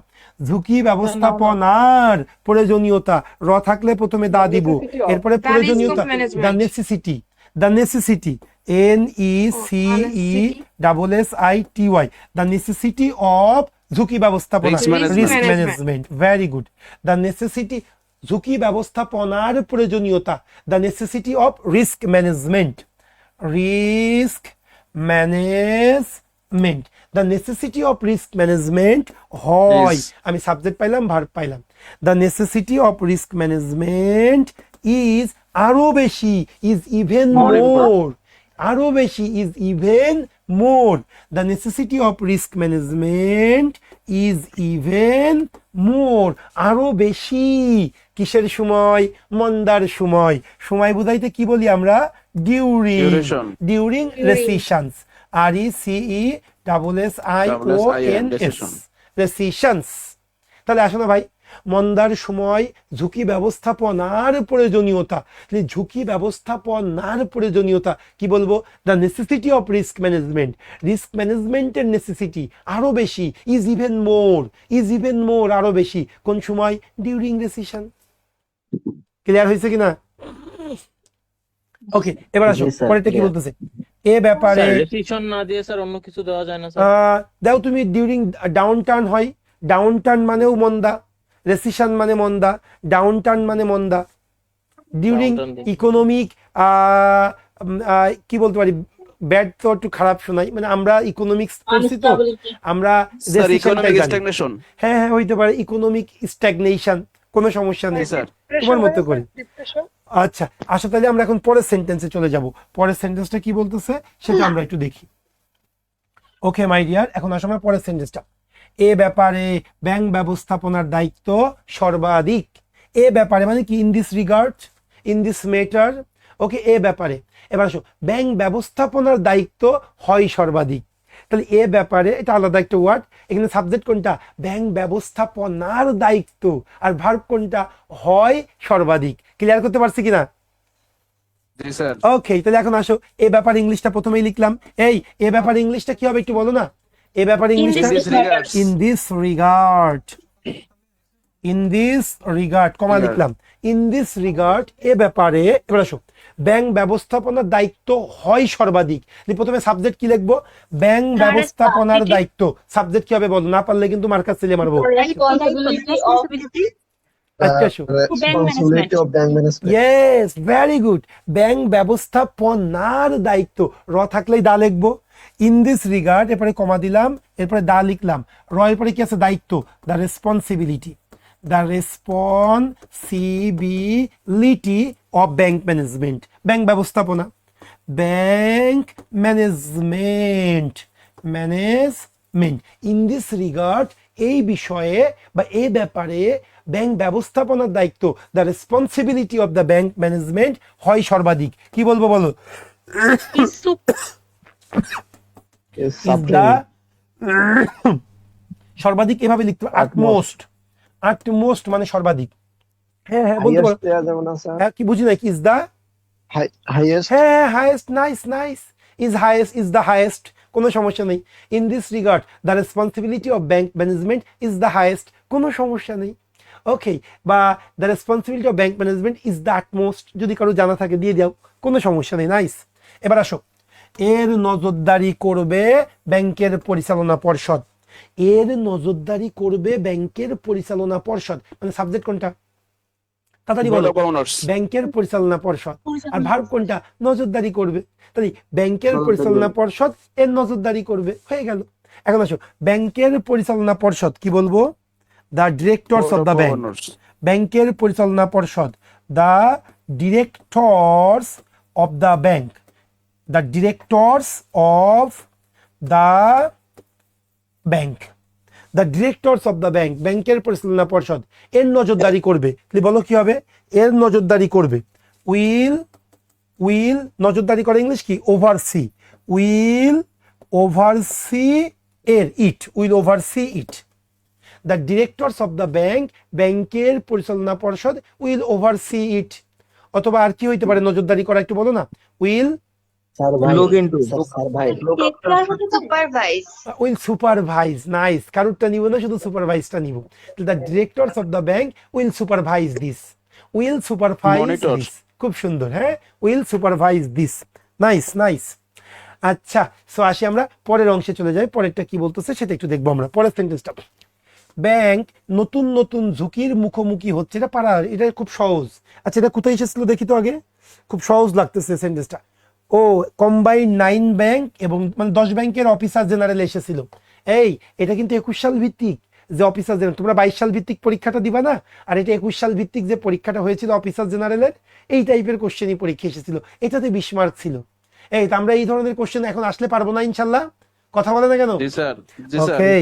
ঝুঁকি ব্যবস্থাপনার প্রয়োজনীয়তা, র থাকলে প্রথমে দা দিব, এরপরে প্রয়োজনীয়তা, the necessity, the necessity, NECESSITY, the necessity of ঝুঁকি ব্যবস্থাপনা, risk management. Very good. The necessity, ঝুঁকি ব্যবস্থাপনার প্রয়োজনীয়তা, the necessity of risk management, risk management, the necessity of risk management হয়। আমি সাবজেক্ট পাইলাম, ভার্ব পাইলাম। The necessity of risk management is আরো বেশি, ইজ ইভেন মোর, আরো বেশি, is even more. The necessity of risk management is even more, আরো বেশি। কিসের সময়? মন্দার সময়। সময় বুঝাইতে কি বলি আমরা? During, during recessions, RECESSIONS, recessions. তাহলে আসো না ভাই, মন্দার সময় ঝুঁকি ব্যবস্থাপনার প্রয়োজনীয়তা, ঝুঁকি ব্যবস্থাপনার প্রয়োজনীয়তা কি বলবো? The necessity of risk management, risk ম্যানেজমেন্টের নেসেসিটি আরো বেশি, is even more, is even more, আরো বেশি। কোন সময়? During rescission. ক্লিয়ার হয়েছে কিনা? ওকে, এবার আসো পরেরটা কি বলতেছে এ ব্যাপারে। রেসিশন না দিয়ে স্যার অন্য কিছু দেওয়া যায় না দাও তুমি। ডিউরিং ডাউন টার্ন হয়, ডাউন টার্ন মানেও মন্দা, রেসিশন মানে মন্দা, ডাউন টার্ন মানে মন্দা। ডিউরিং ইকোনমিক, কি বলতে পারি, ব্যাড তো একটু খারাপ শোনাই, মানে আমরা ইকোনমিক্স পড়ছি তো, আমরা হ্যাঁ হ্যাঁ হইতে পারে ইকোনমিক স্ট্যাগনেশন, কোনো সমস্যা নেই স্যার, তোমার মতো করে। আচ্ছা আসো তাহলে আমরা এখন পরের সেন্টেন্সে চলে যাব। পরের সেন্টেন্সটা কি বলতেছে সেটা আমরা একটু দেখি। ওকে মাই ডিয়ার, এখন আসো আমরা পরের সেন্টেন্সটা। এ ব্যাপারে ব্যাংক ব্যবস্থাপনার দায়িত্ব সর্বাধিক। এ ব্যাপারে মানে কি? In this regard, in this matter, okay, এ ব্যাপারে। এবার আসো, ব্যাংক ব্যবস্থাপনার দায়িত্ব হয় সর্বাধিক। তাহলে এ ব্যাপারে, এটা আলাদা একটা ওয়ার্ড। এখানে সাবজেক্ট কোনটা? ব্যাংক ব্যবস্থাপনার দায়িত্ব। আর ভার্ব কোনটা? হয় সর্বাধিক। ক্লিয়ার করতে পারছি কিনা? জি স্যার। ওকে, তাহলে এখন আসো, এ ব্যাপার ইংলিশটা প্রথমেই লিখলাম। এই এ ব্যাপার ইংলিশটা কি হবে একটু বলো না? এ ব্যাপার ইংলিশটা in this regard, in this regard, comma লিখলাম, ইন দিস রিগার্ড, এ ব্যাপারে। এবার আসো, ব্যাংক ব্যবস্থাপনার দায়িত্ব হয় সর্বাধিক। প্রথমে সাবজেক্ট কি লিখবো? ব্যাংক ব্যবস্থাপনার দায়িত্ব। সাবজেক্ট কি হবে বলো? না পারলে কিন্তু মার্কার সিলে মারবো। আচ্ছা, আসো, ইয়েস, ভেরি গুড। ব্যাংক ব্যবস্থাপনার দায়িত্ব, র থাকলেই দা লিখবো। ইন দিস রিগার্ড, এরপরে কমা দিলাম, এরপরে দা লিখলাম। র এরপরে কি আছে? দায়িত্ব, the responsibility, the responsibility of bank management, bank ব্যবস্থাপনা, bank management, management. In this regard, এই বিষয়ে বা এই ব্যাপারে ব্যাংক ব্যবস্থাপনার দায়িত্ব, the responsibility of the bank management হয় সর্বাধিক। কি বলবো বলো? সর্বাধিক এভাবে লিখতে হবে, আটমোস্ট। আটমোস্ট মানে সর্বাধিক। হ্যাঁ হ্যাঁ বলতে পারো। হ্যাঁ, কি বুঝি নাই? Is the highest. হ্যাঁ, highest, nice nice. Is highest, is the highest, কোনো সমস্যা নেই। In this regard, the responsibility of bank management is the highest, কোনো সমস্যা নেই। ওকে, বা the responsibility of bank management is the utmost, যদি কারো জানা থাকে দিয়ে দাও, কোনো সমস্যা নেই। নাইস। এবার আসো, এর নজরদারি করবে ব্যাংকের পরিচালনা পর্ষদ। এর নজরদারি করবে ব্যাংকের পরিচালনা পর্ষদ, মানে সাবজেক্ট কোনটা? তাড়াতাড়ি বলো। ব্যাংকের পরিচালনা পর্ষদ। আর ভার্ব কোনটা? নজরদারি করবে। তাহলে ব্যাংকের পরিচালনা পর্ষদ এর নজরদারি করবে, হয়ে গেল। এখন আসো, ব্যাংকের পরিচালনা পর্ষদ কি বলবো? The directors of the bank. ব্যাংকের পরিচালনা পর্ষদ, the directors of the bank, the directors of the bank, the directors of the bank, ব্যাংকের পরিচালনা পর্ষদ এর নজরদারি করবে। বলো কি হবে? এর নজরদারি করবে। উইল, উইল নজরদারি করে ইংলিশ কি? ওভারসি। উইল ওভারসি এর, it, will oversee it. The directors of the bank, ব্যাংকের পরিচালনা পর্ষদ উইল ওভারসি ইট। অথবা আর কি হইতে পারে নজরদারি করা, একটু বলো না? Will will supervise. নাইস, কারুরটা নিব না, শুধু সুপারভাইজটা নিব। The directors of the bank will supervise this, will supervise this. খুব সুন্দর। হ্যাঁ, will supervise this. Nice nice. আচ্ছা, সো আসি আমরা পরের অংশে চলে যাই। পরেরটা কি বলতেছে সেটা একটু দেখবো আমরা। পরের সেন্টেন্সটা, ব্যাংক নতুন নতুন ঝুঁকির মুখোমুখি হচ্ছে। এটা পারা, এটা খুব সহজ। আচ্ছা, এটা কোথায় এসেছিল দেখি তো আগে। খুব সহজ লাগতেছে সেন্টেন্সটা। ও কম্বাইন্ড 9 ব্যাংক এবং মানে 10 ব্যাংকের অফিসার জেনারেল এসেছিল। এই এটা কিন্তু 21 সাল ভিত্তিক যে অফিসার জেনারেল, তোমরা 22 সাল ভিত্তিক পরীক্ষাটা দিবা না, আর এটা 21 সাল ভিত্তিক যে পরীক্ষাটা হয়েছিল অফিসার জেনারেলের, এই টাইপের কোশ্চেনই পরীক্ষা এসেছিল। এটাতে 20 মার্ক ছিল। এই তো আমরা এই ধরনের কোশ্চেন এখন আসলে পারবো না ইনশাল্লাহ। কথা বলে না কেন? ওকে,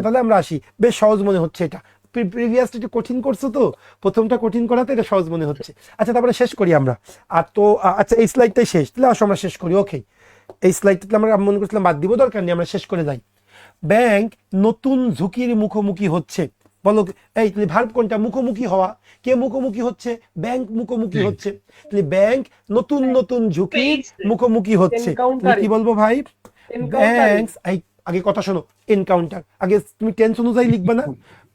তাহলে আমরা আসি। বেশ সহজ মনে হচ্ছে এটা। প্রিভিয়াসটা একটু কঠিন করছো তো, প্রথমটা কঠিন করাতে এটা সহজ মনে হচ্ছে। আচ্ছা, তারপরে শেষ করি আমরা। আর তো আচ্ছা, এই স্লাইডটাই শেষ, তাহলে আসো আমরা শেষ করি। ওকে, এই স্লাইডটা আমরা মনে করছিলাম বাদ দিব, দরকার নেই, আমরা শেষ করে যাই। ব্যাংক নতুন ঝুঁকির মুখোমুখি হচ্ছে। বলো, এই তাহলে ভার্ব কোনটা? মুখোমুখি হওয়া। কে মুখোমুখি হচ্ছে? ব্যাংক মুখোমুখি হচ্ছে। তাহলে ব্যাংক নতুন নতুন ঝুঁকির মুখোমুখি হচ্ছে। কি বলবো ভাই? ব্যাংকস, আগে কথা শোনো, এনকাউন্টার আগে তুমি টেন্স অনুযায়ী লিখবে না।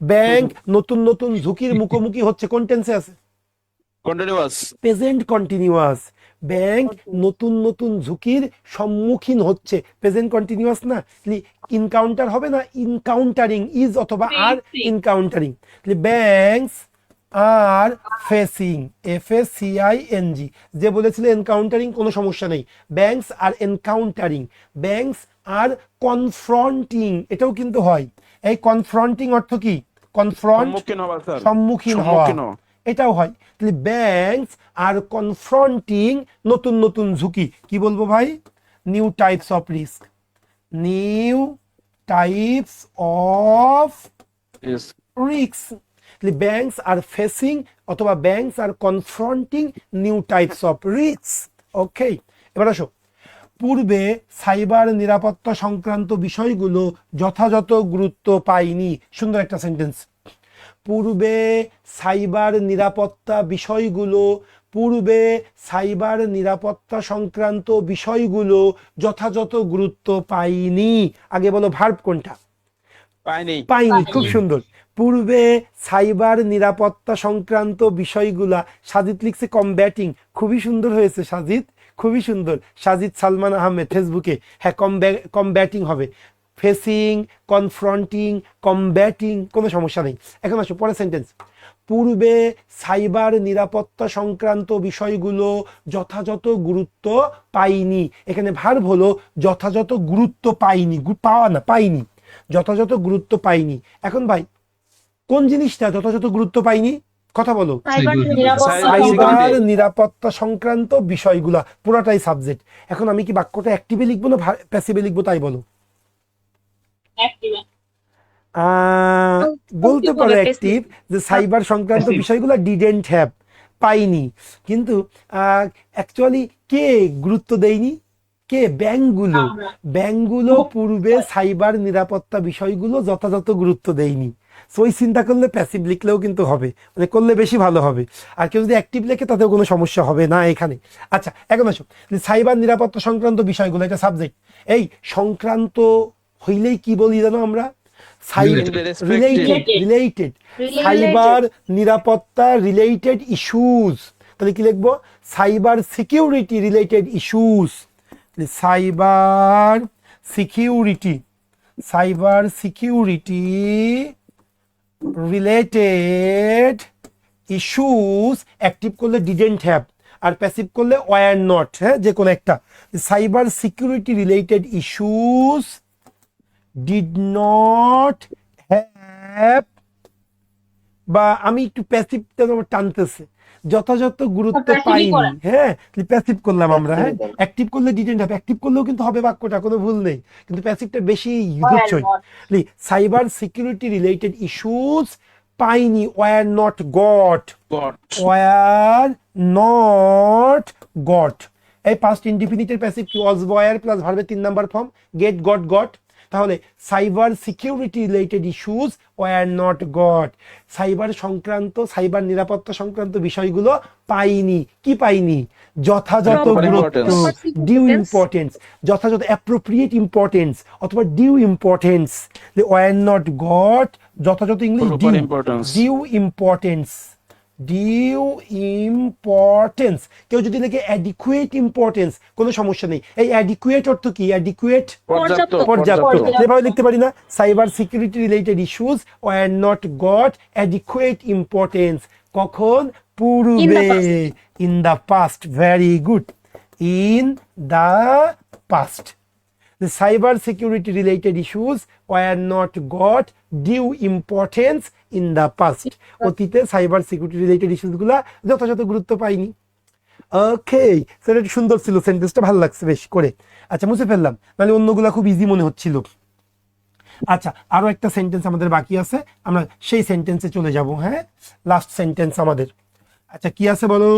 ব্যাংক নতুন নতুন ঝুঁকির মুখোমুখি হচ্ছে, কোন টেন্সে আছে? Continuous, present continuous. ব্যাংক নতুন নতুন ঝুঁকির সম্মুখীন হচ্ছে, প্রেজেন্ট কন্টিনিউয়াস না। ইনকাউন্টার হবে না, ইনকাউন্টারিং, ইজ অথবা are encountering. Banks are facing, FACING। যে বলেছিল এনকাউন্টারিং, কোনো সমস্যা নেই। Banks are encountering, banks are confronting, এটাও কিন্তু হয়। এই কনফ্রন্টিং অর্থ কি? কনফ্রন্ট, সম্মুখীন হওয়া, এটাও হয়। তাহলে ব্যাংকস আর কনফ্রন্টিং নতুন নতুন ঝুঁকি। কি বলবো ভাই? New types of risk, new types of risk. Banks are facing অথবা banks are confronting new types of risk. Okay, এবার আসো, পূর্বে সাইবার নিরাপত্তা সংক্রান্ত বিষয়গুলো যথাযথ গুরুত্ব পায়নি। সুন্দর একটা সেন্টেন্স। পূর্বে সাইবার নিরাপত্তা বিষয়গুলো, পূর্বে সাইবার নিরাপত্তা সংক্রান্ত বিষয়গুলো যথাযথ গুরুত্ব পায়নি। আগে বলো ভার্ব কোনটা? পাইনি। খুব সুন্দর। পূর্বে সাইবার নিরাপত্তা সংক্রান্ত বিষয়গুলা, সাজিদ লিখছে কমব্যাটিং, খুবই সুন্দর হয়েছে সাজিদ, খুবই সুন্দর। সাজিদ সালমান আহমেদ ফেসবুকে, হ্যাঁ কমব্যাটিং হবে, ফেসিং, কনফ্রন্টিং, কমব্যাটিং, কোনো সমস্যা নেই। এখন আসো পরের সেন্টেন্স। পূর্বে সাইবার নিরাপত্তা সংক্রান্ত বিষয়গুলো যথাযথ গুরুত্ব পায়নি। এখানে ভার্ব হলো যথাযথ গুরুত্ব পায়নি, পাওয়া না, পাইনি, যথাযথ গুরুত্ব পাইনি। এখন ভাই কোন জিনিসটা যথাযথ গুরুত্ব পাইনি? কথা বলো। সাইবার নিরাপত্তা সংক্রান্ত বিষয়গুলা, পুরোটাই সাবজেক্ট। এখন আমি কি বাক্যটা অ্যাক্টিভে লিখবো না প্যাসিভে লিখবো তাই বলো? বলতে পারো অ্যাক্টিভ, যে সাইবার সংক্রান্ত বিষয়গুলো ডিডেন্ট হ্যাভ, পাইনি। কিন্তু অ্যাকচুয়ালি কে গুরুত্ব দেয়নি? কে? ব্যাংকগুলো। ব্যাংকগুলো পূর্বে সাইবার নিরাপত্তা বিষয়গুলো যথাযথ গুরুত্ব দেয়নি। সো ওই চিন্তা করলে প্যাসিভ লিখলেও কিন্তু হবে, মানে করলে বেশি ভালো হবে। আর কেউ যদি অ্যাক্টিভ লেখে তাতেও কোনো সমস্যা হবে না এখানে। আচ্ছা, এখন আসো, সাইবার নিরাপত্তা সংক্রান্ত বিষয়গুলো, এটা সাবজেক্ট। এই সংক্রান্ত হইলেই কি বলি জানো আমরা? রিলেটেড, সাইবার নিরাপত্তা রিলেটেড ইস্যুস। তাহলে কি লিখবো? Cyber security related issues. Cyber security, cyber security related issues. Active করলে ডিডেন্ট হ্যাভ, আর প্যাসিভ করলে ওয়ার নট, হ্যাঁ যে কোনো একটা। Cyber security related issues did not have, বা আমি একটু প্যাসিভটা টানতেছে, যথাযথ গুরুত্ব পাইনি। হ্যাঁ, প্যাসিভ করলাম আমরা। হ্যাঁ, অ্যাক্টিভ করলে ডিডেন্ট হ্যাভ, অ্যাক্টিভ করলেও কিন্তু হবে বাক্যটা, কোনো ভুল নেই, কিন্তু প্যাসিভটা বেশি বুঝছই। সাইবার সিকিউরিটি রিলেটেড ইস্যুস পাইনি, were not got, were not got. এই পাস্ট ইনডিফিনিটের প্যাসিভ কি? ওয়াজ, ওয়ার প্লাস ভার্বের 3 number form, get, got, got. তাহলে cyber security related issues were not got. Cyber সংক্রান্ত, সাইবার নিরাপত্তা সংক্রান্ত বিষয়গুলো পাইনি। কি পাইনি? যথাযথ গুরুত্ব, ডিউ ইম্পর্টেন্স, যথাযথ অ্যাপ্রোপ্রিয়েট ইম্পর্টেন্স অথবা due importance. Were not got, যথাযথ English due importance, due importance. কেউ যদি লেখে অ্যাডিকুয়েট ইম্পর্টেন্স, কোনো সমস্যা নেই। এই অ্যাডিকুয়েট অর্থ কি? অ্যাডিকুয়েট, পর্যাপ্ত। এভাবে লিখতে পারি না? Cyber security related issues were not goat adequate importance. কখন? পূর্বে, in the past. Very good, in the past. The cyber security related issues were not got due importance in the past. অতীতে cyber security related issues গুলা যথাযথ গুরুত্ব পাইনি। ওকে, সেটা একটু সুন্দর ছিল, সেন্টেন্সটা ভালো লাগছে বেশ করে। আচ্ছা, মুছে ফেললাম, নাহলে অন্যগুলা খুব ইজি মনে হচ্ছিল। আচ্ছা, আরো একটা সেন্টেন্স আমাদের বাকি আছে, আমরা সেই সেন্টেন্সে চলে যাব। হ্যাঁ, লাস্ট সেন্টেন্স আমাদের। আচ্ছা, কি আছে বলো?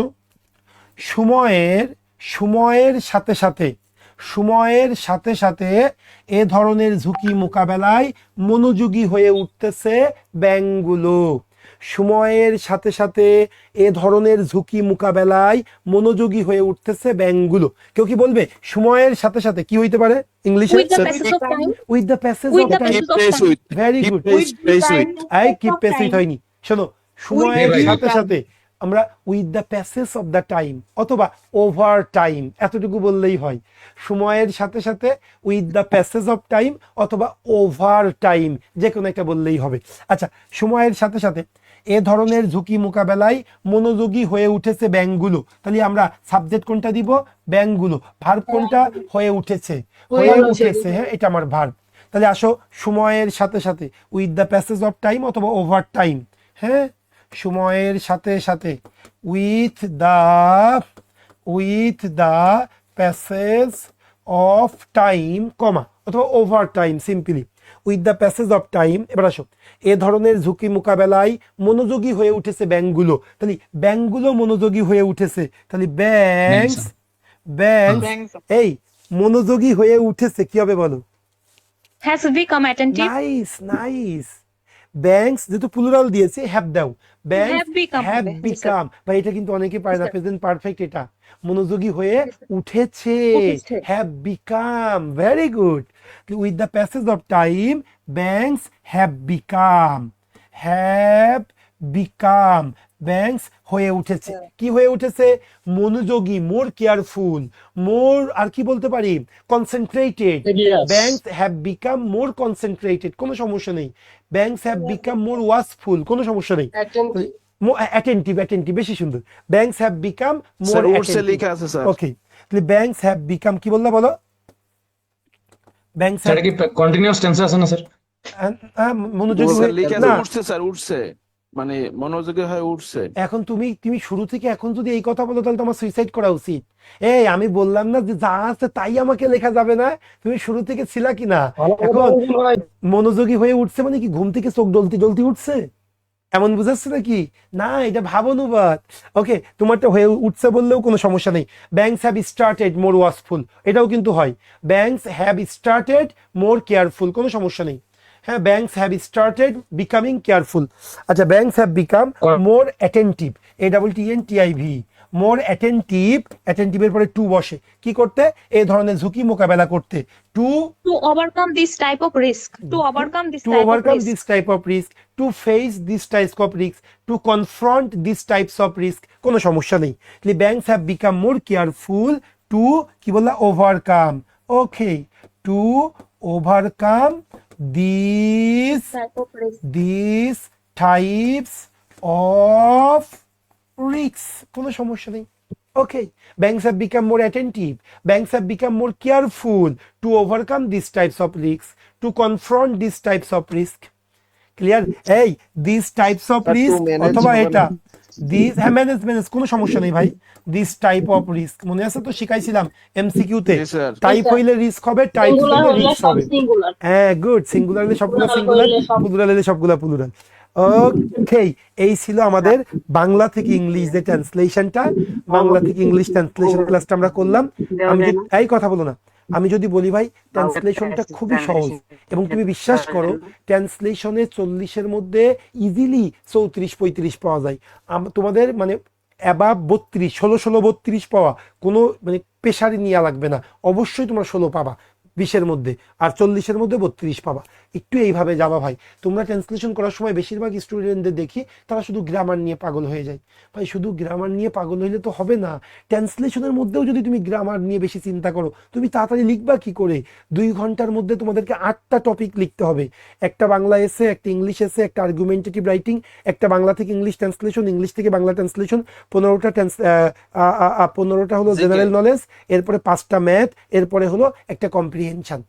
সময়ের সাথে সাথে, সময়ের সাথে সাথে এ ধরনের ঝুঁকি মোকাবেলায় মনোযোগী হয়ে উঠতেছে ব্যাংকগুলো। সময়ের সাথে সাথে এ ধরনের ঝুঁকি মোকাবেলায় মনোযোগী হয়ে উঠতেছে ব্যাংকগুলো। কেউ কি বলবে সময়ের সাথে সাথে কি হইতে পারে ইংলিশে? With the passage of time. Very good. I keep pace with হয়নি। শোনো, সময়ের সাথে সাথে আমরা with the passage of the time অথবা ওভার টাইম, এতটুকু বললেই হয়। সময়ের সাথে সাথে with the passage of time অথবা ওভার টাইম, যে কোনো একটা বললেই হবে। আচ্ছা, সময়ের সাথে সাথে এ ধরনের ঝুঁকি মোকাবেলায় মনোযোগী হয়ে উঠেছে ব্যাংকগুলো। তাহলে আমরা সাবজেক্ট কোনটা দিব? ব্যাংকগুলো। ভার্ব কোনটা? হয়ে উঠেছে, হয়ে উঠেছে। হ্যাঁ, এটা আমার ভার্ব। তাহলে আসো, সময়ের সাথে সাথে with the passage of time অথবা ওভার টাইম। হ্যাঁ, সময়ের সাথে সাথে with the passage of time, comma, অথবা over time simply. With the passage of time, এবার আসো, এ ধরনের ঝুঁকি মোকাবেলায় মনোযোগী হয়ে উঠেছে ব্যাংকগুলো। তাহলে ব্যাংকগুলো মনোযোগী হয়ে উঠেছে, তাহলে ব্যাংকস এই মনোযোগী হয়ে উঠেছে, কি হবে বলো? Has become attentive. Nice nice. Banks যেহেতু প্লুরাল দিয়েছে, হ্যাভ দাও, ব্যাংকস Have become হ্যাভ হবে। জি, স্যার। বিকাম, ভাই এটা কিন্তু অনেকে পারে না, প্রেজেন্ট পারফেক্ট এটা, মনোযোগী হয়ে উঠেছে, উঠেছে। Have become, very good. With the passage of time banks have become, banks হয়ে উঠেছে, কি হয়ে উঠেছে? মনোযোগী, মোর কেয়ারফুল, মোর, আর কি বলতে পারি, concentrated. Banks have become more concentrated, কোনো সমস্যা নেই। Banks have become more watchful, কোনো সমস্যা নেই। অ্যাটেন্টিভ, বেশি সুন্দর। Banks have become more sir উডসে লেখা আছে স্যার। ওকে, তাহলে ব্যাংকস হ্যাভ বিকাম, কি বললা বলো? ব্যাংকস কি কন্টিনিউয়াস টেন্সে আছে না স্যার? মনোযোগী স্যার হয়ে লেখা আছে না, উঠছে স্যার, উঠছে মানে মনোযোগী হয়ে উঠছে। এখন তুমি শুরু থেকে এখন যদি এই কথা বলো তাহলে তোমার সুইসাইড করা উচিত। এই আমি বললাম না যে যা আছে তাই আমাকে লেখা যাবে না, তুমি শুরু থেকে ছিলা কিনা। এখন মনোযোগী হয়ে উঠছে মানে কি ঘুম থেকে চোখ জ্বলতে জ্বলতে উঠছে, এমন বুঝাচ্ছে নাকি? না, এটা ভাবানুবাদ। ওকে, তোমারটা হয়ে উঠছে বললেও কোনো সমস্যা নেই। Banks have started more watchful, এটাও কিন্তু হয়। Banks have started more careful, কোনো সমস্যা নেই। হ্যাঁ, banks have started becoming careful. আচ্ছা, banks have become more attentive, ATTENTIV, more attentive, অ্যাটেন্টিভের পরে টু বসে, কি করতে? এই ধরনের ঝুঁকি মোকাবেলা করতে, two To overcome this type of risk. To overcome this to type of overcome risk. this type of risk, to face this types of risk, to confront these types of risk, কোনো সমস্যা নেই। তাহলে banks have become more careful two, কি বললা, overcome. Okay, to overcome these Type of risk. types of risks, কোনো সমস্যা নেই। ওকে, banks have become more attentive, banks have become more careful to overcome these types of risks, to confront these types of risk. Clear? এই these types of risk অথবা এটা these, হ্যাঁ manage, কোনো সমস্যা নেই ভাই। this type of risk মনে আছে তো, শিখাইছিলাম MCQ তে, জি স্যার। টাইপ হইলে রিস্ক হবে, টাইপ হইলে রিস্ক হবে। হ্যাঁ, গুড। সিঙ্গুলার হলে সবগুলো সিঙ্গুলার, প্লুরাল হলে সবগুলো প্লুরাল। ওকে, এই ছিল আমাদের বাংলা থেকে ইংলিশ যে ট্রান্সলেশনটা, বাংলা থেকে ইংলিশ ট্রান্সলেশন ক্লাসটা আমরা করলাম। আমি এই কথা বলো না, আমি যদি বলি ভাই ট্রান্সলেশনটা খুবই সহজ, এবং তুমি বিশ্বাস করো ট্রান্সলেশনে 40-এর মধ্যে ইজিলি 34-35 পাওয়া যায়। তোমাদের মানে অ্যাবাভ 32, 16 32 পাওয়া কোনো মানে প্রেশারই নেওয়া লাগবে না, অবশ্যই তোমরা 16 পাবা 20-এর মধ্যে, আর 40-এর মধ্যে 32 পাবা। একটু এইভাবে যাবা ভাই। তোমরা ট্রান্সলেশন করার সময় বেশিরভাগ স্টুডেন্টদের দেখি তারা শুধু গ্রামার নিয়ে পাগল হয়ে যায়। ভাই শুধু গ্রামার নিয়ে পাগল হইলে তো হবে না, ট্রান্সলেশনের মধ্যেও যদি তুমি গ্রামার নিয়ে বেশি চিন্তা করো, তুমি তাড়াতাড়ি লিখবা কি করে? 2 ঘন্টার মধ্যে তোমাদেরকে 8টা টপিক লিখতে হবে, একটা বাংলা এসে, একটা ইংলিশ এসে, একটা আর্গুমেন্টেটিভ রাইটিং, একটা বাংলা থেকে ইংলিশ ট্রান্সলেশন, ইংলিশ থেকে বাংলা ট্রান্সলেশন, 15টা হলো জেনারেল নলেজ, এরপরে 5টা ম্যাথ, এরপরে হলো একটা কম্প্রিহেনশন।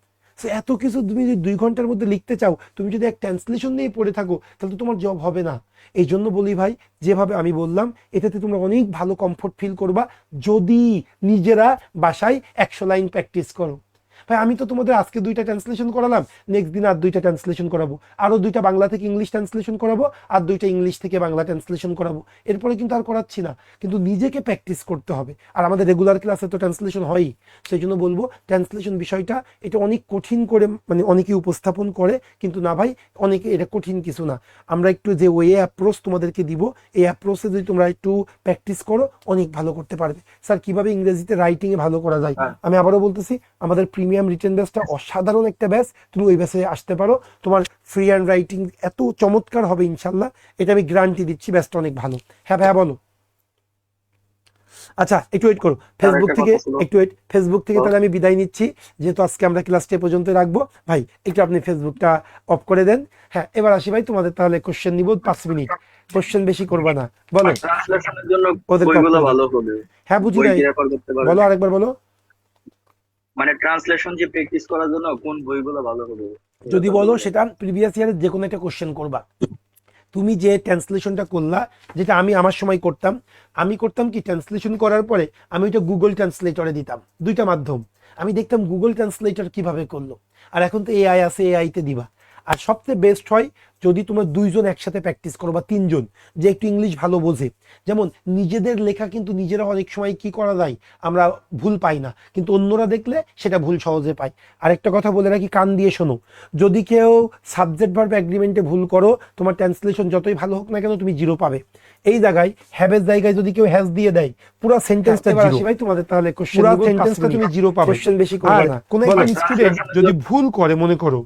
এত কিছু তুমি যদি 2 ঘন্টার মধ্যে লিখতে চাও, তুমি যদি এক ট্রান্সলেশন নিয়ে পড়ে থাকো, তাহলে তো তোমার জব হবে না। এই জন্য বলি ভাই, যেভাবে আমি বললাম এটাতে তোমরা অনেক ভালো কমফোর্ট ফিল করবা যদি নিজেরা বাসায় 100 লাইন প্র্যাকটিস করো। ভাই আমি তো তোমাদের আজকে 2টা ট্রান্সলেশন করালাম, নেক্সট দিন আর 2টা ট্রান্সলেশন করাবো, আরো 2টা বাংলা থেকে ইংলিশ ট্রান্সলেশন করাবো, আর 2টা ইংলিশ থেকে বাংলা ট্রান্সলেশন করাবো। এরপরে কিন্তু আর করাচ্ছি না, কিন্তু নিজেকে প্র্যাকটিস করতে হবে। আর আমাদের রেগুলার ক্লাসে তো ট্রান্সলেশন হয়ই, সেই জন্য বলবো ট্রান্সলেশন বিষয়টা এটা অনেক কঠিন করে মানে অনেকে উপস্থাপন করে, কিন্তু না ভাই, অনেকে এটা কঠিন কিছু না। আমরা একটু যে ওয়ে অ্যাপ্রোচ তোমাদেরকে দিব, এই অ্যাপ্রোচে যদি তোমরা একটু প্র্যাকটিস করো, অনেক ভালো করতে পারবে। স্যার কিভাবে ইংরেজিতে রাইটিংয়ে ভালো করা যায়, আমি আবারও বলতেছি, আমাদের প্রিমিয়াম রিটেন ব্যাচটা অসাধারণ একটা ব্যাচ, তুমি ওই ব্যাচে আসতে পারো। তোমার ফ্রি হ্যান্ড রাইটিং এত চমৎকার হবে ইনশাল্লাহ, এটা আমি গ্যারান্টি দিচ্ছি। ব্যাচটা অনেক ভালো। হ্যাঁ ভাইয়া বলো। আচ্ছা একটু ওয়েট করো, ফেসবুক থেকে একটু ওয়েট, ফেসবুক থেকে তাহলে আমি বিদায় নিচ্ছি, যেহেতু আজকে আমরা ক্লাসটা পর্যন্ত রাখবো। ভাই একটু আপনি ফেসবুকটা অফ করে দেন। হ্যাঁ এবার আসি ভাই, তোমাদের তাহলে কোশ্চেন নিব 5 মিনিট, কোশ্চেন বেশি করবা না, বলো। ট্রান্সলেশনের জন্য ওদের বইগুলো পক্ষে। ভালো হবে, হ্যাঁ বুঝি বই নাই, কি রেফার করতে পারবে? বলো আরেকবার বলো। মানে ট্রান্সলেশন যে প্র্যাকটিস করার জন্য কোন বইগুলো ভালো হবে যদি বলো সেটা প্রিভিয়াস ইয়ারের যে কোনো একটা কোশ্চেন করবা, তুমি যে ট্রান্সলেশনটা করলা, যেটা আমি আমার সময় করতাম, আমি করতাম কি ট্রান্সলেশন করার পরে আমি ওইটা গুগল ট্রান্সলেটরে দিতাম, দুইটা মাধ্যম। আমি দেখতাম গুগল ট্রান্সলেটর কিভাবে করলো, আর এখন তো এআই আছে, এআইতে দিবা। আর সবচেয়ে বেস্ট হয় যদি তোমরা দুইজন একসাথে প্র্যাকটিস করো বা তিনজন, যে একটু ইংলিশ ভালো বোঝে। যেমন নিজেদের লেখা কিন্তু নিজেরা অনেক সময় কি করা যায়, আমরা ভুল পাই না, কিন্তু অন্যরা দেখলে সেটা ভুল সহজে পায়। আরেকটা কথা বলে রাখি, কান দিয়ে শোনো, যদি কেউ সাবজেক্ট ভার্ব এগ্রিমেন্টে ভুল করো, তোমার ট্রান্সলেশন যতই ভালো হোক না কেন তুমি জিরো পাবে। এই জায়গায় হ্যাভের জায়গায় যদি কেউ হ্যাজ দিয়ে দেয়, পুরো সেন্টেন্সটা জিরো। ভাই তোমাদের তাহলে পুরো সেন্টেন্সটা তুমি জিরো পাবে, কোশ্চেন বেশি করবে না। কোন একজন স্টুডেন্ট যদি ভুল করে, মনে করো